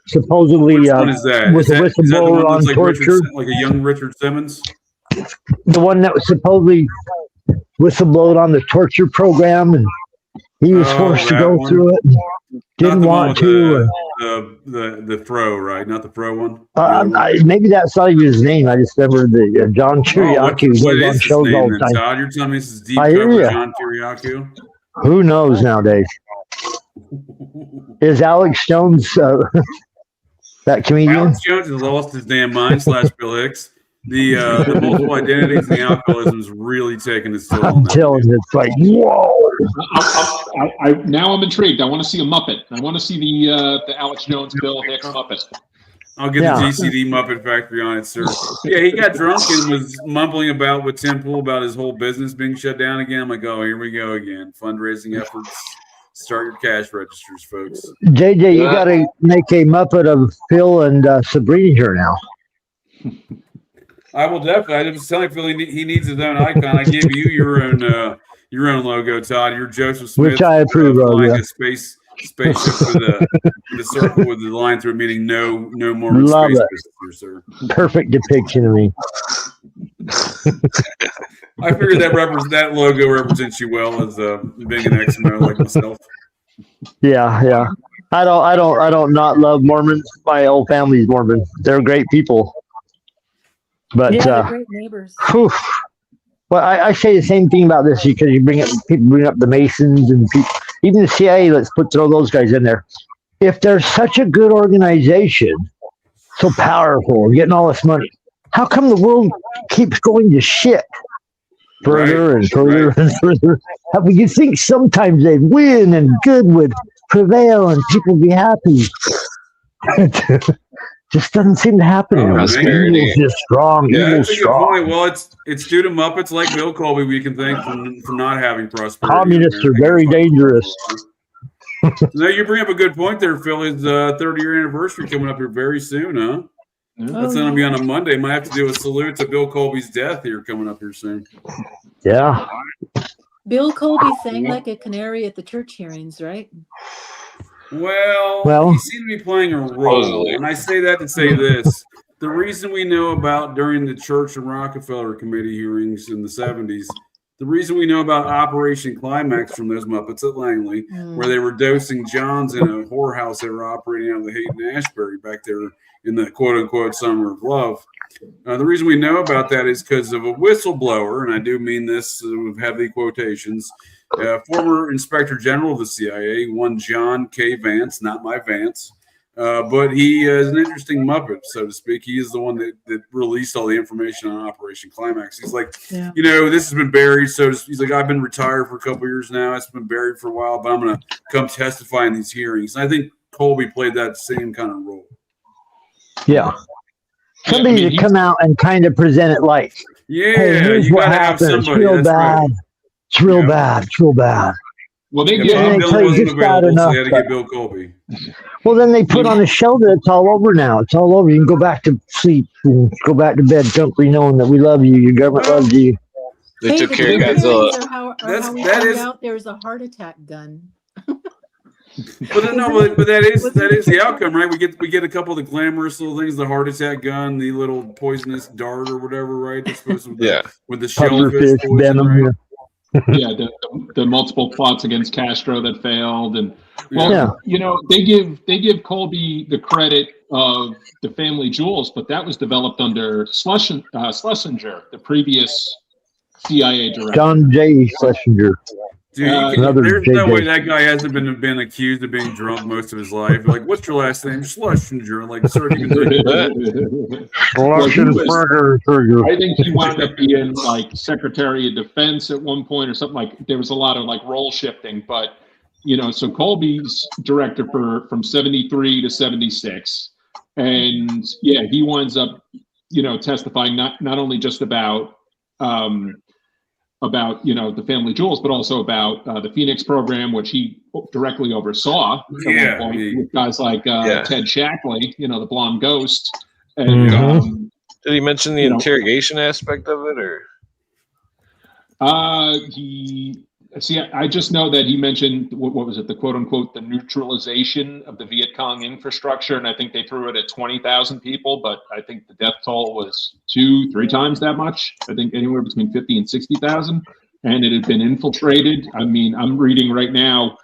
[SPEAKER 5] supposedly was a whistleblower on torture,
[SPEAKER 3] like a young Richard Simmons.
[SPEAKER 5] The one that was supposedly whistleblowed on the torture program, and he was forced to go through it. Didn't want to.
[SPEAKER 3] The Fro, right? Not the Fro one.
[SPEAKER 5] Maybe that's not even his name. I just remember the John Kiriakou was on shows all the time.
[SPEAKER 3] Todd, you're telling me this is deep cover John Kiriakou?
[SPEAKER 5] Who knows nowadays? Is Alex Jones that comedian?
[SPEAKER 3] Alex Jones has lost his damn mind. / Bill Hicks. The multiple identities and the alcoholism is really taking its toll.
[SPEAKER 5] I'm telling you, it's like, whoa.
[SPEAKER 4] Now I'm intrigued. I want to see a Muppet. I want to see the Alex Jones, Bill Hicks Muppet.
[SPEAKER 3] I'll get the GCD Muppet Factory on it, sir. Yeah, he got drunk and was mumbling about with Tim Pool about his whole business being shut down again. I'm like, oh, here we go again. Fundraising efforts. Start your cash registers, folks.
[SPEAKER 5] JJ, you got to make a Muppet of Phil and Sabrina here now.
[SPEAKER 3] I will definitely. I was telling Phil he needs his own icon. I gave you your own logo, Todd. You're Joseph Smith,
[SPEAKER 5] which I approve of.
[SPEAKER 3] Like a spaceship with a circle with the line through it, meaning no more
[SPEAKER 5] Love
[SPEAKER 3] space
[SPEAKER 5] it.
[SPEAKER 3] business here, sir.
[SPEAKER 5] Perfect depiction of me.
[SPEAKER 3] I figured that logo represents you well as being an ex-mo like myself.
[SPEAKER 5] Yeah. I don't not love Mormons. My whole family's Mormon. They're great people. But
[SPEAKER 8] they're great neighbors.
[SPEAKER 5] Well, I say the same thing about this because people bring up the Masons and even the CIA. Let's throw those guys in there. If they're such a good organization, so powerful, getting all this money, how come the world keeps going to shit further and further and further? You think sometimes they'd win and good would prevail and people be happy. Just doesn't seem to happen. Evil's just strong. Evil's strong.
[SPEAKER 3] Well, it's due to Muppets like Bill Colby we can thank for not having prosperity.
[SPEAKER 5] Communists are very dangerous.
[SPEAKER 3] No, you bring up a good point there, Phil. His 30-year anniversary coming up here very soon, huh? That's going to be on a Monday. Might have to do a salute to Bill Colby's death here coming up here soon.
[SPEAKER 5] Yeah.
[SPEAKER 8] Bill Colby sang like a canary at the church hearings, right?
[SPEAKER 3] Well, he seemed to be playing a role. And I say that to say this. The reason we know about during the Church and Rockefeller Committee hearings in the 70s, the reason we know about Operation Climax from those Muppets at Langley, where they were dosing Johns in a whorehouse they were operating out of the Hayden-Ashbury back there in the quote-unquote Summer of Love. The reason we know about that is because of a whistleblower, and I do mean this with heavy quotations, former Inspector General of the CIA, one John K. Vance, not my Vance, but he is an interesting Muppet, so to speak. He is the one that released all the information on Operation Climax. He's like, this has been buried, so he's like, I've been retired for a couple years now. It's been buried for a while, but I'm going to come testify in these hearings. And I think Colby played that same kind of role.
[SPEAKER 5] Yeah. Somebody to come out and kind of present it like, hey, here's what happened. It's real bad. Right. It's real bad. It's real bad.
[SPEAKER 4] Well, they
[SPEAKER 3] Bob Dylan wasn't available, so they had to get Bill Colby.
[SPEAKER 5] Well, then they put on a show that it's all over now. It's all over. You can go back to sleep and go back to bed comfortably knowing that we love you. Your government loves you.
[SPEAKER 6] They took care of Godzilla.
[SPEAKER 8] How we found out there was a heart attack gun.
[SPEAKER 3] But that is the outcome, right? We get a couple of the glamorous little things, the heart attack gun, the little poisonous dart or whatever, right? That's supposed to with the shellfish poison, right?
[SPEAKER 4] The multiple plots against Castro that failed, and they give Colby the credit of the family jewels, but that was developed under Schlesinger, the previous CIA director.
[SPEAKER 5] John J. Schlesinger.
[SPEAKER 3] Dude, there's no way that guy hasn't been accused of being drunk most of his life. Like, what's your last name? Schlesinger. Like, sort of even
[SPEAKER 4] I think he wound up being like Secretary of Defense at one point or something. Like, there was a lot of like role shifting, but so Colby's director from 73 to 76, and he winds up testifying not only just about the family jewels, but also about the Phoenix program, which he directly oversaw at one point with guys like Ted Shackley, the blonde ghost. And
[SPEAKER 6] did he mention the interrogation aspect of it, or?
[SPEAKER 4] I just know that he mentioned what was it, the quote unquote the neutralization of the Viet Cong infrastructure, and I think they threw it at 20,000 people, but I think the death toll was 2-3 times that much. I think anywhere between 50 and 60,000, and it had been infiltrated. I mean, I'm reading right now.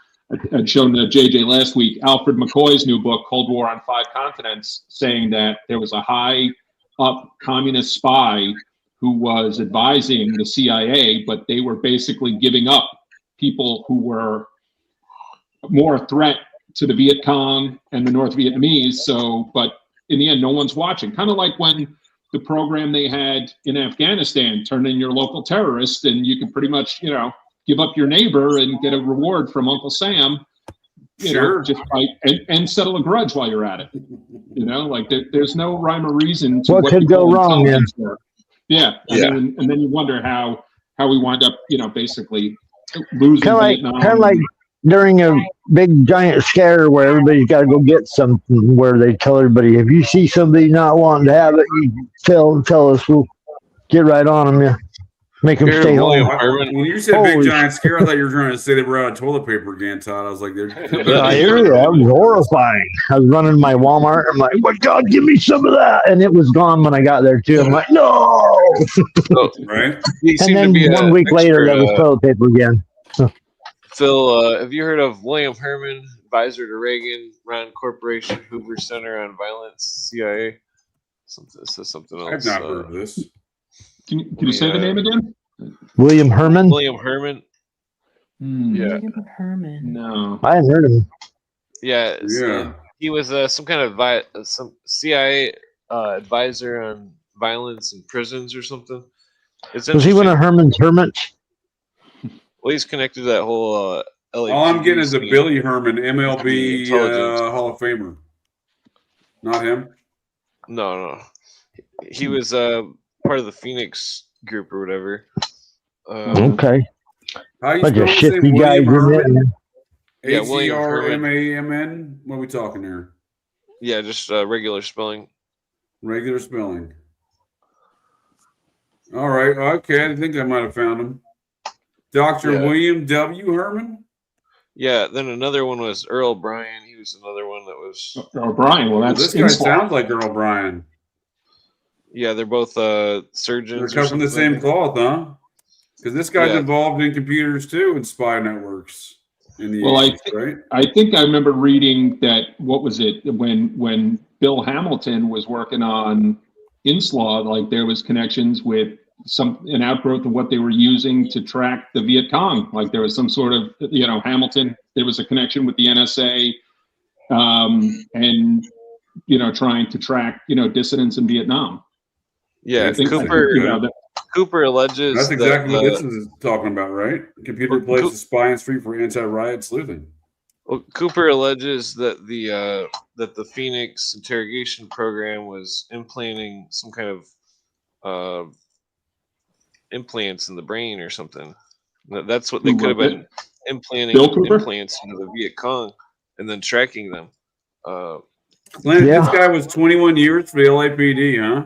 [SPEAKER 4] I'd shown to JJ last week Alfred McCoy's new book, Cold War on 5 Continents, saying that there was a high-up communist spy who was advising the CIA, but they were basically giving up people who were more a threat to the Viet Cong and the North Vietnamese. So, but in the end, no one's watching. Kind of like when the program they had in Afghanistan, turn in your local terrorist, and you can pretty much, give give up your neighbor and get a reward from Uncle Sam. You know, just by and settle a grudge while you're at it. You know, like there's no rhyme or reason to
[SPEAKER 5] What could go wrong then?
[SPEAKER 4] Yeah, and then you wonder how we wind up, you know, basically losing Vietnam.
[SPEAKER 5] Kind of like during a big giant scare where everybody's got to go get something, where they tell everybody, if you see somebody not wanting to have it, you tell us, we'll get right on them. Yeah. Make them stay home.
[SPEAKER 3] When you said big giant scare, I thought you were trying to say they were out of toilet paper again, Todd. I was like,
[SPEAKER 5] I hear you. That was horrifying. I was running my Walmart. I'm like, my God, give me some of that. And it was gone when I got there, too. I'm like, no.
[SPEAKER 3] Right.
[SPEAKER 5] And then 1 week later, that was toilet paper again.
[SPEAKER 6] Phil, have you heard of William Herman, advisor to Reagan, Rand Corporation, Hoover Center on Violence, CIA? Something else.
[SPEAKER 3] I've not heard of this.
[SPEAKER 4] Can you say the name again?
[SPEAKER 5] William Herman?
[SPEAKER 6] William Herman. Yeah.
[SPEAKER 8] William Herman.
[SPEAKER 4] No.
[SPEAKER 5] I hadn't heard of him.
[SPEAKER 6] Yeah. So he was some kind of some CIA advisor on violence in prisons or something.
[SPEAKER 5] Was he one of Herman's hermits?
[SPEAKER 6] Well, he's connected to that whole LA.
[SPEAKER 3] All I'm getting is a Billy Herman, MLB Hall of Famer. Not him?
[SPEAKER 6] No. He was part of the Phoenix group or whatever.
[SPEAKER 5] Okay.
[SPEAKER 3] How you
[SPEAKER 5] Bunch of
[SPEAKER 3] spell his
[SPEAKER 5] shifty
[SPEAKER 3] name?
[SPEAKER 5] guys
[SPEAKER 3] William
[SPEAKER 5] in
[SPEAKER 3] Herman?
[SPEAKER 5] there.
[SPEAKER 6] Yeah, William Herman.
[SPEAKER 3] H-E-R-M-A-M-N? What are we talking here?
[SPEAKER 6] Yeah, just regular spelling.
[SPEAKER 3] Regular spelling. All right. Okay. I think I might have found him. Dr. William W. Herman?
[SPEAKER 6] Yeah. Then another one was Earl Bryan. He was another one that was.
[SPEAKER 4] Earl Bryan. Well, that's
[SPEAKER 3] this guy sounds like Earl Bryan.
[SPEAKER 6] Yeah, they're both surgeons.
[SPEAKER 3] They're cut from the same cloth, huh? Because this guy's involved in computers too and spy networks. In the 80s, right?
[SPEAKER 4] I think I remember reading that. What was it when Bill Hamilton was working on Inslaw? Like there was connections with an outgrowth of what they were using to track the Viet Cong. Like there was some sort of, you know, Hamilton. There was a connection with the NSA, and you know, trying to track, you know, dissidents in Vietnam.
[SPEAKER 6] Yeah, Cooper alleges
[SPEAKER 3] that's exactly what this is talking about, right? Computer places spying street for anti-riot sleuthing.
[SPEAKER 6] Well, Cooper alleges that the Phoenix interrogation program was implanting some kind of implants in the brain or something. That's what they could have been implanting implants into the Viet Cong and then tracking them.
[SPEAKER 3] Clint, this guy was 21 years for the LAPD, huh?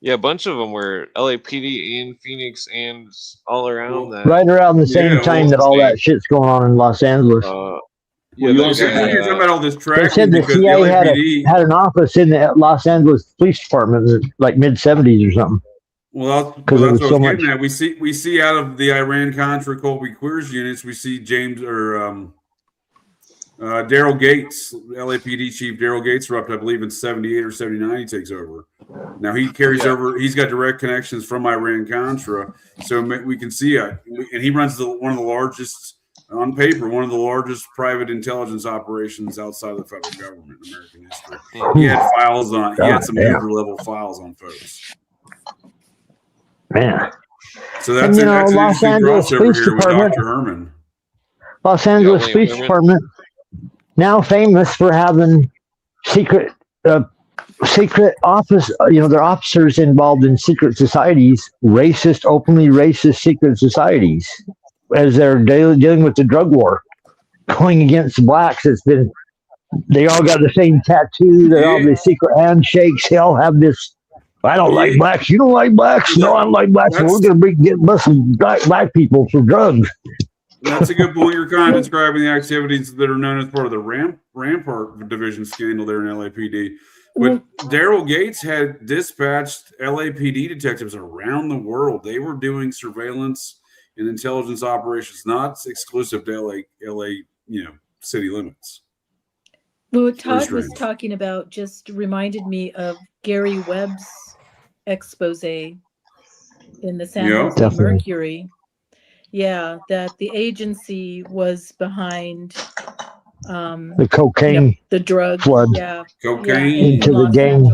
[SPEAKER 6] Yeah, a bunch of them were LAPD in Phoenix and all around that.
[SPEAKER 5] Right around the same time that all that shit's going on in Los Angeles.
[SPEAKER 3] You're talking about all this tracking.
[SPEAKER 5] They said the CIA had an office in the Los Angeles Police Department in like mid-70s or something.
[SPEAKER 3] Well, that's what I was getting at. We see out of the Iran-Contra Colby Queers units, we see James or Daryl Gates, LAPD chief Daryl Gates, erupted, I believe, in 78 or 79. He takes over. Now he carries over. He's got direct connections from Iran-Contra, so we can see and he runs one of the largest, on paper, one of the largest private intelligence operations outside of the federal government in American history. He had files on. He had some major-level files on folks.
[SPEAKER 5] Man.
[SPEAKER 3] So that's an interesting crossover here with Dr. Herman.
[SPEAKER 5] Los Angeles Police Department, now famous for having secret office, their officers involved in secret societies, openly racist secret societies, as they're dealing with the drug war, going against blacks. They all got the same tattoo, they all have the secret handshakes, they all have this, I don't like blacks, you don't like blacks, no, I don't like blacks, so we're going to get busting black people for drugs.
[SPEAKER 3] That's a good point. You're kind of describing the activities that are known as part of the Rampart Division scandal there in LAPD. But Daryl Gates had dispatched LAPD detectives around the world. They were doing surveillance and intelligence operations, not exclusive to LA, city limits.
[SPEAKER 8] Well, what Todd was talking about just reminded me of Gary Webb's expose in the San Jose Mercury. Yeah, that the agency was behind
[SPEAKER 5] the cocaine,
[SPEAKER 8] the drug
[SPEAKER 5] flood,
[SPEAKER 8] cocaine
[SPEAKER 5] into the gang.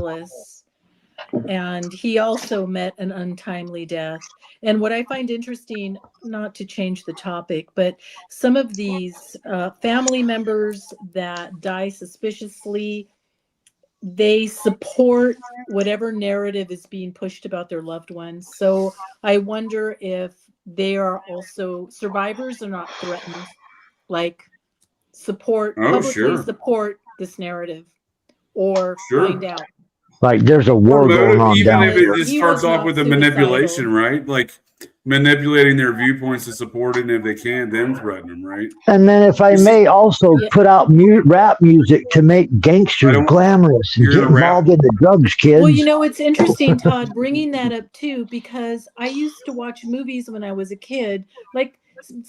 [SPEAKER 8] and he also met an untimely death. And what I find interesting, not to change the topic, but some of these family members that die suspiciously, they support whatever narrative is being pushed about their loved ones. So I wonder if they are also survivors or not threatened, like publicly support this narrative or find out.
[SPEAKER 5] Like there's a war going on
[SPEAKER 3] even
[SPEAKER 5] down
[SPEAKER 3] if
[SPEAKER 5] here.
[SPEAKER 3] it just starts off with a manipulation, right? Like manipulating their viewpoints to support it, and if they can, then threaten them, right?
[SPEAKER 5] And then, if I may, also put out rap music to make gangsters glamorous and get involved in the drugs, kids.
[SPEAKER 8] Well, you know, it's interesting, Todd, bringing that up too, because I used to watch movies when I was a kid, like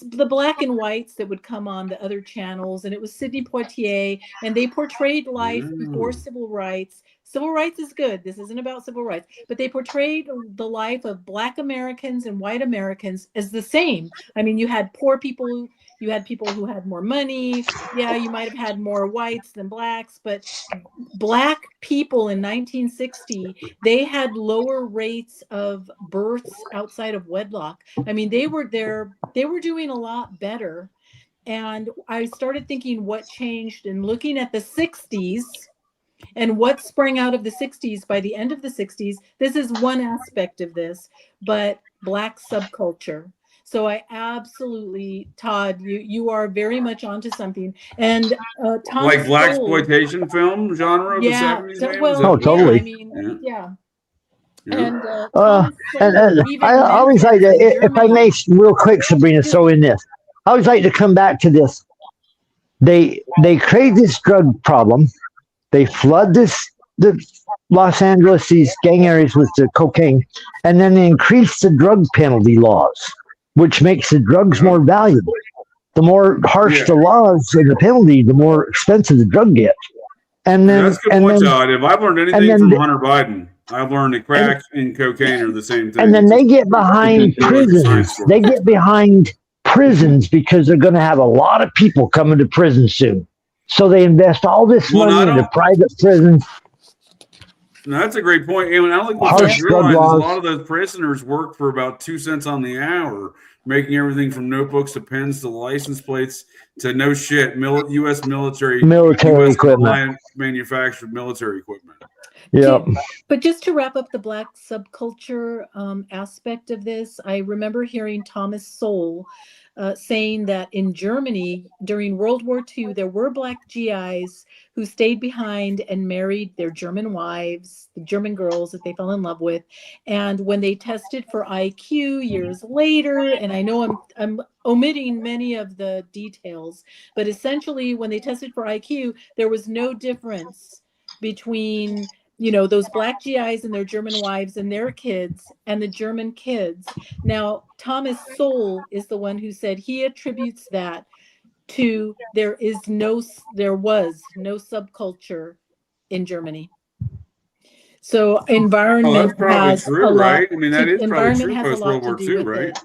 [SPEAKER 8] the black and whites that would come on the other channels, and it was Sidney Poitier, and they portrayed life before civil rights. Civil rights is good. This isn't about civil rights, but they portrayed the life of Black Americans and white Americans as the same. I mean, you had poor people, you had people who had more money. Yeah, you might have had more whites than blacks, but Black people in 1960, they had lower rates of births outside of wedlock. I mean, they were doing a lot better. And I started thinking what changed and looking at the 60s. And what sprang out of the 60s by the end of the 60s, this is one aspect of this, but Black subculture. So I absolutely, Todd, you are very much onto something. And
[SPEAKER 3] like blaxploitation film genre of the 70s?
[SPEAKER 5] Oh, totally.
[SPEAKER 8] I mean, yeah. And
[SPEAKER 5] I always like to, if I may, real quick, Sabrina, throw in this. I always like to come back to this. They create this drug problem. They flood the Los Angeles, these gang areas with the cocaine, and then they increase the drug penalty laws, which makes the drugs more valuable. The more harsh the laws and the penalty, the more expensive the drug gets. And then,
[SPEAKER 3] that's a good point, Todd. If I've learned anything from Hunter Biden, I've learned that crack and cocaine are the same thing.
[SPEAKER 5] And then they get behind prisons. They get behind prisons because they're going to have a lot of people coming to prison soon. So they invest all this money into private prisons.
[SPEAKER 3] No, that's a great point. And I don't think what you realize is a lot of those prisoners work for about 2 cents on the hour, making everything from notebooks to pens to license plates to no shit, U.S. military
[SPEAKER 5] equipment,
[SPEAKER 3] manufactured military equipment.
[SPEAKER 5] Yeah.
[SPEAKER 8] But just to wrap up the Black subculture aspect of this, I remember hearing Thomas Sowell saying that in Germany during World War II, there were Black GIs who stayed behind and married their German wives, the German girls that they fell in love with. And when they tested for IQ years later, and I know I'm omitting many of the details, but essentially when they tested for IQ, there was no difference between those Black GIs and their German wives and their kids and the German kids. Now, Thomas Sowell is the one who said he attributes that to there was no subculture in Germany. So environment has
[SPEAKER 3] true,
[SPEAKER 8] a lot.
[SPEAKER 3] Right? I mean, that is probably true
[SPEAKER 8] post
[SPEAKER 3] World War II, right?
[SPEAKER 8] It.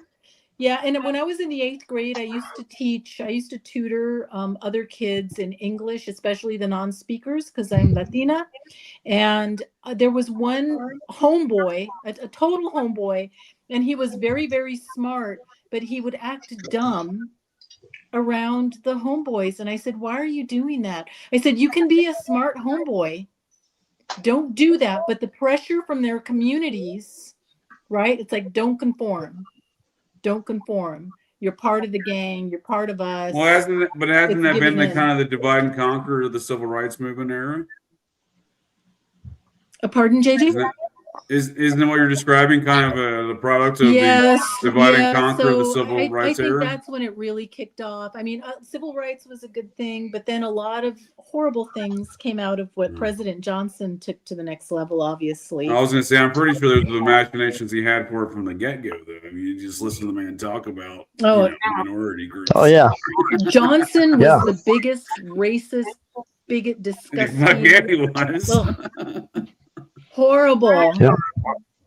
[SPEAKER 8] Yeah, and when I was in the 8th grade, I used to tutor other kids in English, especially the non-speakers, because I'm Latina. And there was one homeboy, a total homeboy, and he was very, very smart, but he would act dumb around the homeboys. And I said, why are you doing that? I said, you can be a smart homeboy. Don't do that. But the pressure from their communities, right? It's like, don't conform. Don't conform. You're part of the gang. You're part of us.
[SPEAKER 3] Well, hasn't that been the kind of the divide and conquer of the civil rights movement era?
[SPEAKER 8] Pardon, JJ?
[SPEAKER 3] Isn't it what you're describing kind of the product of the divide and conquer of the civil rights era? I think
[SPEAKER 8] that's when it really kicked off. I mean, civil rights was a good thing, but then a lot of horrible things came out of what President Johnson took to the next level, obviously.
[SPEAKER 3] I was going to say, I'm pretty sure there's the imaginations he had for it from the get-go, though. I mean, you just listen to the man talk about minority groups.
[SPEAKER 5] Oh, yeah.
[SPEAKER 8] Johnson was the biggest racist, bigot, disgusting.
[SPEAKER 3] Yeah, he was.
[SPEAKER 8] Horrible.
[SPEAKER 5] Yeah.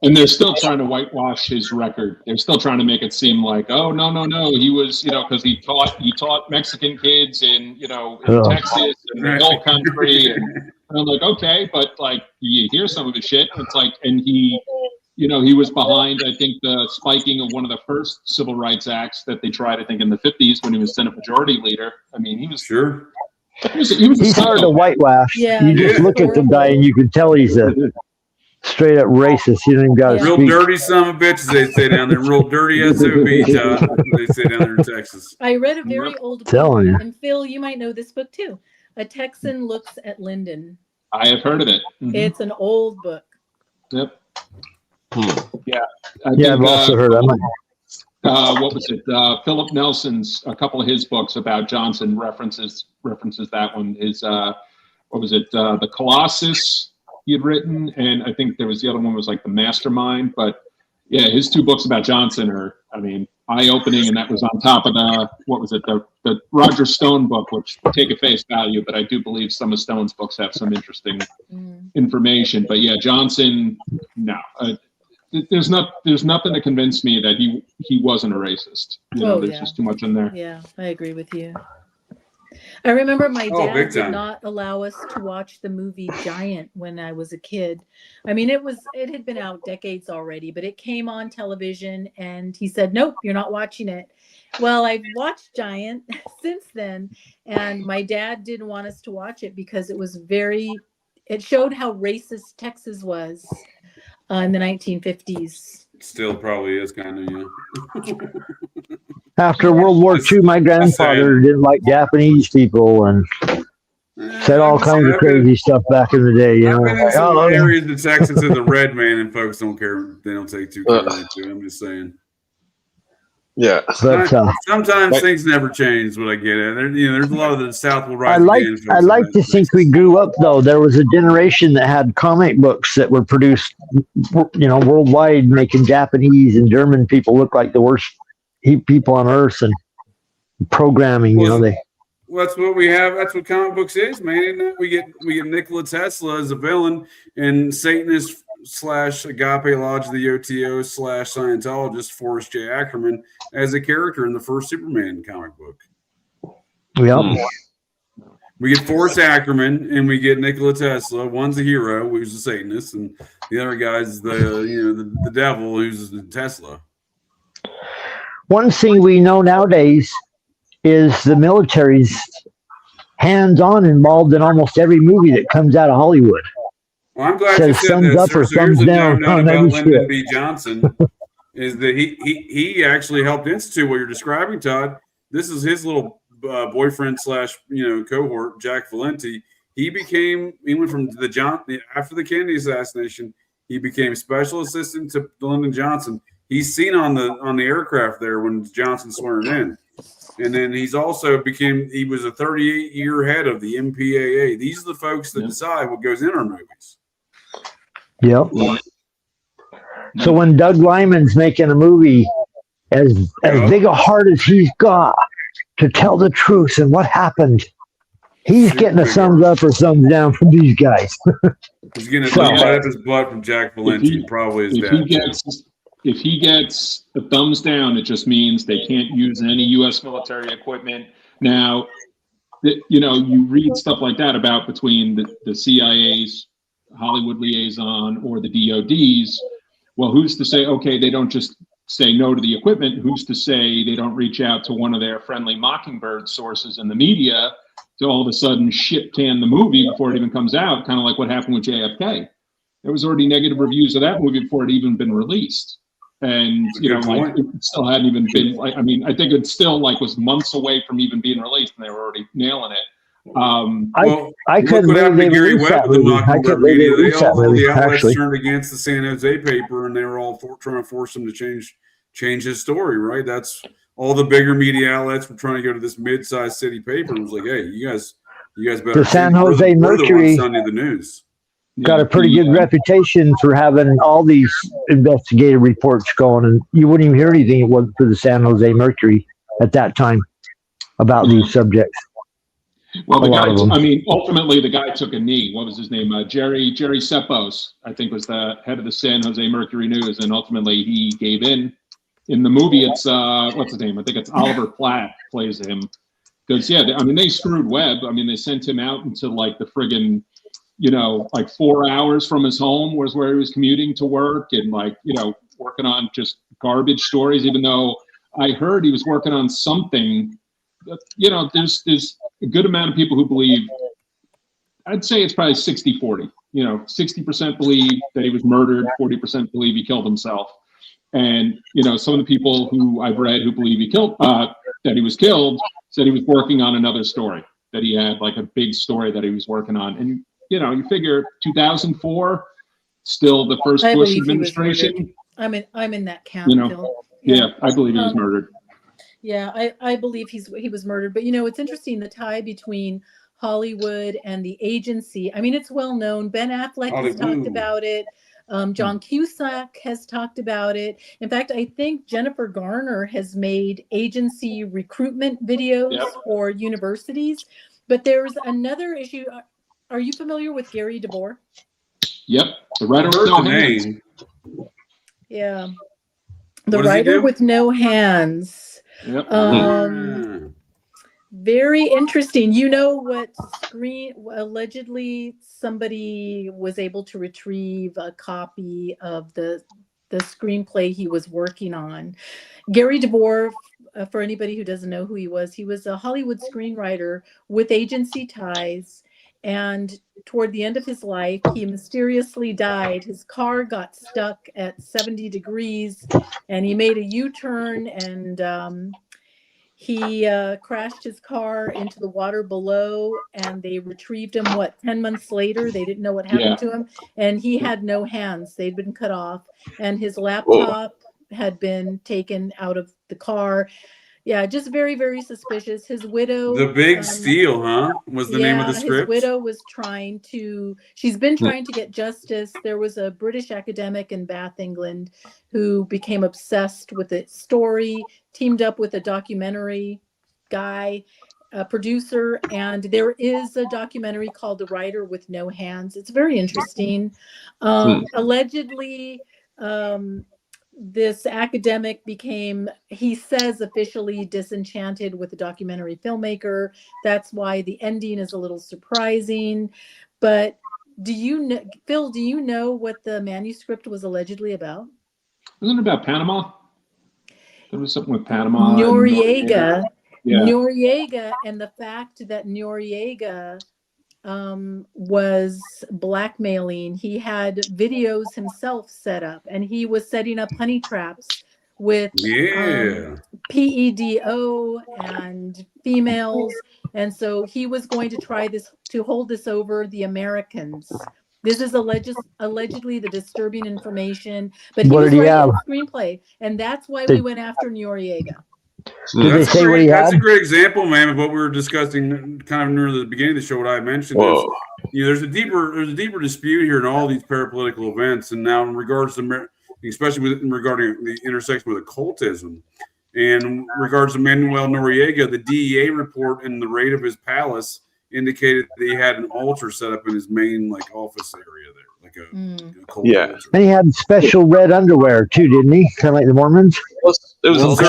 [SPEAKER 4] And they're still trying to whitewash his record. They're still trying to make it seem like, oh, no, he was, because he taught Mexican kids in Texas and the whole country. And And I'm like, okay, but like you hear some of his shit. It's like, and he was behind, I think, the spiking of one of the first civil rights acts that they tried, I think, in the 50s when he was Senate Majority Leader. I mean, he was
[SPEAKER 3] sure.
[SPEAKER 5] He's hard to whitewash.
[SPEAKER 8] Yeah.
[SPEAKER 5] You just look at the guy and you can tell he's a straight up racist. He don't even got to
[SPEAKER 3] Real
[SPEAKER 5] speak.
[SPEAKER 3] dirty son of bitches, they say down there. Real dirty SOB, they say down there in Texas.
[SPEAKER 8] I read a very old book,
[SPEAKER 5] Telling you.
[SPEAKER 8] and Phil, you might know this book too. A Texan Looks at Lyndon.
[SPEAKER 4] I have heard of it. Mm-hmm.
[SPEAKER 8] It's an old book.
[SPEAKER 4] Yep. Yeah.
[SPEAKER 5] Yeah, I've also heard of it.
[SPEAKER 4] What was it? Philip Nelson's, a couple of his books about Johnson references that one. His what was it? The Colossus he had written, and I think there was the other one was like the Mastermind. But yeah, his two books about Johnson are, I mean, eye-opening, and that was on top of the what was it? The Roger Stone book, which take at face value, but I do believe some of Stone's books have some interesting information. But yeah, Johnson, no. There's nothing to convince me that he wasn't a racist. There's just too much in there.
[SPEAKER 8] Yeah, I agree with you. I remember my dad
[SPEAKER 3] big
[SPEAKER 8] did
[SPEAKER 3] time.
[SPEAKER 8] not allow us to watch the movie Giant when I was a kid. I mean, it had been out decades already, but it came on television and he said, "Nope, you're not watching it." Well, I've watched Giant since then, and my dad didn't want us to watch it because it showed how racist Texas was in the 1950s.
[SPEAKER 3] Still probably is kind of, yeah.
[SPEAKER 5] After World War II, my grandfather didn't like Japanese people and said all kinds of crazy stuff back in the day. You know,
[SPEAKER 3] I've been in some areas of Texas as a red man, and folks don't care. They don't take too care to it. I'm just saying.
[SPEAKER 6] Yeah,
[SPEAKER 5] but
[SPEAKER 3] sometimes things never change. What I get at, there's a lot of the South will rise.
[SPEAKER 5] I like to think we grew up though. There was a generation that had comic books that were produced, worldwide, making Japanese and German people look like the worst people on earth, and programming.
[SPEAKER 3] Well, that's what we have. That's what comic books is, man. Isn't it? We get Nikola Tesla as a villain, and Satanist / Agape Lodge of the OTO / Scientologist Forrest J. Ackerman as a character in the first Superman comic book.
[SPEAKER 5] Yep.
[SPEAKER 3] We get Forrest Ackerman and we get Nikola Tesla. One's a hero, who's a Satanist, and the other guy's the devil, who's Tesla.
[SPEAKER 5] One thing we know nowadays is the military's hands-on involved in almost every movie that comes out of Hollywood.
[SPEAKER 3] Well, I'm glad you said
[SPEAKER 5] thumbs
[SPEAKER 3] that.
[SPEAKER 5] up or
[SPEAKER 3] So here's
[SPEAKER 5] thumbs
[SPEAKER 3] a
[SPEAKER 5] down
[SPEAKER 3] note
[SPEAKER 5] on
[SPEAKER 3] about
[SPEAKER 5] every
[SPEAKER 3] Lyndon
[SPEAKER 5] script.
[SPEAKER 3] B. Johnson is that he actually helped institute what you're describing, Todd. This is his little boyfriend / cohort, Jack Valenti. He went from after the Kennedy assassination, he became special assistant to Lyndon Johnson. He's seen on the aircraft there when Johnson sworn in. And then he was a 38-year head of the MPAA. These are the folks that decide what goes in our movies.
[SPEAKER 5] Yep. So when Doug Lyman's making a movie as big a heart as he's got to tell the truth and what happened, he's getting a thumbs up or thumbs down from these guys.
[SPEAKER 3] He's getting a thumbs up his butt from Jack Valenti, probably his dad.
[SPEAKER 4] If he gets the thumbs down, it just means they can't use any U.S. military equipment. Now, you read stuff like that about between the CIA's Hollywood liaison or the DOD's. Well, who's to say, okay, they don't just say no to the equipment? Who's to say they don't reach out to one of their friendly Mockingbird sources in the media to all of a sudden shit-can the movie before it even comes out, kind of like what happened with JFK. There was already negative reviews of that movie before it even been released. And, it still hadn't even been, I think it still was months away from even being released, and they were already nailing it.
[SPEAKER 5] I couldn't believe they
[SPEAKER 3] Gary
[SPEAKER 5] released
[SPEAKER 3] Webb
[SPEAKER 5] that
[SPEAKER 3] with the
[SPEAKER 5] movie. I
[SPEAKER 3] Mockingbird
[SPEAKER 5] couldn't believe they
[SPEAKER 3] media.
[SPEAKER 5] released that
[SPEAKER 3] All the
[SPEAKER 5] movie,
[SPEAKER 3] outlets
[SPEAKER 5] actually.
[SPEAKER 3] turned against the San Jose paper, and they were all trying to force him to change his story, right? That's all the bigger media outlets were trying to go to this mid-sized city paper and was like, hey, you guys better.
[SPEAKER 5] The San Jose Mercury
[SPEAKER 3] Sunday the news.
[SPEAKER 5] got a pretty good reputation for having all these investigative reports going, and you wouldn't even hear anything it wasn't for the San Jose Mercury at that time about these subjects.
[SPEAKER 4] Well, ultimately the guy took a knee. What was his name? Jerry Sepos, I think, was the head of the San Jose Mercury News, and ultimately he gave in. In the movie, it's what's his name? I think it's Oliver Platt plays him. Because they screwed Webb. They sent him out into the friggin' like 4 hours from his home was where he was commuting to work, and like, working on just garbage stories, even though I heard he was working on something. There's a good amount of people who believe, I'd say it's probably 60-40. 60% believe that he was murdered, 40% believe he killed himself. And, some of the people who I've read who believe that he was killed said he was working on another story, that he had like a big story that he was working on. And, you figure 2004, still the first Bush administration.
[SPEAKER 8] I'm in that camp.
[SPEAKER 4] Yeah, I believe he was murdered.
[SPEAKER 8] Yeah, I believe he was murdered. But it's interesting, the tie between Hollywood and the agency. I mean, it's well known. Ben Affleck has talked about it. John Cusack has talked about it. In fact, I think Jennifer Garner has made agency recruitment videos for universities. But there's another issue. Are you familiar with Gary DeBoer?
[SPEAKER 4] Yep, the writer with no hands.
[SPEAKER 8] Yeah, the writer with no hands.
[SPEAKER 4] Yep.
[SPEAKER 8] Very interesting. What allegedly somebody was able to retrieve a copy of the screenplay he was working on. Gary DeBoer, for anybody who doesn't know who he was a Hollywood screenwriter with agency ties. And toward the end of his life, he mysteriously died. His car got stuck at 70 degrees and he made a U-turn and he crashed his car into the water below, and they retrieved him, 10 months later? They didn't know what happened to him. And he had no hands. They'd been cut off. And his laptop had been taken out of the car. Yeah, just very, very suspicious. His widow.
[SPEAKER 3] The Big Steal, huh? Was the name of the script?
[SPEAKER 8] His widow was she's been trying to get justice. There was a British academic in Bath, England, who became obsessed with the story, teamed up with a documentary guy, a producer, and there is a documentary called The Writer with No Hands. It's very interesting. Allegedly, this academic became, he says, officially disenchanted with the documentary filmmaker. That's why the ending is a little surprising. But Phil, do you know what the manuscript was allegedly about?
[SPEAKER 4] Wasn't it about Panama? There was something with Panama.
[SPEAKER 8] Noriega. Noriega, and the fact that Noriega was blackmailing. He had videos himself set up, and he was setting up honey traps with PEDO and females, and so he was going to try to hold this over the Americans. This is allegedly the disturbing information, but he was writing a screenplay, and that's why we went after Noriega.
[SPEAKER 3] That's a great example, man, of what we were discussing kind of near the beginning of the show. What I mentioned is, there's a deeper dispute here in all these parapolitical events, and now in regards to, especially regarding the intersection with occultism, and in regards to Manuel Noriega, the DEA report in the raid of his palace indicated that he had an altar set up in his main office area there, like a occult altar.
[SPEAKER 5] And he had special red underwear too, didn't he? Kind of like the Mormons.
[SPEAKER 3] It was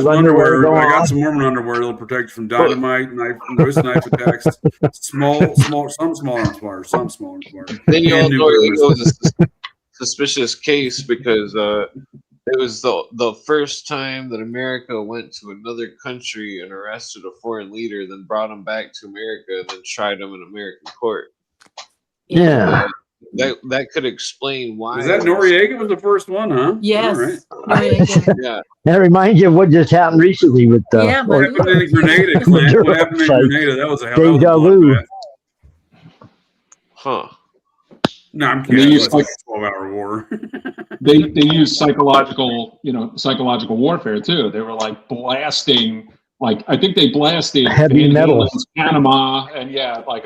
[SPEAKER 3] underwear. I got some Mormon underwear that'll protect you from dynamite, knife attacks, some small arms fire, some small arms fire.
[SPEAKER 6] Then you all know it was a suspicious case because it was the first time that America went to another country and arrested a foreign leader, then brought him back to America, and then tried him in American court.
[SPEAKER 5] Yeah.
[SPEAKER 6] That could explain why.
[SPEAKER 3] Is that Noriega was the first one, huh?
[SPEAKER 8] Yes.
[SPEAKER 6] Yeah.
[SPEAKER 5] That reminds you of what just happened recently with
[SPEAKER 3] what happened in Grenada, Clint? What happened in Grenada? That was a hell of a
[SPEAKER 5] deja vu.
[SPEAKER 6] Huh.
[SPEAKER 3] No, I'm kidding. It's like a 12-hour war.
[SPEAKER 4] they use psychological warfare too. They were blasting, I think they blasted
[SPEAKER 5] heavy metal,
[SPEAKER 4] Panama, and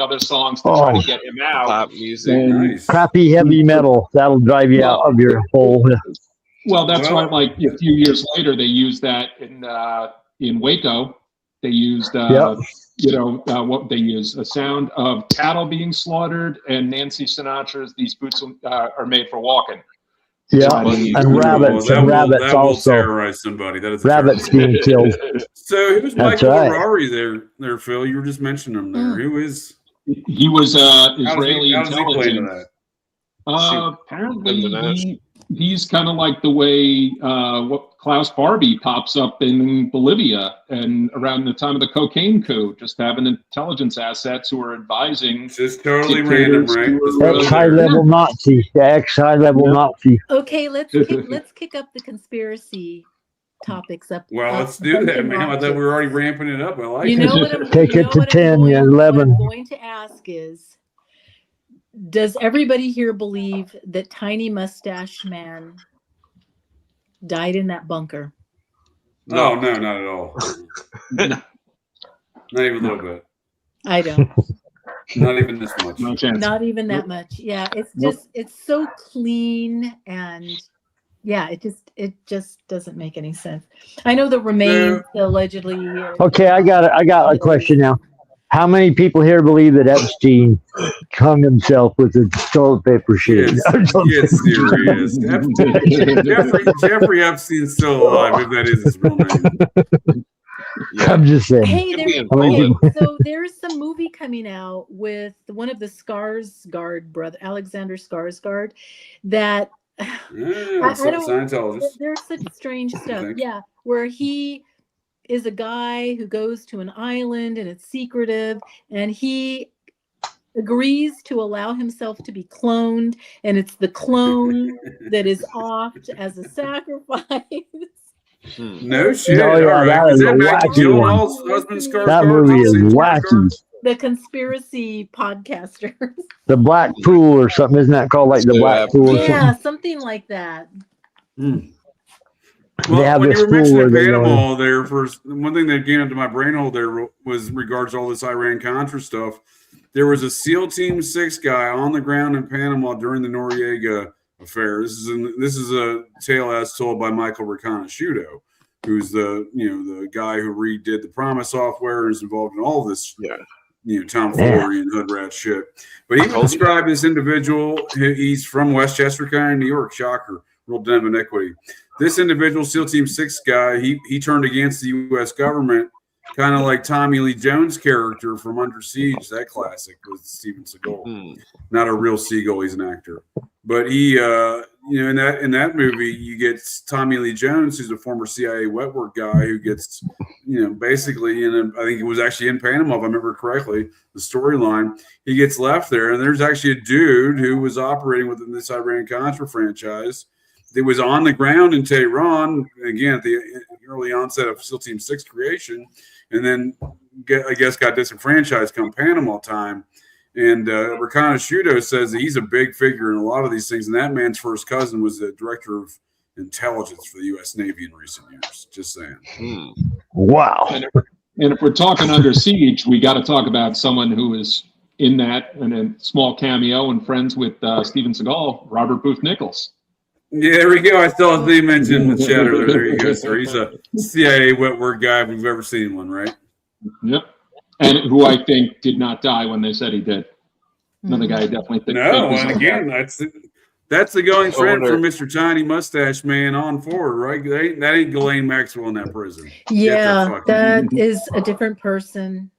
[SPEAKER 4] other songs to try to get him out.
[SPEAKER 6] Pop music,
[SPEAKER 5] crappy heavy metal that'll drive you out of your hole.
[SPEAKER 4] Well, that's why, a few years later, they used that in Waco. They used, what they use, a sound of cattle being slaughtered, and Nancy Sinatra's "These Boots Are Made for Walking."
[SPEAKER 5] Yeah, and rabbits.
[SPEAKER 3] That
[SPEAKER 5] also
[SPEAKER 3] will terrorize somebody. That is
[SPEAKER 5] rabbits being killed.
[SPEAKER 3] So who's Michael Harari there, Phil? You were just mentioning him there. Who is?
[SPEAKER 4] He was Israeli
[SPEAKER 3] how does he play into
[SPEAKER 4] intelligence.
[SPEAKER 3] that?
[SPEAKER 4] Apparently, he's kind of like the way what Klaus Barbie pops up in Bolivia and around the time of the cocaine coup, just having intelligence assets who are advising.
[SPEAKER 3] Just totally random, right?
[SPEAKER 5] Ex-high-level Nazi. Ex-high-level Nazi.
[SPEAKER 8] Okay, let's kick up the conspiracy topics up.
[SPEAKER 3] Well, let's do that, man. I thought we were already ramping it up. I like
[SPEAKER 8] you
[SPEAKER 3] it.
[SPEAKER 8] know what I'm,
[SPEAKER 5] Take
[SPEAKER 8] you
[SPEAKER 5] it
[SPEAKER 8] know
[SPEAKER 5] to
[SPEAKER 8] what
[SPEAKER 5] 10,
[SPEAKER 8] I'm
[SPEAKER 5] 11.
[SPEAKER 8] going to ask is, does everybody here believe that Tiny Mustache Man died in that bunker?
[SPEAKER 3] No, not at all. Not even a little bit.
[SPEAKER 8] I don't.
[SPEAKER 3] Not even this much.
[SPEAKER 4] No chance.
[SPEAKER 8] Not even that much. Yeah, it's just it's so clean, and yeah, it just doesn't make any sense. I know the remains allegedly.
[SPEAKER 5] Okay, I got a question now. How many people here believe that Epstein hung himself with a toilet paper sheet?
[SPEAKER 3] Get serious. Jeffrey Epstein's still alive, if that is his real name.
[SPEAKER 5] Yeah. I'm just saying.
[SPEAKER 8] Hey, so there's some movie coming out with one of the Skarsgård brother, Alexander Skarsgård, that
[SPEAKER 3] Scientologist.
[SPEAKER 8] There's such strange stuff. Yeah, where he is a guy who goes to an island and it's secretive, and he agrees to allow himself to be cloned, and it's the clone that is offed as a sacrifice.
[SPEAKER 3] No shit.
[SPEAKER 5] Oh, yeah,
[SPEAKER 3] all right.
[SPEAKER 5] that is
[SPEAKER 3] Is that
[SPEAKER 5] a
[SPEAKER 3] Maggie
[SPEAKER 5] wacky
[SPEAKER 3] Gyllenhaal's
[SPEAKER 5] one.
[SPEAKER 3] husband Skarsgård?
[SPEAKER 5] That movie is wacky.
[SPEAKER 8] The conspiracy podcasters.
[SPEAKER 5] The Black Pool or something, isn't that called like the Black Pool? Or
[SPEAKER 8] yeah,
[SPEAKER 5] something?
[SPEAKER 8] something like that.
[SPEAKER 3] Well, when you were mentioning Panama there, first one thing that came into my brain hole there was regards to all this Iran-Contra stuff. There was a SEAL Team 6 guy on the ground in Panama during the Noriega affair. This is a tale as told by Michael Riconosciuto, who's the guy who redid the Promise software and is involved in all this tomfoolery and hood rat shit. But he would describe this individual. He's from Westchester County, New York. Shocker, real den of iniquity. This individual, SEAL Team 6 guy, he turned against the U.S. government, kind of like Tommy Lee Jones' character from Under Siege, that classic with Steven Seagal. Not a real seagull, he's an actor. But he, in that movie, you get Tommy Lee Jones, who's a former CIA wet work guy, who gets, basically I think it was actually in Panama, if I remember correctly, the storyline. He gets left there, and there's actually a dude who was operating within this Iran-Contra franchise. It was on the ground in Tehran, again, at the early onset of SEAL Team 6 creation, and then I guess got disenfranchised come Panama time. And Riconosciuto says that he's a big figure in a lot of these things, and that man's first cousin was the director of intelligence for the U.S. Navy in recent years. Just saying.
[SPEAKER 5] Wow.
[SPEAKER 4] And if we're talking Under Siege, we got to talk about someone who is in that and a small cameo and friends with Steven Seagal, Robert Booth Nichols.
[SPEAKER 3] Yeah, there we go. I saw they mentioned the chat earlier. There you go, sir. He's a CIA wet work guy if we've ever seen one, right?
[SPEAKER 4] Yep. And who I think did not die when they said he did. Another guy I definitely think.
[SPEAKER 3] No, and again, that's the going trend for Mr. Tiny Mustache Man on forward, right? That ain't Ghislaine Maxwell in that prison.
[SPEAKER 8] Yeah, that is a different person.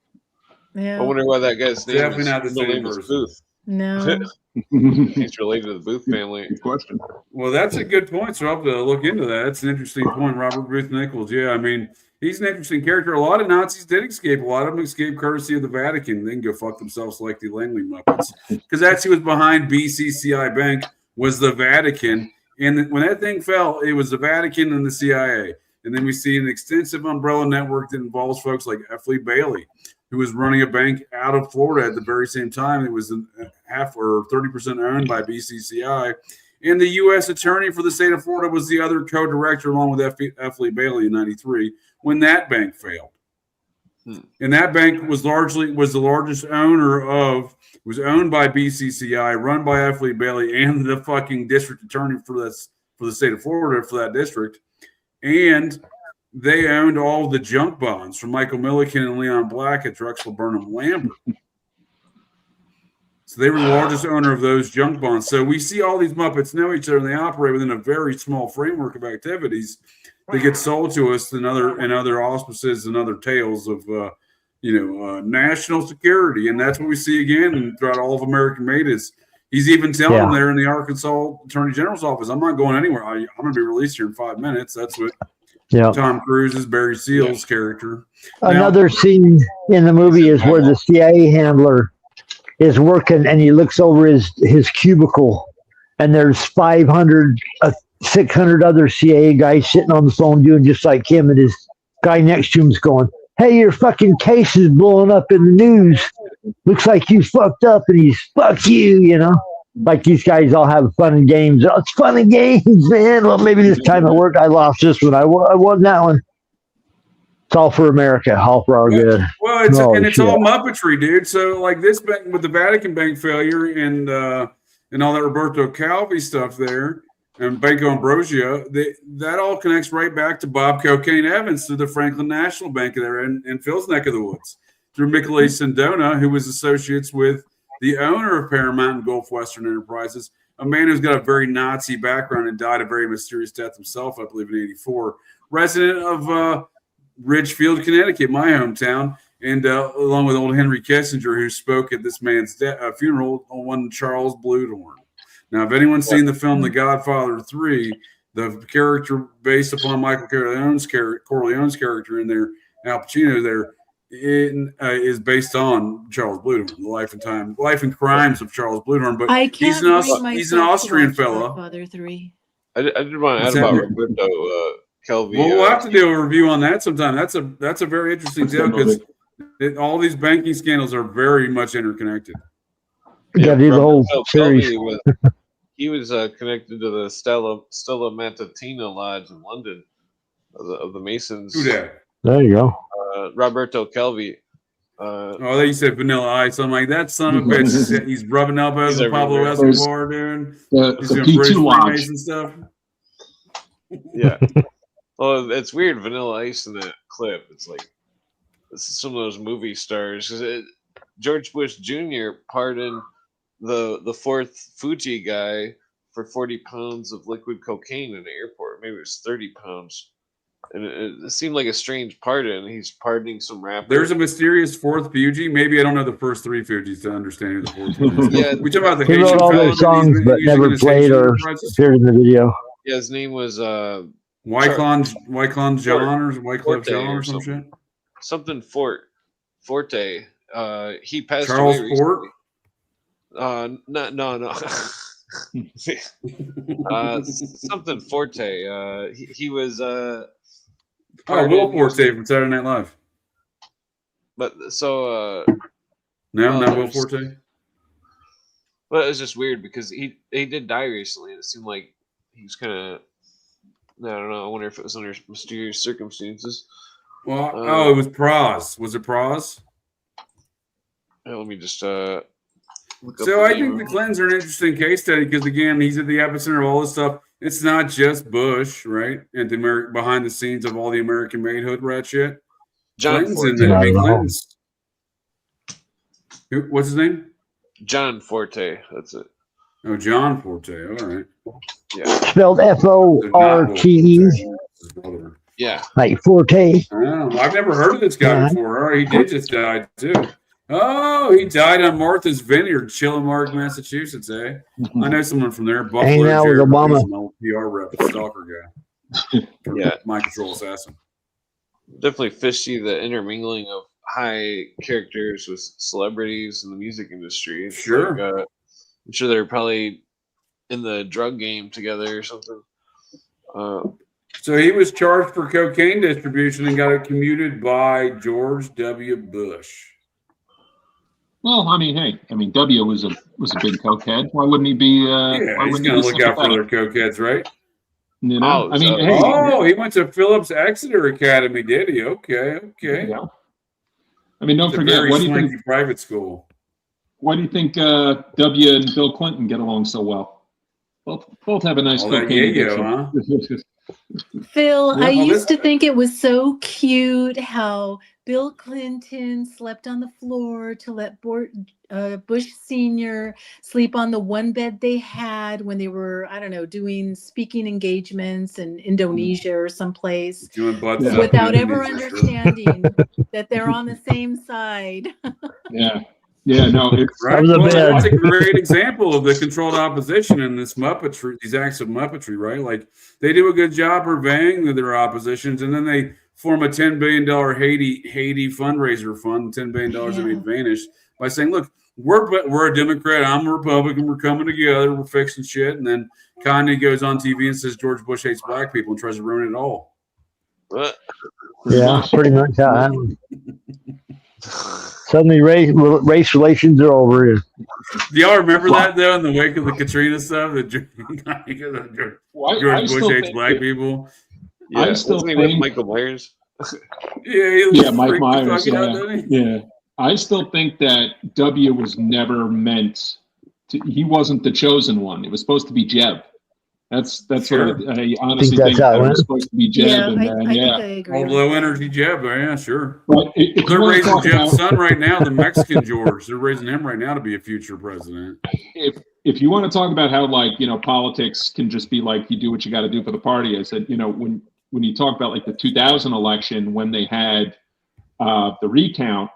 [SPEAKER 8] Yeah.
[SPEAKER 6] I wonder why that guy's name
[SPEAKER 3] Definitely
[SPEAKER 6] is
[SPEAKER 3] not the same person.
[SPEAKER 6] Booth.
[SPEAKER 8] No.
[SPEAKER 6] He's related to the Booth family.
[SPEAKER 4] Good question.
[SPEAKER 3] Well, that's a good point. So I'll have to look into that. That's an interesting point. Robert Booth Nichols. Yeah, I mean, he's an interesting character. A lot of Nazis did escape. A lot of them escaped courtesy of the Vatican. They can go fuck themselves like the Langley Muppets. Because that's who was behind BCCI Bank, was the Vatican. And when that thing fell, it was the Vatican and the CIA. And then we see an extensive umbrella network that involves folks like F. Lee Bailey, who was running a bank out of Florida at the very same time. It was half or 30% owned by BCCI. And the U.S. attorney for the state of Florida was the other co-director along with F. Lee Bailey in 93 when that bank failed. And that bank was the largest owner of, was owned by BCCI, run by F. Lee Bailey and the fucking district attorney for the state of Florida for that district. And they owned all the junk bonds from Michael Milliken and Leon Black at Drexel Burnham Lambert. So they were the largest owner of those junk bonds. So we see all these Muppets know each other, and they operate within a very small framework of activities that get sold to us in other auspices and other tales of national security, and that's what we see again throughout all of American Made. Is he's even telling them there in the Arkansas Attorney General's office, "I'm not going anywhere. I'm going to be released here in 5 minutes." That's what Tom Cruise's Barry Seal's character.
[SPEAKER 5] Another scene in the movie is where the CIA handler is working, and he looks over his cubicle, and there's 500, 600 other CIA guys sitting on the phone doing just like him, and his guy next to him's going, "Hey, your fucking case is blowing up in the news. Looks like you fucked up," and he's, "Fuck you," Like these guys all have fun and games. Oh, it's fun and games, man. Well, maybe this time at work I lost this one. I won that one. It's all for America, all for our good.
[SPEAKER 3] Well, it's all muppetry, dude. So like this bank with the Vatican bank failure and all that Roberto Calvi stuff there and Banco Ambrosio, that all connects right back to Bob Cocaine Evans through the Franklin National Bank there in Phil's neck of the woods, through Michele Sindona, who was associates with the owner of Paramount and Gulf Western Enterprises, a man who's got a very Nazi background and died a very mysterious death himself, I believe, in '84. Resident of Ridgefield, Connecticut, my hometown, and along with old Henry Kissinger, who spoke at this man's funeral on one Charles Bluedorn. Now, if anyone's seen the film The Godfather 3, the character based upon Michael Corleone's character in there, Al Pacino there, is based on Charles Bluedorn, the life and crimes of Charles Bluedorn. But he's an Austrian fellow.
[SPEAKER 6] I did want to add about Roberto Calvi.
[SPEAKER 3] Well, we'll have to do a review on that sometime. That's a very interesting deal because all these banking scandals are very much interconnected.
[SPEAKER 5] Yeah, the whole series.
[SPEAKER 6] He was connected to the Stella Matutina Lodge in London of the Masons.
[SPEAKER 3] Who that?
[SPEAKER 5] There you go.
[SPEAKER 6] Roberto Calvi.
[SPEAKER 3] They said Vanilla Ice. I'm like, that son of a bitch. He's rubbing elbows with Pablo Escobar, dude. He's doing British Freemason stuff.
[SPEAKER 6] Yeah. Well, it's weird. Vanilla Ice in that clip. It's like some of those movie stars. Because George Bush Jr. pardoned the fourth Fuji guy for 40 pounds of liquid cocaine in the airport. Maybe it was 30 pounds. And it seemed like a strange pardon. He's pardoning some rapper.
[SPEAKER 3] There's a mysterious fourth Fuji. Maybe I don't know the first three Fujis to understand who the fourth one is. Yeah, we talk about the Haitian
[SPEAKER 5] wrote all their songs, but never played or appeared in the video.
[SPEAKER 6] Yeah, his name was
[SPEAKER 3] Wyclef John or some shit.
[SPEAKER 6] Something Forte. He passed
[SPEAKER 3] Charles
[SPEAKER 6] away
[SPEAKER 3] Fort.
[SPEAKER 6] No. Something Forte. He was
[SPEAKER 3] Will Forte from Saturday Night Live.
[SPEAKER 6] But so
[SPEAKER 3] not Will Forte.
[SPEAKER 6] But it's just weird because he did die recently. It seemed like he was kind of, I don't know. I wonder if it was under mysterious circumstances.
[SPEAKER 3] Well, it was Praz. Was it Praz?
[SPEAKER 6] Yeah, let me just
[SPEAKER 3] So I think the Clintons are an interesting case study because, again, he's at the epicenter of all this stuff. It's not just Bush, right? And behind the scenes of all the American-made hood rat shit.
[SPEAKER 6] John
[SPEAKER 3] Clintons
[SPEAKER 6] Forte.
[SPEAKER 3] and then big Clintons. What's his name?
[SPEAKER 6] John Forte. That's it.
[SPEAKER 3] Oh, John Forte. All right.
[SPEAKER 6] Yeah.
[SPEAKER 5] Spelled Forte.
[SPEAKER 6] Yeah.
[SPEAKER 5] Like Forte.
[SPEAKER 3] Oh, I've never heard of this guy before. Oh, he did just die, too. Oh, he died on Martha's Vineyard, Chillimark, Massachusetts, eh? I know someone from there. Buffalo,
[SPEAKER 5] hanging out with Obama.
[SPEAKER 3] An old PR rep, stalker guy.
[SPEAKER 6] Yeah.
[SPEAKER 3] Mind control assassin.
[SPEAKER 6] Definitely fishy, the intermingling of high characters with celebrities in the music industry. It's
[SPEAKER 3] sure.
[SPEAKER 6] Like, I'm sure they're probably in the drug game together or something.
[SPEAKER 3] So he was charged for cocaine distribution and got it commuted by George W. Bush.
[SPEAKER 4] Well, I mean, hey, W was a big cokehead. Why wouldn't he be?
[SPEAKER 3] He's going to look out for other cokeheads, right?
[SPEAKER 4] You know,
[SPEAKER 3] he went to Phillips Exeter Academy, did he? Okay.
[SPEAKER 4] Yeah. I mean, don't forget,
[SPEAKER 3] what do you think? Private school.
[SPEAKER 4] Why do you think W and Bill Clinton get along so well? Both have a nice cocaine addiction.
[SPEAKER 8] Phil, I used to think it was so cute how Bill Clinton slept on the floor to let Bush Sr. sleep on the one bed they had when they were, I don't know, doing speaking engagements in Indonesia or someplace, without ever understanding that they're on the same side.
[SPEAKER 3] No, it's right. Well, that's a great example of the controlled opposition and this muppetry, these acts of muppetry, right? Like they do a good job purveying their oppositions, and then they form a $10 billion Haiti fundraiser fund, $10 billion that made vanish by saying, "Look, we're a Democrat, I'm a Republican, we're coming together, we're fixing shit," and then Kanye goes on TV and says George Bush hates black people and tries to ruin it all.
[SPEAKER 5] Yeah, pretty much. Suddenly, race relations are over.
[SPEAKER 3] Do y'all remember that though in the wake of the Katrina stuff? That George Bush hates black people.
[SPEAKER 6] Yeah, I still think Michael Myers.
[SPEAKER 3] Mike Myers.
[SPEAKER 4] I still think that W was never meant to. He wasn't the chosen one. It was supposed to be Jeb. That's
[SPEAKER 3] sure.
[SPEAKER 4] what I honestly think that it was supposed to be Jeb.
[SPEAKER 8] I agree.
[SPEAKER 3] Low energy Jeb, yeah, sure.
[SPEAKER 4] But
[SPEAKER 3] they're raising Jeb's son right now, the Mexican George. They're raising him right now to be a future president.
[SPEAKER 4] If you want to talk about how politics can just be like you do what you got to do for the party, I said, when you talk about like the 2000 election when they had the recount,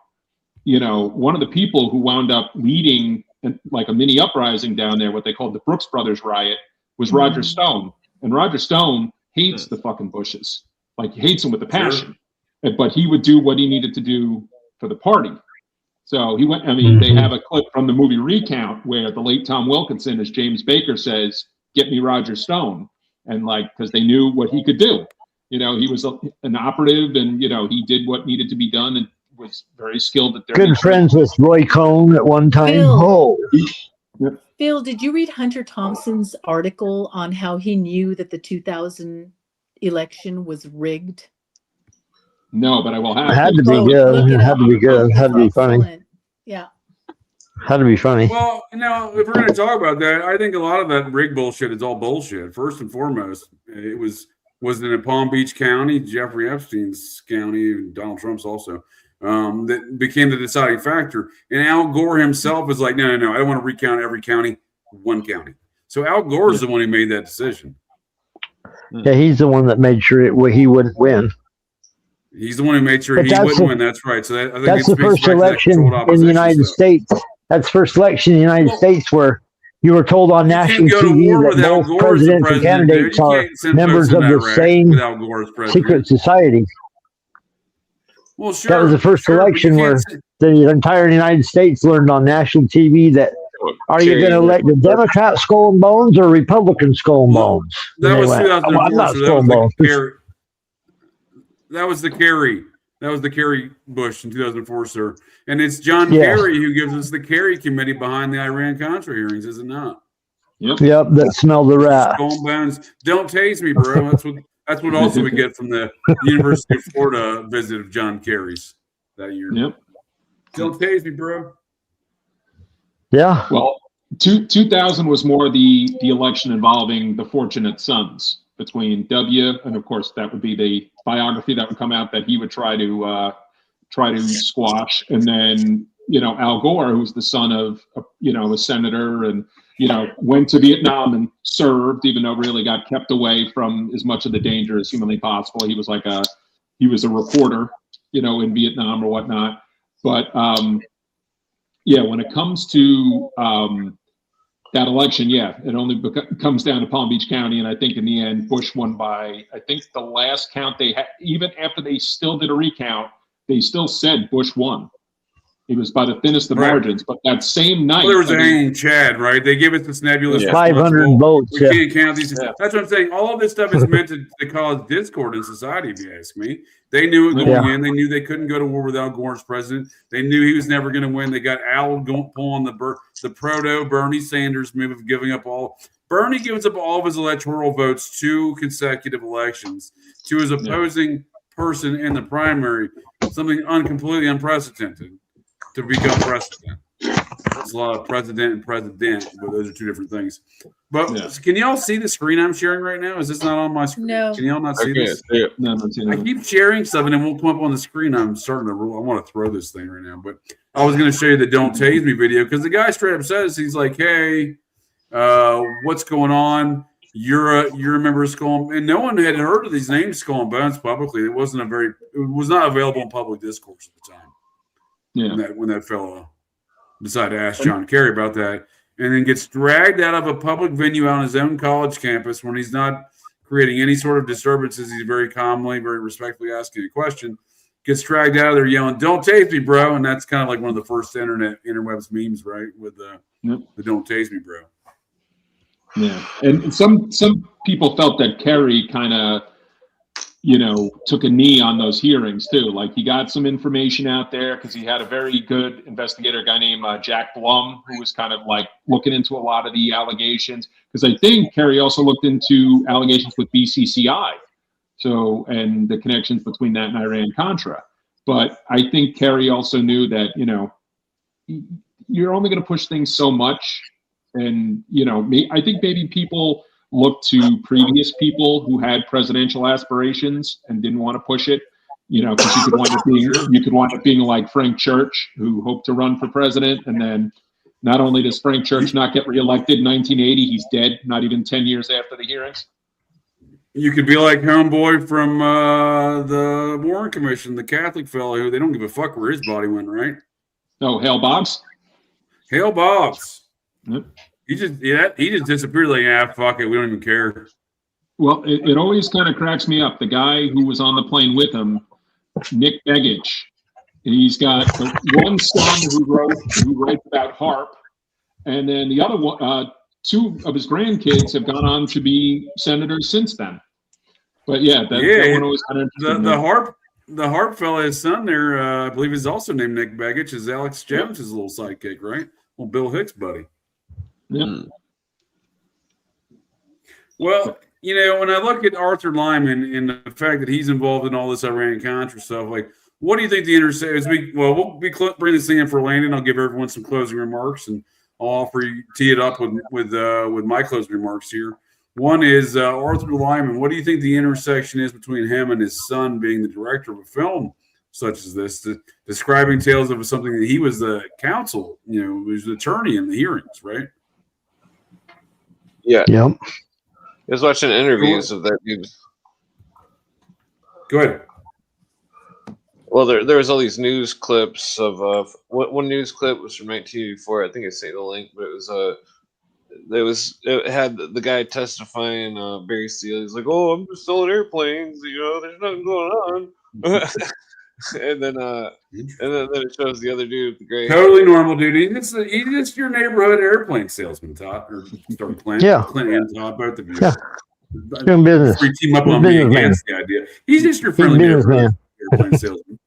[SPEAKER 4] one of the people who wound up leading like a mini uprising down there, what they called the Brooks Brothers riot, was Roger Stone. And Roger Stone hates the fucking Bushes. Like he hates them with a passion. Sure. But he would do what he needed to do for the party. So he went, they have a clip from the movie Recount where the late Tom Wilkinson, as James Baker says, "Get me Roger Stone." And because they knew what he could do. He was an operative and, he did what needed to be done and was very skilled at their
[SPEAKER 5] good friends with Roy Cohn at one time.
[SPEAKER 8] Phil, did you read Hunter Thompson's article on how he knew that the 2000 election was rigged?
[SPEAKER 4] No, but I will have.
[SPEAKER 5] It had to be good. It had to be good. It had to be funny.
[SPEAKER 8] Yeah.
[SPEAKER 5] Had to be funny.
[SPEAKER 3] Well, if we're going to talk about that, I think a lot of that rig bullshit is all bullshit. First and foremost, it was in Palm Beach County, Jeffrey Epstein's county, and Donald Trump's also. That became the deciding factor. And Al Gore himself was like, no, I don't want to recount every county, one county. So Al Gore is the one who made that decision.
[SPEAKER 5] Yeah, he's the one that made sure he wouldn't win.
[SPEAKER 3] He's the one who made sure he wouldn't win. That's right. So I think
[SPEAKER 5] that's the first election in the United States. That's the first election in the United States where you were told on national TV that both presidential candidates are members of the same secret society.
[SPEAKER 3] Well, sure.
[SPEAKER 5] That was the first election where the entire United States learned on national TV that are you going to elect the Democrat Skull and Bones or Republican Skull and Bones?
[SPEAKER 3] That was 2004.
[SPEAKER 5] I'm not Skull and Bones.
[SPEAKER 3] That was the Kerry Bush in 2004, sir. And it's John Kerry who gives us the Kerry committee behind the Iran-Contra hearings, is it not?
[SPEAKER 5] Yep, that smelled the rat.
[SPEAKER 3] Skull and Bones. Don't tase me, bro. That's what also we get from the University of Florida visit of John Kerry's that year.
[SPEAKER 4] Yep.
[SPEAKER 3] Don't tase me, bro.
[SPEAKER 5] Yeah.
[SPEAKER 4] Well, 2000 was more the election involving the Fortunate Sons between W, and of course that would be the biography that would come out that he would try to squash, and then Al Gore, who's the son of a senator and went to Vietnam and served, even though really got kept away from as much of the danger as humanly possible. He was a reporter, in Vietnam or whatnot. But when it comes to that election, it only comes down to Palm Beach County, and I think in the end, Bush won by, I think the last count they had, even after they still did a recount, they still said Bush won. It was by the thinnest of margins, but that same night...
[SPEAKER 3] Well, there was a hanging Chad, right? They give us this nebulous...
[SPEAKER 5] 500 votes.
[SPEAKER 3] We can't count these. That's what I'm saying. All of this stuff is meant to cause discord in society, if you ask me. They knew it going in. They knew they couldn't go to war with Al Gore as president. They knew he was never going to win. They got Al pulling the proto-Bernie Sanders move of giving up all... Bernie gives up all of his electoral votes 2 consecutive elections to his opposing person in the primary, something completely unprecedented to become president. There's a lot of president and president, but those are two different things. But can y'all see the screen I'm sharing right now? Is this not on my screen?
[SPEAKER 8] No.
[SPEAKER 3] Can y'all not see this?
[SPEAKER 4] Yeah. No, I'm not seeing
[SPEAKER 3] I
[SPEAKER 4] that.
[SPEAKER 3] keep sharing stuff and it won't come up on the screen. I'm starting to I want to throw this thing right now. But I was going to show you the Don't Tase Me video because the guy straight up says, he's like, hey, what's going on? You're a member of Skull, and no one had heard of these names, Skull and Bones, publicly. It was not available in public discourse at the time.
[SPEAKER 4] Yeah.
[SPEAKER 3] When that fellow decided to ask John Kerry about that, and then gets dragged out of a public venue on his own college campus when he's not creating any sort of disturbances. He's very calmly, very respectfully asking a question. Gets dragged out of there yelling, "Don't tase me, bro!" And that's kind of like one of the first interwebs memes, right? With the "Don't tase me, bro."
[SPEAKER 4] Yeah, and some people felt that Kerry kind of, took a knee on those hearings too. Like he got some information out there because he had a very good investigator, a guy named Jack Blum, who was kind of like looking into a lot of the allegations. Because I think Kerry also looked into allegations with BCCI, and the connections between that and Iran-Contra. But I think Kerry also knew that you're only going to push things so much. And, I think maybe people look to previous people who had presidential aspirations and didn't want to push it, because you could wind up being like Frank Church, who hoped to run for president. And then not only does Frank Church not get reelected in 1980, he's dead, not even 10 years after the hearings.
[SPEAKER 3] You could be like homeboy from the Warren Commission, the Catholic fellow who they don't give a fuck where his body went, right?
[SPEAKER 4] Oh, Hale Boggs?
[SPEAKER 3] Hale Boggs.
[SPEAKER 4] Yep.
[SPEAKER 3] He just disappeared like, fuck it, we don't even care.
[SPEAKER 4] Well, it always kind of cracks me up. The guy who was on the plane with him, Nick Begich, he's got one son who writes about HAARP, and then the other one, two of his grandkids have gone on to be senators since then. That one always kind of
[SPEAKER 3] the HAARP fella, his son there, I believe is also named Nick Begich, is Alex Jones' little sidekick, right? Well, Bill Hicks' buddy.
[SPEAKER 4] Yep.
[SPEAKER 3] Well, when I look at Arthur Lyman and the fact that he's involved in all this Iran-Contra stuff, like, what do you think the intersection? We'll bring this thing in for Landon. I'll give everyone some closing remarks, and I'll offer you tee it up with my closing remarks here. One is Arthur Lyman. What do you think the intersection is between him and his son being the director of a film such as this, describing tales of something that he was the counsel, he was the attorney in the hearings, right?
[SPEAKER 6] Yeah.
[SPEAKER 5] Yep.
[SPEAKER 6] I was watching interviews of that dude.
[SPEAKER 3] Go ahead.
[SPEAKER 6] Well, there was all these news clips of one news clip was from 1984. I think I sent the link, but it had the guy testifying, Barry Steele. He's like, "Oh, I'm just selling airplanes. There's nothing going on." and then it shows the other dude with the gray.
[SPEAKER 3] Totally normal, dude. He's just your neighborhood airplane salesman, Todd, or Clint.
[SPEAKER 5] Yeah.
[SPEAKER 3] Clint and Todd, both of you.
[SPEAKER 5] Yeah. Doing business.
[SPEAKER 3] We team up on me against the idea. He's just your friendly neighborhood airplane salesman.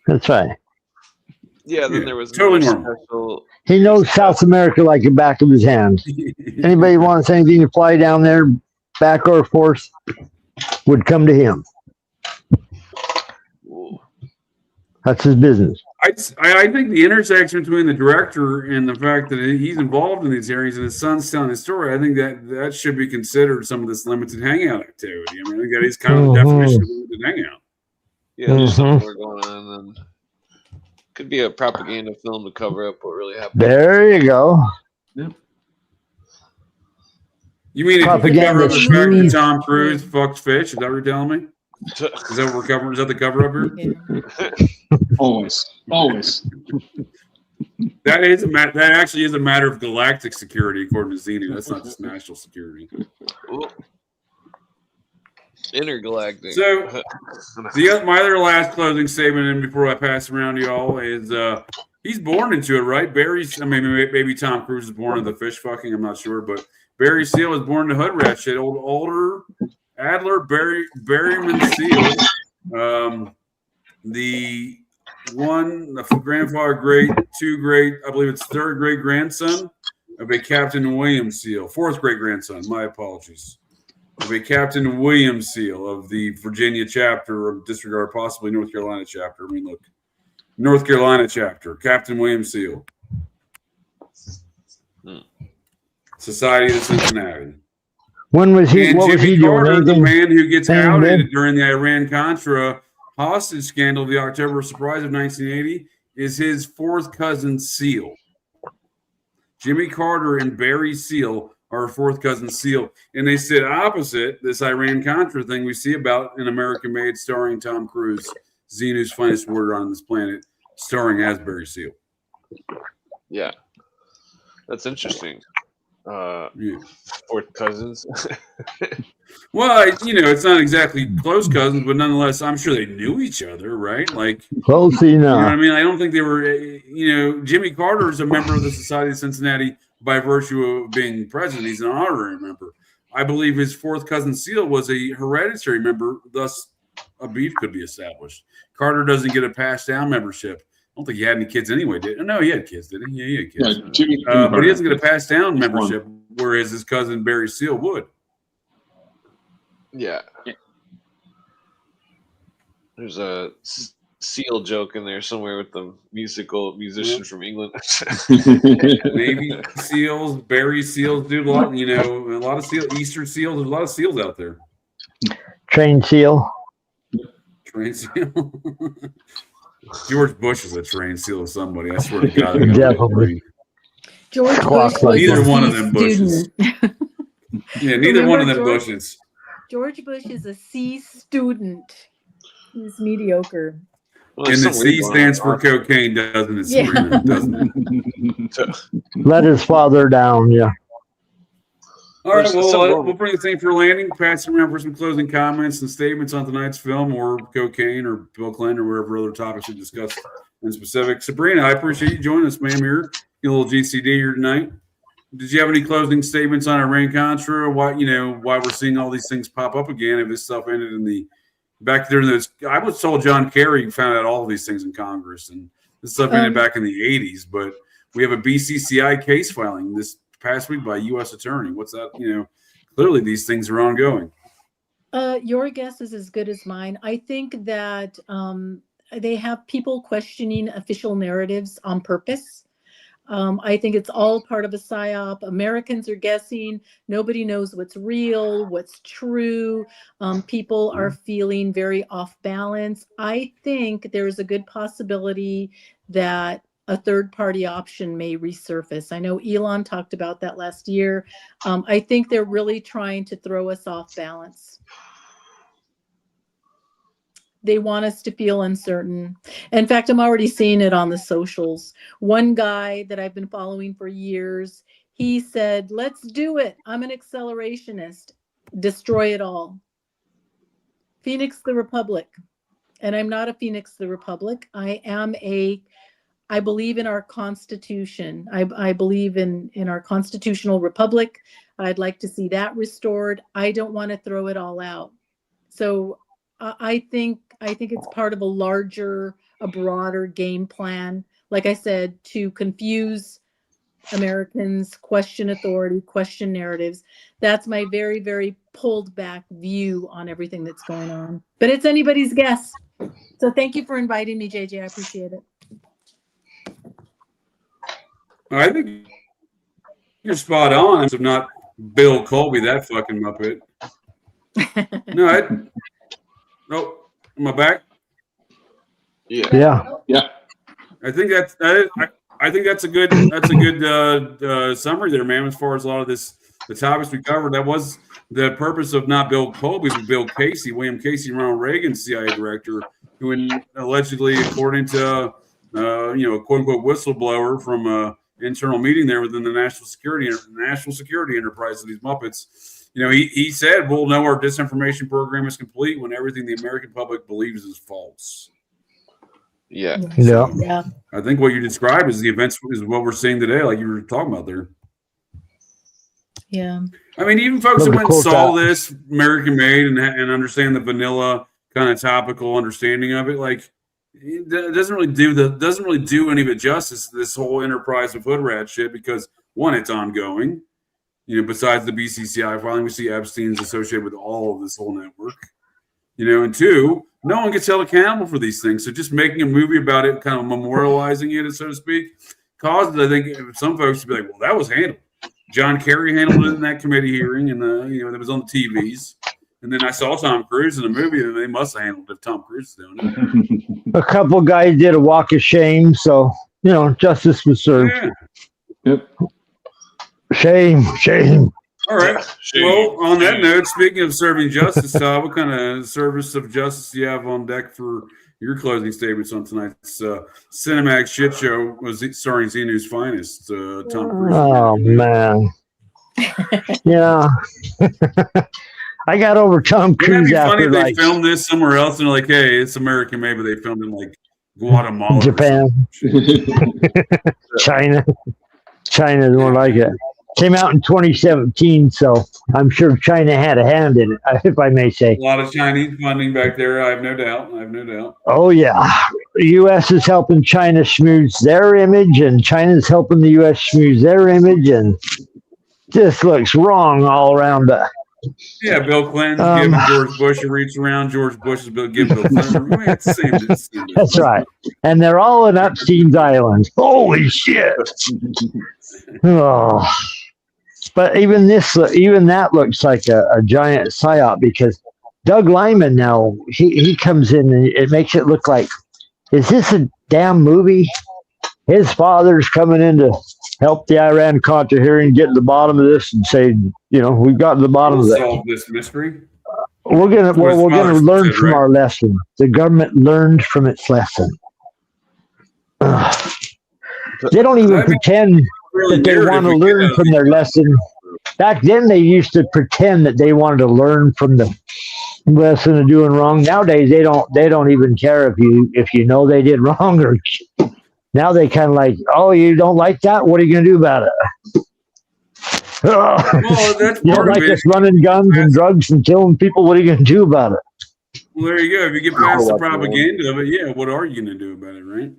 [SPEAKER 5] That's right.
[SPEAKER 6] Yeah, then there was
[SPEAKER 3] totally
[SPEAKER 6] normal.
[SPEAKER 5] He knows South America like the back of his hand. Anybody wants anything to fly down there, back or forth, would come to him. That's his business.
[SPEAKER 3] I think the intersection between the director and the fact that he's involved in these hearings and his son's telling his story, I think that should be considered some of this limited hangout activity. I mean, I think that is kind of the definition of limited hangout.
[SPEAKER 6] Yeah, there's something more going on, and could be a propaganda film to cover up what really happened.
[SPEAKER 5] There you go.
[SPEAKER 4] Yep.
[SPEAKER 3] You mean
[SPEAKER 5] Propaganda
[SPEAKER 3] if you cover up the fact that Tom Cruise fucks fish? Is that what you're telling me? Is that what we're covering? Is that the cover up here?
[SPEAKER 8] Yeah.
[SPEAKER 4] Always.
[SPEAKER 3] That actually is a matter of galactic security, according to Xenu. That's not just national security.
[SPEAKER 6] Intergalactic.
[SPEAKER 3] So, my other last closing statement, and before I pass around to y'all, is he's born into it, right? Maybe Tom Cruise is born into the fish fucking. I'm not sure, but Barry Seal was born to hood rat shit. Older Adler Berryman Seal, the grandfather, I believe it's third great grandson of a Captain William Seal, fourth great grandson. My apologies. Of a Captain William Seal of the Virginia chapter of Disregard, possibly North Carolina chapter. I mean, look, North Carolina chapter, Captain William Seal. Society of Cincinnati.
[SPEAKER 5] When was he?
[SPEAKER 3] And
[SPEAKER 5] What was
[SPEAKER 3] Jimmy
[SPEAKER 5] he doing?
[SPEAKER 3] Carter, the
[SPEAKER 5] Anything?
[SPEAKER 3] man who gets
[SPEAKER 5] Anything
[SPEAKER 3] outed
[SPEAKER 5] good?
[SPEAKER 3] during the Iran-Contra hostage scandal of the October surprise of 1980, is his fourth cousin Seal. Jimmy Carter and Barry Seal are fourth cousin Seal, and they sit opposite this Iran-Contra thing we see about an American Made, starring Tom Cruise, Xenu's finest warrior on this planet, starring as Barry Seal.
[SPEAKER 6] Yeah, that's interesting.
[SPEAKER 3] Yeah.
[SPEAKER 6] Fourth cousins.
[SPEAKER 3] Well, it's not exactly close cousins, but nonetheless, I'm sure they knew each other, right? Like,
[SPEAKER 5] Close
[SPEAKER 3] you know what
[SPEAKER 5] enough.
[SPEAKER 3] I mean? I don't think they were, Jimmy Carter is a member of the Society of Cincinnati by virtue of being president. He's an honorary member. I believe his fourth cousin Seal was a hereditary member, thus a beef could be established. Carter doesn't get a passed down membership. I don't think he had any kids anyway, did he? No, he had kids, did he? Yeah, he had kids.
[SPEAKER 4] Yeah, Jimmy
[SPEAKER 3] But he doesn't get a passed down membership, whereas his cousin Barry Seal would.
[SPEAKER 6] Yeah. There's a Seal joke in there somewhere with the musician from England.
[SPEAKER 3] Navy SEALs, Barry SEALs, dude. A lot of SEALs, Eastern SEALs. There's a lot of SEALs out there.
[SPEAKER 5] Train seal.
[SPEAKER 3] Train SEAL. George Bush is a trained SEAL of somebody. I swear to God.
[SPEAKER 5] Definitely.
[SPEAKER 8] George
[SPEAKER 5] Clock
[SPEAKER 8] Bush
[SPEAKER 5] like
[SPEAKER 8] was
[SPEAKER 3] Neither
[SPEAKER 8] a
[SPEAKER 3] one of
[SPEAKER 8] C
[SPEAKER 3] them Bushes.
[SPEAKER 8] student.
[SPEAKER 3] Yeah, neither one of them
[SPEAKER 8] Remember
[SPEAKER 3] Bushes.
[SPEAKER 8] George Bush is a C student. He's mediocre.
[SPEAKER 6] Well,
[SPEAKER 3] And the
[SPEAKER 6] there's some
[SPEAKER 3] C
[SPEAKER 6] weird
[SPEAKER 3] stands
[SPEAKER 6] one.
[SPEAKER 3] for cocaine, doesn't it,
[SPEAKER 8] Yeah.
[SPEAKER 3] Sabrina? Doesn't it?
[SPEAKER 5] Let his father down. Yeah.
[SPEAKER 3] All right,
[SPEAKER 6] There's
[SPEAKER 3] well,
[SPEAKER 6] some
[SPEAKER 3] we'll bring the thing for a landing. Pass it around for some closing comments and statements on tonight's film, or cocaine, or Bill Clinton, or whatever other topics we discussed in specific. Sabrina, I appreciate you joining us, ma'am. Here, get a little GCD here tonight. Did you have any closing statements on Iran-Contra? Why we're seeing all these things pop up again? If this stuff ended in the back there, I was told John Kerry found out all of these things in Congress, and this stuff ended back in the 80s. But we have a BCCI case filing this past week by a U.S. attorney. What's that? Clearly these things are ongoing.
[SPEAKER 8] Your guess is as good as mine. I think that they have people questioning official narratives on purpose. I think it's all part of a psyop. Americans are guessing. Nobody knows what's real, what's true. People are feeling very off balance. I think there's a good possibility that a third-party option may resurface. I know Elon talked about that last year. I think they're really trying to throw us off balance. They want us to feel uncertain. In fact, I'm already seeing it on the socials. One guy that I've been following for years, he said, "Let's do it. I'm an accelerationist. Destroy it all." Phoenix the Republic. And I'm not a Phoenix the Republic. I believe in our Constitution. I believe in our constitutional republic. I'd like to see that restored. I don't want to throw it all out. So I think it's part of a broader game plan. Like I said, to confuse Americans, question authority, question narratives. That's my very, very pulled back view on everything that's going on. But it's anybody's guess. So thank you for inviting me, JJ. I appreciate it.
[SPEAKER 3] I think you're spot on. I'm not Bill Colby, that fucking muppet. No, am I back?
[SPEAKER 4] Yeah.
[SPEAKER 3] I think that's a good summary there, man. As far as a lot of the topics we covered, that was the purpose of not Bill Colby, but Bill Casey, William Casey, Ronald Reagan's CIA director, who allegedly, according to a quote unquote whistleblower from a internal meeting there within the national security enterprise of these Muppets, he said, "We'll know our disinformation program is complete when everything the American public believes is false."
[SPEAKER 6] Yeah.
[SPEAKER 8] Yeah.
[SPEAKER 3] I think what you described is the events is what we're seeing today, like you were talking about there.
[SPEAKER 8] Yeah.
[SPEAKER 3] I mean, even folks that went and saw this American Made and understand the vanilla kind of topical understanding of it, like it doesn't really do any of it justice. This whole enterprise of hood rat shit, because one, it's ongoing. Besides the BCCI filing, we see Epstein's associated with all of this whole network. And two, no one gets held accountable for these things. So just making a movie about it, kind of memorializing it, so to speak, causes, I think, some folks to be like, well, that was handled. John Kerry handled it in that committee hearing, and that was on the TVs. And then I saw Tom Cruise in the movie, and they must have handled it if Tom Cruise is doing it.
[SPEAKER 5] A couple guys did a walk of shame, so justice was served.
[SPEAKER 3] Yeah.
[SPEAKER 4] Yep.
[SPEAKER 5] Shame.
[SPEAKER 3] All right. Well, on that note, speaking of serving justice, Todd, what kind of service of justice do you have on deck for your closing statements on tonight's cinematic shit show? Was starring Xenu's finest, Tom Cruise?
[SPEAKER 5] Oh man, yeah. I got over Tom Cruise after
[SPEAKER 3] funny they filmed this somewhere else and like, hey, it's American made, but they filmed in like Guatemala,
[SPEAKER 5] Japan, China is more like it. Came out in 2017, so I'm sure China had a hand in it, if I may say.
[SPEAKER 3] A lot of Chinese funding back there, I have no doubt.
[SPEAKER 5] Oh, yeah. The U.S. is helping China schmooze their image, and China's helping the U.S. schmooze their image, and this looks wrong all around.
[SPEAKER 3] Yeah, Bill Clinton giving George Bush a reach around. George Bush is giving Bill Clinton. It's the same.
[SPEAKER 5] That's right. And they're all in Epstein's Island. Holy shit. Oh. But even that looks like a giant psyop, because Doug Lyman now, he comes in and it makes it look like, is this a damn movie? His father's coming in to help the Iran-Contra hearing, get to the bottom of this and say, we've got to the bottom of that.
[SPEAKER 3] Solve this mystery.
[SPEAKER 5] We're gonna learn from our lesson. The government learned from its lesson. They don't even pretend that they want to learn from their lesson. Back then, they used to pretend that they wanted to learn from the lesson of doing wrong. Nowadays, they don't even care if you know they did wrong, or now they kind of like, oh, you don't like that? What are you going to do about it?
[SPEAKER 3] Well, that's
[SPEAKER 5] you don't like us running guns and drugs and killing people? What are you going to do about it?
[SPEAKER 3] Well, there you go. If you get past the propaganda of it, what are you going to do about it, right?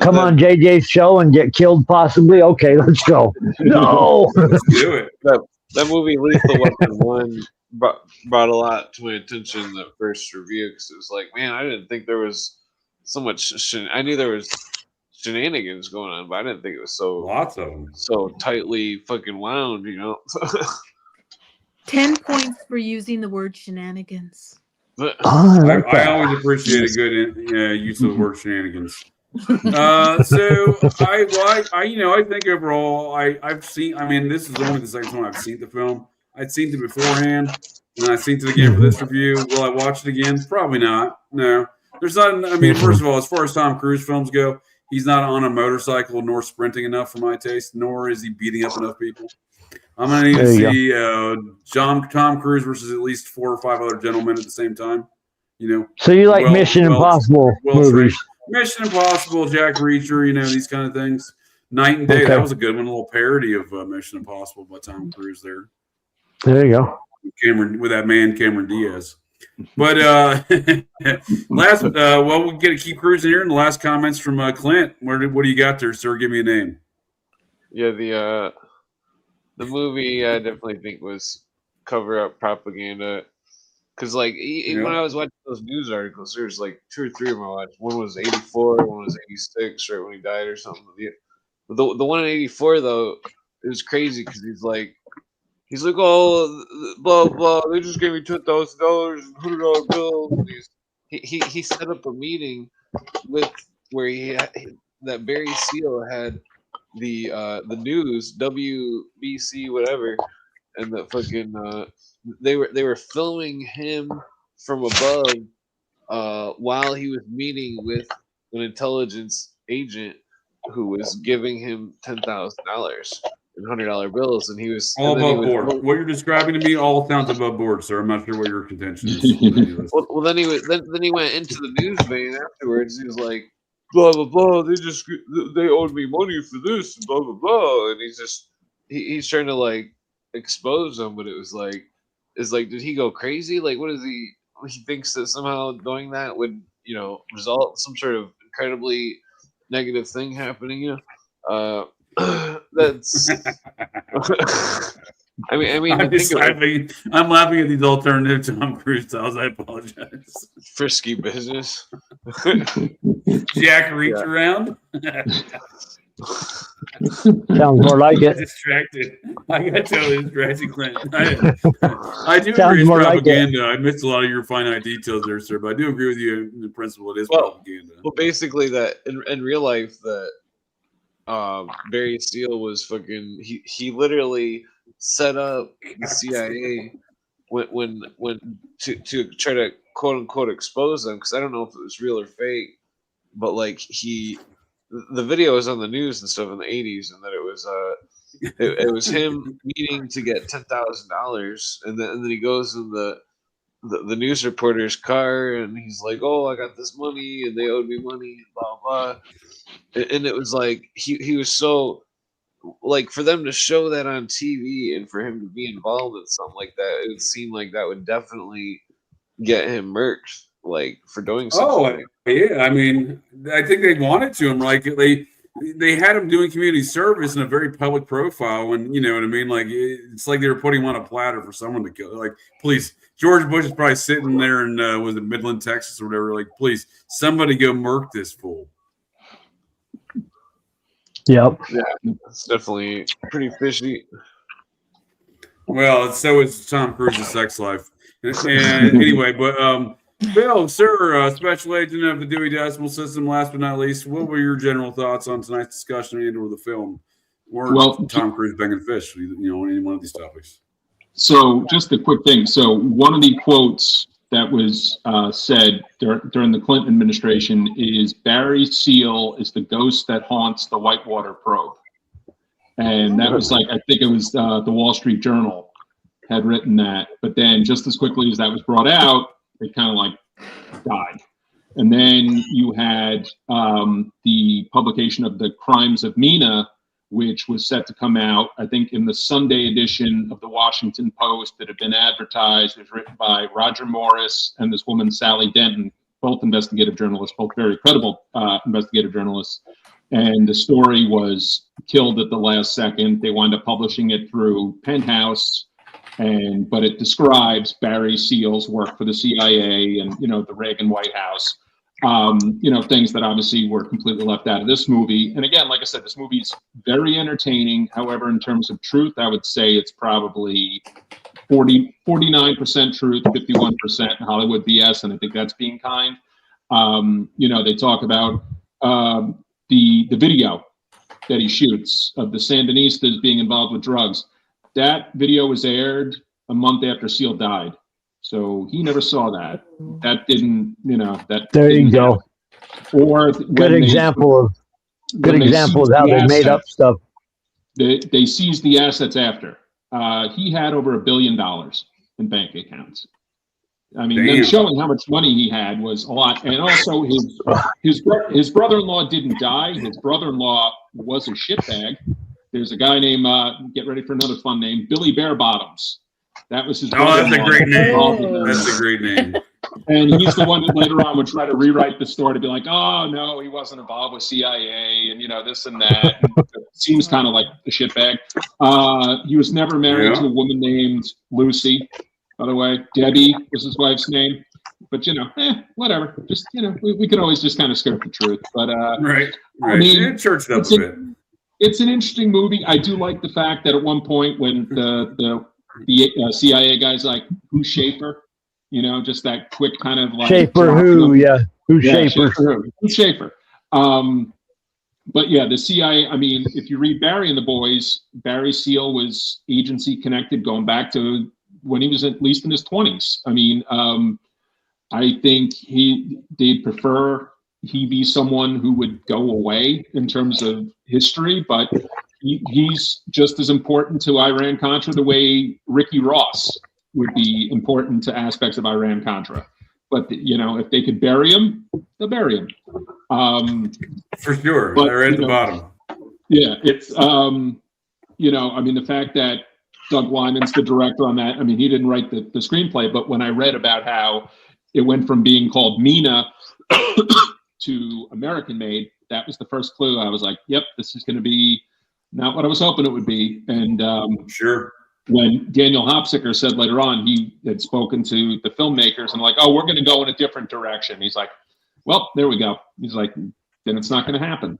[SPEAKER 5] Come on JJ's show and get killed possibly? Okay, let's go. No.
[SPEAKER 3] Let's do it.
[SPEAKER 6] That movie Lethal Weapon 1 brought a lot to my attention in the first review, because it was like, man, I didn't think there was so much I knew there was shenanigans going on, but I didn't think it was
[SPEAKER 3] lots of them,
[SPEAKER 6] so tightly fucking wound,
[SPEAKER 8] 10 points for using the word shenanigans.
[SPEAKER 3] I always appreciate a good use of the word shenanigans. So I think overall I've seen. I mean, this is only the second time I've seen the film. I'd seen it beforehand, and I've seen it again for this review. Will I watch it again? Probably not. No, there's not. I mean, first of all, as far as Tom Cruise films go, he's not on a motorcycle nor sprinting enough for my taste, nor is he beating up enough people. I'm gonna need to see Tom Cruise versus at least 4 or 5 other gentlemen at the same time.
[SPEAKER 5] So you like Mission Impossible movies?
[SPEAKER 3] Mission Impossible, Jack Reacher, these kind of things. Night and Day, that was a good one, a little parody of Mission Impossible by Tom Cruise there.
[SPEAKER 5] There you go.
[SPEAKER 3] With that man, Cameron Diaz. But we'll keep cruising here. And the last comments from Clint. What do you got there, sir? Give me a name.
[SPEAKER 6] Yeah, the movie I definitely think was cover up propaganda. Because, when I was watching those news articles, there was 2 or 3 of them I watched. One was 84, one was 86, right when he died or something. The one in 84, though, it was crazy because he's like, oh, blah, blah, they just gave me $10,000 and $100 bills. He set up a meeting where that Barry Seal had the news, WBC, whatever, and the fucking they were filming him from above while he was meeting with an intelligence agent who was giving him $10,000 and $100 bills, and he was
[SPEAKER 3] all above board. What you're describing to me all sounds above board, sir. I'm not sure what your contention is.
[SPEAKER 6] well, then he went into the news vein afterwards. He was like, blah blah blah. They owed me money for this, and blah blah blah. And he's trying to expose them, but it's like, did he go crazy? What is he? He thinks that somehow doing that would result in some sort of incredibly negative thing happening. That's I mean,
[SPEAKER 3] I'm laughing at these alternative Tom Cruise styles. I apologize.
[SPEAKER 6] Frisky business.
[SPEAKER 3] Jack reach around.
[SPEAKER 5] Sounds more like it.
[SPEAKER 3] Distracted. I got totally distracted, Clinton. I do
[SPEAKER 5] Sounds
[SPEAKER 3] agree it's
[SPEAKER 5] more like
[SPEAKER 3] propaganda. I missed a lot of your finite details there, sir, but I do agree with you in the principle. It is propaganda.
[SPEAKER 6] Well, basically, that in real life, that Barry Seal was fucking. He literally set up the CIA when to try to quote unquote expose them, because I don't know if it was real or fake, but like the video was on the news and stuff in the 80s, and that it was it was him meeting to get $10,000, and then he goes in the news reporter's car, and he's like, "Oh, I got this money, and they owed me money, blah blah," and it was like he was so, like, for them to show that on TV and for him to be involved in something like that, it would seem like that would definitely get him murked, like, for doing something.
[SPEAKER 3] Oh, yeah. I mean, I think they wanted to him. Like, they had him doing community service in a very public profile, and you know what I mean? Like, it's like they were putting him on a platter for someone to kill. Like, please, George Bush is probably sitting there in, was it Midland, Texas or whatever? Like, please, somebody go murk this fool.
[SPEAKER 5] Yep.
[SPEAKER 6] Yeah, it's definitely pretty fishy.
[SPEAKER 3] Well, so is Tom Cruise's sex life. And anyway, but Bill, sir, special agent of the Dewey Decimal System. Last but not least, what were your general thoughts on tonight's discussion and/or the film, or Tom Cruise banging fish? You know, any one of these topics.
[SPEAKER 4] So, just a quick thing. So, one of the quotes that was said during the Clinton administration is, "Barry Seal is the ghost that haunts the Whitewater probe," and that was like, I think it was the Wall Street Journal had written that, but then just as quickly as that was brought out, it kind of like died. And then you had the publication of the Crimes of Mina, which was set to come out, I think, in the Sunday edition of the Washington Post that had been advertised. It was written by Roger Morris and this woman, Sally Denton, both investigative journalists, both very credible investigative journalists. And the story was killed at the last second. They wound up publishing it through Penthouse. But it describes Barry Seal's work for the CIA and, you know, the Reagan White House, you know, things that obviously were completely left out of this movie. And again, like I said, this movie's very entertaining. However, in terms of truth, I would say it's probably 49% truth, 51% Hollywood BS. And I think that's being kind. You know, they talk about the video that he shoots of the Sandinistas being involved with drugs. That video was aired a month after Seal died, so he never saw that. That didn't, you know, that.
[SPEAKER 5] There you go.
[SPEAKER 4] Or
[SPEAKER 5] good example of how they made up stuff.
[SPEAKER 4] They seized the assets after. He had over $1 billion in bank accounts. I mean, them showing how much money he had was a lot. And also, his brother-in-law didn't die. His brother-in-law was a shitbag. There's a guy named, get ready for another fun name, Billy Barebottoms. That was his brother-in-law.
[SPEAKER 3] Oh, that's a great name. That's a great name.
[SPEAKER 4] And he's the one that later on would try to rewrite the story to be like, oh, no, he wasn't involved with CIA and, you know, this and that. And it seems kind of like a shitbag. He was never married to a woman named Lucy, by the way. Debbie was his wife's name. But, you know, whatever. Just, you know, we could always just kind of skirt the truth. But,
[SPEAKER 3] right.
[SPEAKER 4] I mean,
[SPEAKER 3] church up a bit.
[SPEAKER 4] It's an interesting movie. I do like the fact that at one point when the CIA guy's like, "Who's Schaefer?" You know, just that quick kind of like
[SPEAKER 5] Schaefer who, yeah. Who's Schaefer?
[SPEAKER 4] Who's Schaefer? But yeah, the CIA, I mean, if you read Barry and the Boys, Barry Seal was agency connected going back to when he was at least in his 20s. I mean, I think they'd prefer he be someone who would go away in terms of history, but he's just as important to Iran-Contra the way Ricky Ross would be important to aspects of Iran-Contra. But, you know, if they could bury him, they'll bury him.
[SPEAKER 3] For sure.
[SPEAKER 4] But,
[SPEAKER 3] they're at the bottom.
[SPEAKER 4] Yeah, it's, you know, I mean, the fact that Doug Lyman's the director on that, I mean, he didn't write the screenplay, but when I read about how it went from being called Mina to American Made, that was the first clue. I was like, yep, this is going to be not what I was hoping it would be. And
[SPEAKER 3] sure.
[SPEAKER 4] when Daniel Hopsicker said later on he had spoken to the filmmakers and like, oh, we're going to go in a different direction. He's like, well, there we go. He's like, then it's not going to happen.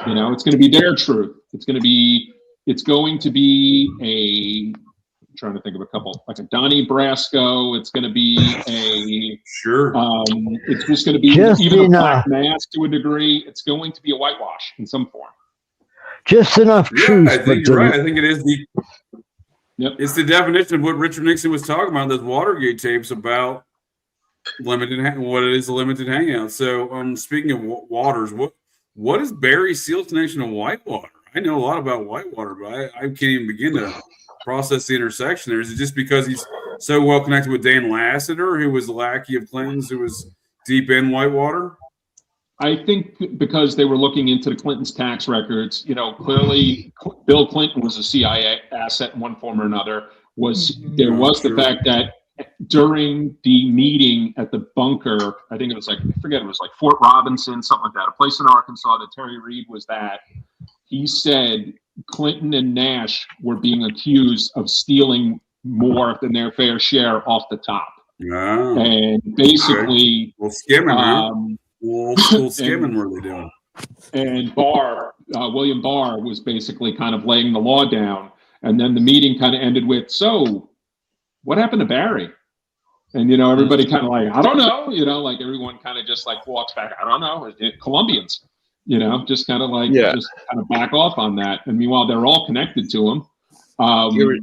[SPEAKER 4] You know, it's going to be their truth. It's going to be a, I'm trying to think of a couple, like a Donnie Brasco. It's going to be a,
[SPEAKER 3] sure.
[SPEAKER 4] It's just going to be even a Black Mass to a degree. It's going to be a whitewash in some form.
[SPEAKER 5] Just enough truth.
[SPEAKER 3] I think you're right. I think it is it's the definition of what Richard Nixon was talking about in those Watergate tapes about what it is a limited hangout. So, speaking of waters, what is Barry Seal's connection to Whitewater? I know a lot about Whitewater, but I can't even begin to process the intersection there. Is it just because he's so well connected with Dan Lassiter, who was the lackey of Clinton's, who was deep in Whitewater?
[SPEAKER 4] I think because they were looking into the Clintons' tax records, you know, clearly Bill Clinton was a CIA asset in one form or another. There was the fact that during the meeting at the bunker, I think it was like, I forget, it was like Fort Robinson, something like that, a place in Arkansas that Terry Reid was at. He said Clinton and Nash were being accused of stealing more than their fair share off the top.
[SPEAKER 3] Wow.
[SPEAKER 4] And basically,
[SPEAKER 3] well, skimming, school skimming were they doing?
[SPEAKER 4] And William Barr was basically kind of laying the law down. And then the meeting kind of ended with, so what happened to Barry? And, you know, everybody kind of like, I don't know, you know, like everyone kind of just like walks back. I don't know, Colombians, you know, just kind of like, just kind of back off on that. And meanwhile, they're all connected to him.
[SPEAKER 6] You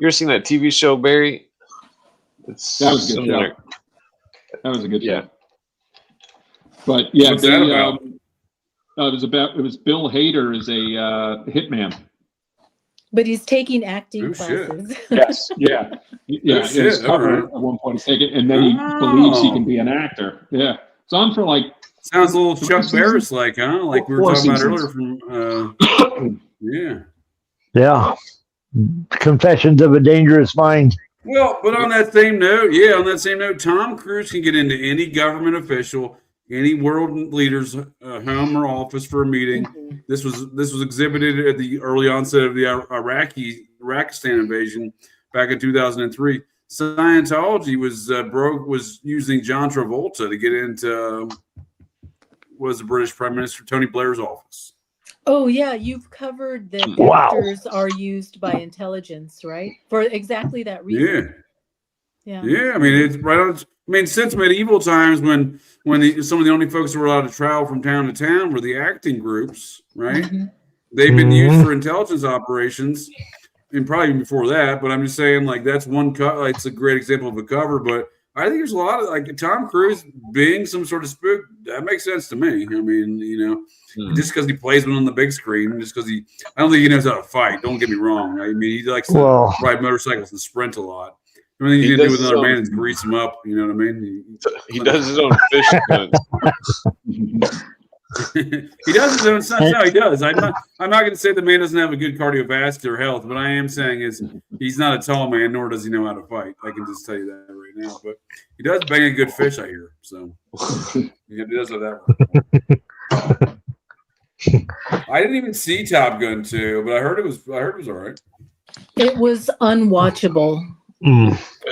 [SPEAKER 6] ever seen that TV show, Barry?
[SPEAKER 4] That was a good show. That was a good show. But yeah,
[SPEAKER 3] what's that about?
[SPEAKER 4] It was Bill Hader as a hitman.
[SPEAKER 8] But he's taking acting classes.
[SPEAKER 4] Yes, yeah. His cover at one point is taken, and then he believes he can be an actor. Yeah, it's on for like.
[SPEAKER 3] Sounds a little Chuck Barris like, huh? Like we were talking about earlier from.
[SPEAKER 5] Yeah. Confessions of a Dangerous Mind.
[SPEAKER 3] Well, but on that same note, Tom Cruise can get into any government official, any world leader's home or office for a meeting. Mm-hmm. This was exhibited at the early onset of the Iraqistan invasion back in 2003. Scientology was using John Travolta to get into was the British Prime Minister Tony Blair's office.
[SPEAKER 8] Oh yeah, you've covered that actors are used by intelligence, right? For exactly that reason. Yeah.
[SPEAKER 3] I mean, it's right on. I mean, since medieval times, when some of the only folks who were allowed to travel from town to town were the acting groups, right? Mm-hmm. They've been used for intelligence operations, and probably even before that. But I'm just saying, like that's one cut. Like, it's a great example of a cover, but I think there's a lot of like Tom Cruise being some sort of spook. That makes sense to me. I mean, you know, just because he plays one on the big screen, just because I don't think he knows how to fight. Don't get me wrong. I mean, he likes to ride motorcycles and sprint a lot. I mean, you can do with another man is grease him up. You know what I mean?
[SPEAKER 6] He does his own fish gun.
[SPEAKER 3] He does his own stuff. No, he does. I'm not going to say the man doesn't have a good cardiovascular health, but I am saying is he's not a tall man, nor does he know how to fight. I can just tell you that right now. But he does bang a good fish, I hear. So he does have that. I didn't even see Top Gun 2, but I heard it was all right.
[SPEAKER 8] It was unwatchable.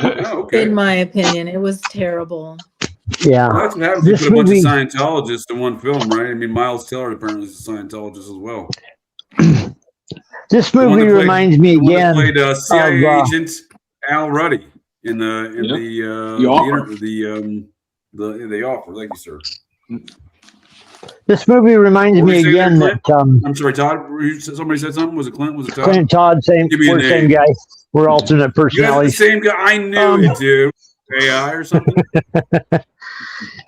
[SPEAKER 3] Okay.
[SPEAKER 8] In my opinion, it was terrible.
[SPEAKER 5] Yeah.
[SPEAKER 3] Well, that's what happens. You put a bunch of Scientologists in one film, right? I mean, Miles Teller apparently is a Scientologist as well.
[SPEAKER 5] This movie reminds me again.
[SPEAKER 3] Played CIA agent Al Ruddy in the offer. Thank you, sir.
[SPEAKER 5] This movie reminds me again that.
[SPEAKER 3] I'm sorry, Todd. Somebody said something. Was it Clint? Was it Todd?
[SPEAKER 5] Clint, Todd, same guy. We're alternate personalities.
[SPEAKER 3] The same guy. I knew it, dude. AI or something.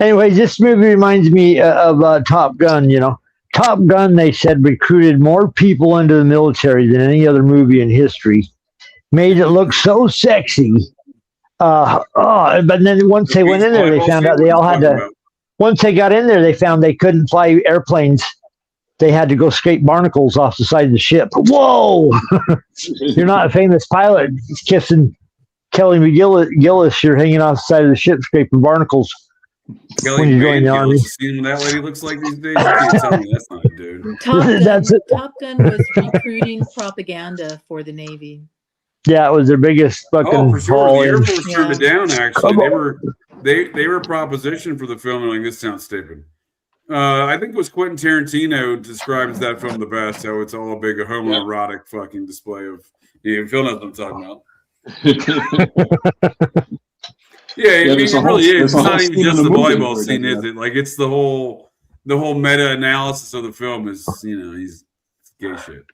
[SPEAKER 5] Anyway, this movie reminds me of Top Gun. You know, Top Gun, they said, recruited more people into the military than any other movie in history. Made it look so sexy. But then once they went in there, they found out they all had to. Once they got in there, they found they couldn't fly airplanes. They had to go scrape barnacles off the side of the ship. Whoa! You're not a famous pilot kissing Kelly McGillis. You're hanging off the side of the ship scraping barnacles.
[SPEAKER 3] Kelly when you join the Army. Seen what that lady looks like these days? You can't tell me that's not a dude.
[SPEAKER 8] Top Gun was recruiting propaganda for the Navy.
[SPEAKER 5] Yeah, it was their biggest fucking
[SPEAKER 3] Oh, for sure.
[SPEAKER 5] haul
[SPEAKER 3] The Air
[SPEAKER 5] in.
[SPEAKER 3] Force turned it down. Actually, they were propositioned for the film. Like, this sounds stupid. I think it was Quentin Tarantino describes that film the best. How it's all a big homoerotic fucking display of. Yeah, Phil knows what I'm talking about. Yeah, I mean, it really is. It's not even just the volleyball scene, is it? Like, it's the whole meta analysis of the film is, he's gay shit.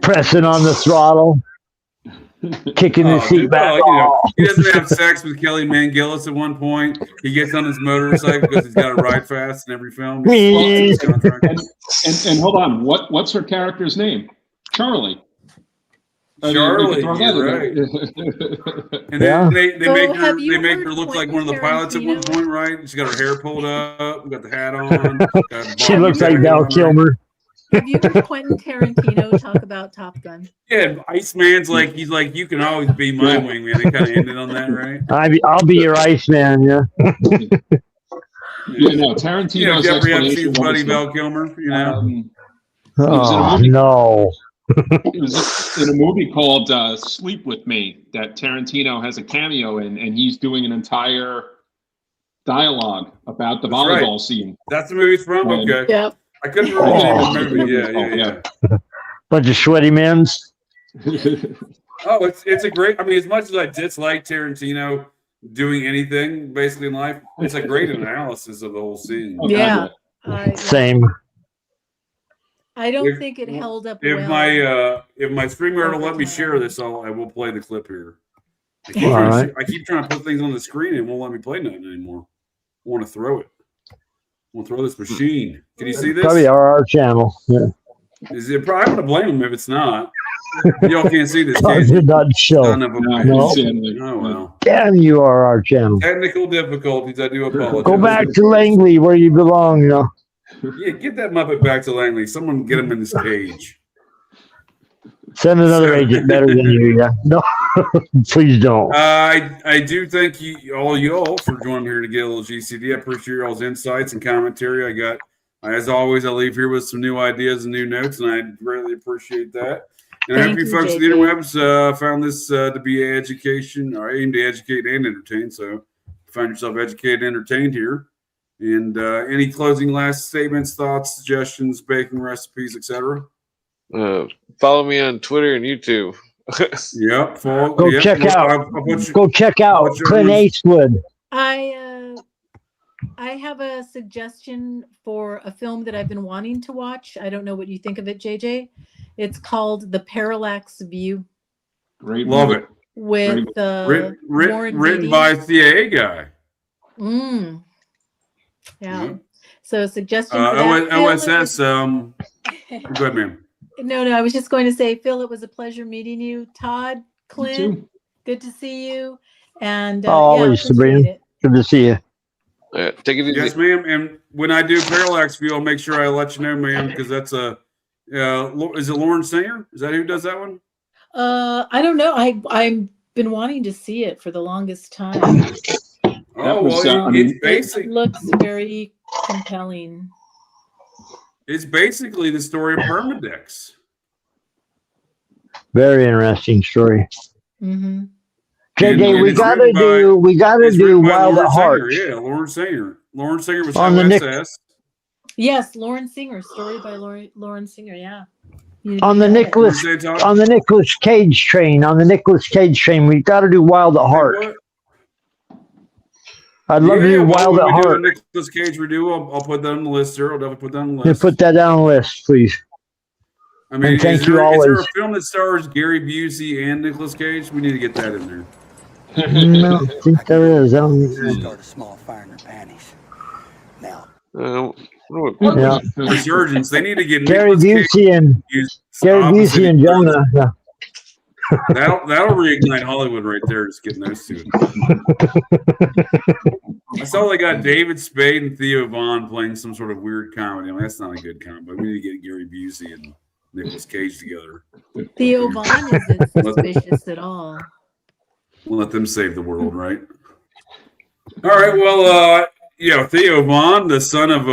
[SPEAKER 5] Pressing on the throttle, kicking his seat back.
[SPEAKER 3] He doesn't have sex with Kelly Mangillis at one point. He gets on his motorcycle because he's got to ride fast in every film.
[SPEAKER 4] And hold on, what's her character's name? Charlie.
[SPEAKER 3] Charlie, right? And then they make her look like one of the pilots at one point, right? She's got her hair pulled up, got the hat on.
[SPEAKER 5] She looks like Val Kilmer.
[SPEAKER 8] Have you heard Quentin Tarantino talk about Top Gun?
[SPEAKER 3] Yeah, Iceman's like, he's like, you can always be my wingman. They kind of ended on that, right?
[SPEAKER 5] I'll be your Iceman, yeah.
[SPEAKER 4] Tarantino's
[SPEAKER 3] Jeffrey Epstein's buddy Val Kilmer,
[SPEAKER 5] Oh, no.
[SPEAKER 4] It was in a movie called Sleep With Me that Tarantino has a cameo in, and he's doing an entire dialogue about the volleyball scene.
[SPEAKER 3] That's the movie it's from? Okay.
[SPEAKER 8] Yep.
[SPEAKER 3] I couldn't remember the name of the movie. Yeah.
[SPEAKER 5] Bunch of sweaty men's.
[SPEAKER 3] Oh, it's a great. I mean, as much as I dislike Tarantino doing anything basically in life, it's a great analysis of the whole scene.
[SPEAKER 8] Yeah.
[SPEAKER 5] Same.
[SPEAKER 8] I don't think it held up
[SPEAKER 3] if
[SPEAKER 8] well.
[SPEAKER 3] If my streamer will let me share this, I will play the clip here. I keep trying to put things on the screen and it won't let me play nothing anymore. I want to throw it. I want to throw this machine. Can you see this?
[SPEAKER 5] Probably RR channel. Yeah.
[SPEAKER 3] Is it? I'm gonna blame him if it's not. Y'all can't see this.
[SPEAKER 5] It did not show.
[SPEAKER 3] Son of a bitch. Oh well.
[SPEAKER 5] Damn you, RR channel.
[SPEAKER 3] Technical difficulties. I do apologize.
[SPEAKER 5] Go back to Langley where you belong.
[SPEAKER 3] Yeah, get that Muppet back to Langley. Someone get him in this cage.
[SPEAKER 5] Send another agent better than you. Yeah. No, please don't.
[SPEAKER 3] I do thank all y'all for joining here to get a little GCD. I appreciate y'all's insights and commentary. As always, I leave here with some new ideas and new notes, and I greatly appreciate that. And I hope you folks at the interwebs found this to be an education, or aimed to educate and entertain. So, if you find yourself educated and entertained here. And any closing last statements, thoughts, suggestions, baking recipes, etc.
[SPEAKER 6] Follow me on Twitter and YouTube.
[SPEAKER 3] Yep.
[SPEAKER 5] Go check out Clint Eastwood.
[SPEAKER 8] I have a suggestion for a film that I've been wanting to watch. I don't know what you think of it, JJ. It's called The Parallax View.
[SPEAKER 4] Great.
[SPEAKER 3] Love it.
[SPEAKER 8] With
[SPEAKER 3] written by a CIA guy.
[SPEAKER 8] Yeah. So suggestion for that.
[SPEAKER 3] OSS. Go ahead, ma'am.
[SPEAKER 8] No, I was just going to say, Phil, it was a pleasure meeting you. Todd, Clint, good to see you. And
[SPEAKER 5] always, Sabrina. Good to see you.
[SPEAKER 6] Take it easy.
[SPEAKER 3] Yes, ma'am. And when I do Parallax View, I'll make sure I let you know, ma'am, because that's is it Lauren Singer? Is that who does that one?
[SPEAKER 8] I don't know. I've been wanting to see it for the longest time.
[SPEAKER 3] It's basic.
[SPEAKER 8] It looks very compelling.
[SPEAKER 3] It's basically the story of Permadex.
[SPEAKER 5] Very interesting story.
[SPEAKER 8] Mm-hmm.
[SPEAKER 5] JJ, we gotta do Wild at Heart.
[SPEAKER 3] Yeah, Lauren Singer. Lauren Singer was
[SPEAKER 5] on
[SPEAKER 3] OSS.
[SPEAKER 8] Yes, Lauren Singer. Story by Lauren Singer. Yeah.
[SPEAKER 5] On the Nicholas Cage train. On the Nicholas Cage train, we got to do Wild at Heart. I'd love to do Wild at Heart.
[SPEAKER 3] Nicholas Cage redo. I'll put that on the list, sir. I'll definitely put that on the
[SPEAKER 5] Yeah,
[SPEAKER 3] list.
[SPEAKER 5] put that down on the list, please.
[SPEAKER 3] I mean,
[SPEAKER 5] and thank
[SPEAKER 3] is there
[SPEAKER 5] always.
[SPEAKER 3] A film that stars Gary Busey and Nicholas Cage? We need to get that in there.
[SPEAKER 5] No, I think there is.
[SPEAKER 10] Start a small fire in their panties. Now.
[SPEAKER 3] Resurgence. They need to get
[SPEAKER 5] Gary Busey and Jonah. Yeah.
[SPEAKER 3] That'll reignite Hollywood right there. Just getting those two. I saw they got David Spade and Theo Von playing some sort of weird comedy. I mean, that's not a good comedy. We need to get Gary Busey and Nicholas Cage together.
[SPEAKER 8] Theo Von isn't suspicious at all.
[SPEAKER 3] We'll let them save the world, right? All right. Well, Theo Von, the son of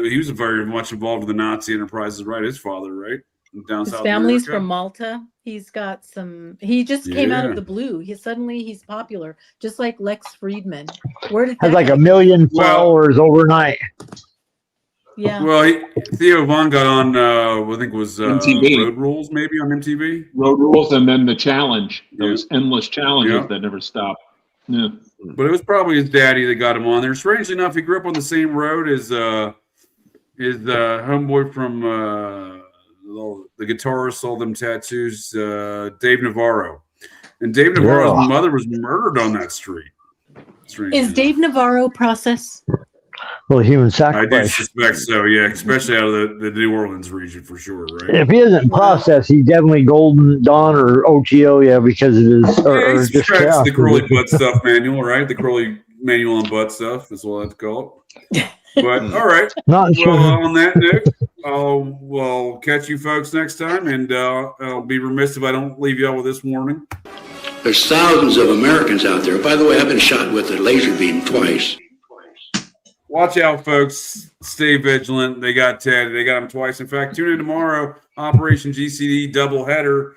[SPEAKER 3] he was very much involved with the Nazi enterprises, right? His father, right? down
[SPEAKER 8] His
[SPEAKER 3] south
[SPEAKER 8] family's
[SPEAKER 3] America.
[SPEAKER 8] from Malta. He's got some. He just came out of the blue. He's popular, just like Lex Friedman. Where did
[SPEAKER 5] Has
[SPEAKER 8] that
[SPEAKER 5] like
[SPEAKER 8] guy
[SPEAKER 5] 1 million
[SPEAKER 3] Well-
[SPEAKER 5] followers overnight.
[SPEAKER 8] Yeah.
[SPEAKER 3] Well, Theo Von got on, I think it was
[SPEAKER 4] MTV.
[SPEAKER 3] Road Rules, maybe on MTV.
[SPEAKER 4] Road Rules, and then the challenge. Those
[SPEAKER 3] Yeah.
[SPEAKER 4] endless challenges
[SPEAKER 3] Yeah.
[SPEAKER 4] that never stop. Yeah.
[SPEAKER 3] But it was probably his daddy that got him on there. Strangely enough, he grew up on the same road as his homeboy from the guitarist, sold them tattoos, Dave Navarro. And Dave Navarro's
[SPEAKER 5] Yeah.
[SPEAKER 3] mother was murdered on that street. Strangely
[SPEAKER 8] Is
[SPEAKER 3] enough.
[SPEAKER 8] Dave Navarro process?
[SPEAKER 5] Well, human
[SPEAKER 3] I do
[SPEAKER 5] sacrifice.
[SPEAKER 3] suspect so, yeah, especially out of the New Orleans region for sure, right?
[SPEAKER 5] If he isn't processed, he's definitely Golden Dawn or OTO, yeah, because of his
[SPEAKER 3] Yeah,
[SPEAKER 5] or
[SPEAKER 3] he's
[SPEAKER 5] just
[SPEAKER 3] scratched
[SPEAKER 5] chaos.
[SPEAKER 3] the Crowley butt stuff manual, right? The Crowley manual on butt stuff is what I have to call it. But all right.
[SPEAKER 5] Not
[SPEAKER 3] Well,
[SPEAKER 5] sure.
[SPEAKER 3] on that note, we'll catch you folks next time, and I'll be remiss if I don't leave you all with this warning.
[SPEAKER 11] There's thousands of Americans out there. By the way, I've been shot with a laser beam twice.
[SPEAKER 3] Watch out, folks. Stay vigilant. They got Ted. They got him twice. In fact, tune in tomorrow. Operation GCD doubleheader.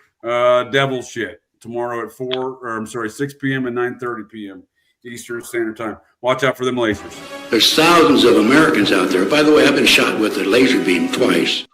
[SPEAKER 3] Devil shit. Tomorrow at 6 p.m. and 9:30 p.m. Eastern Standard Time. Watch out for them lasers.
[SPEAKER 11] There's thousands of Americans out there. By the way, I've been shot with a laser beam twice.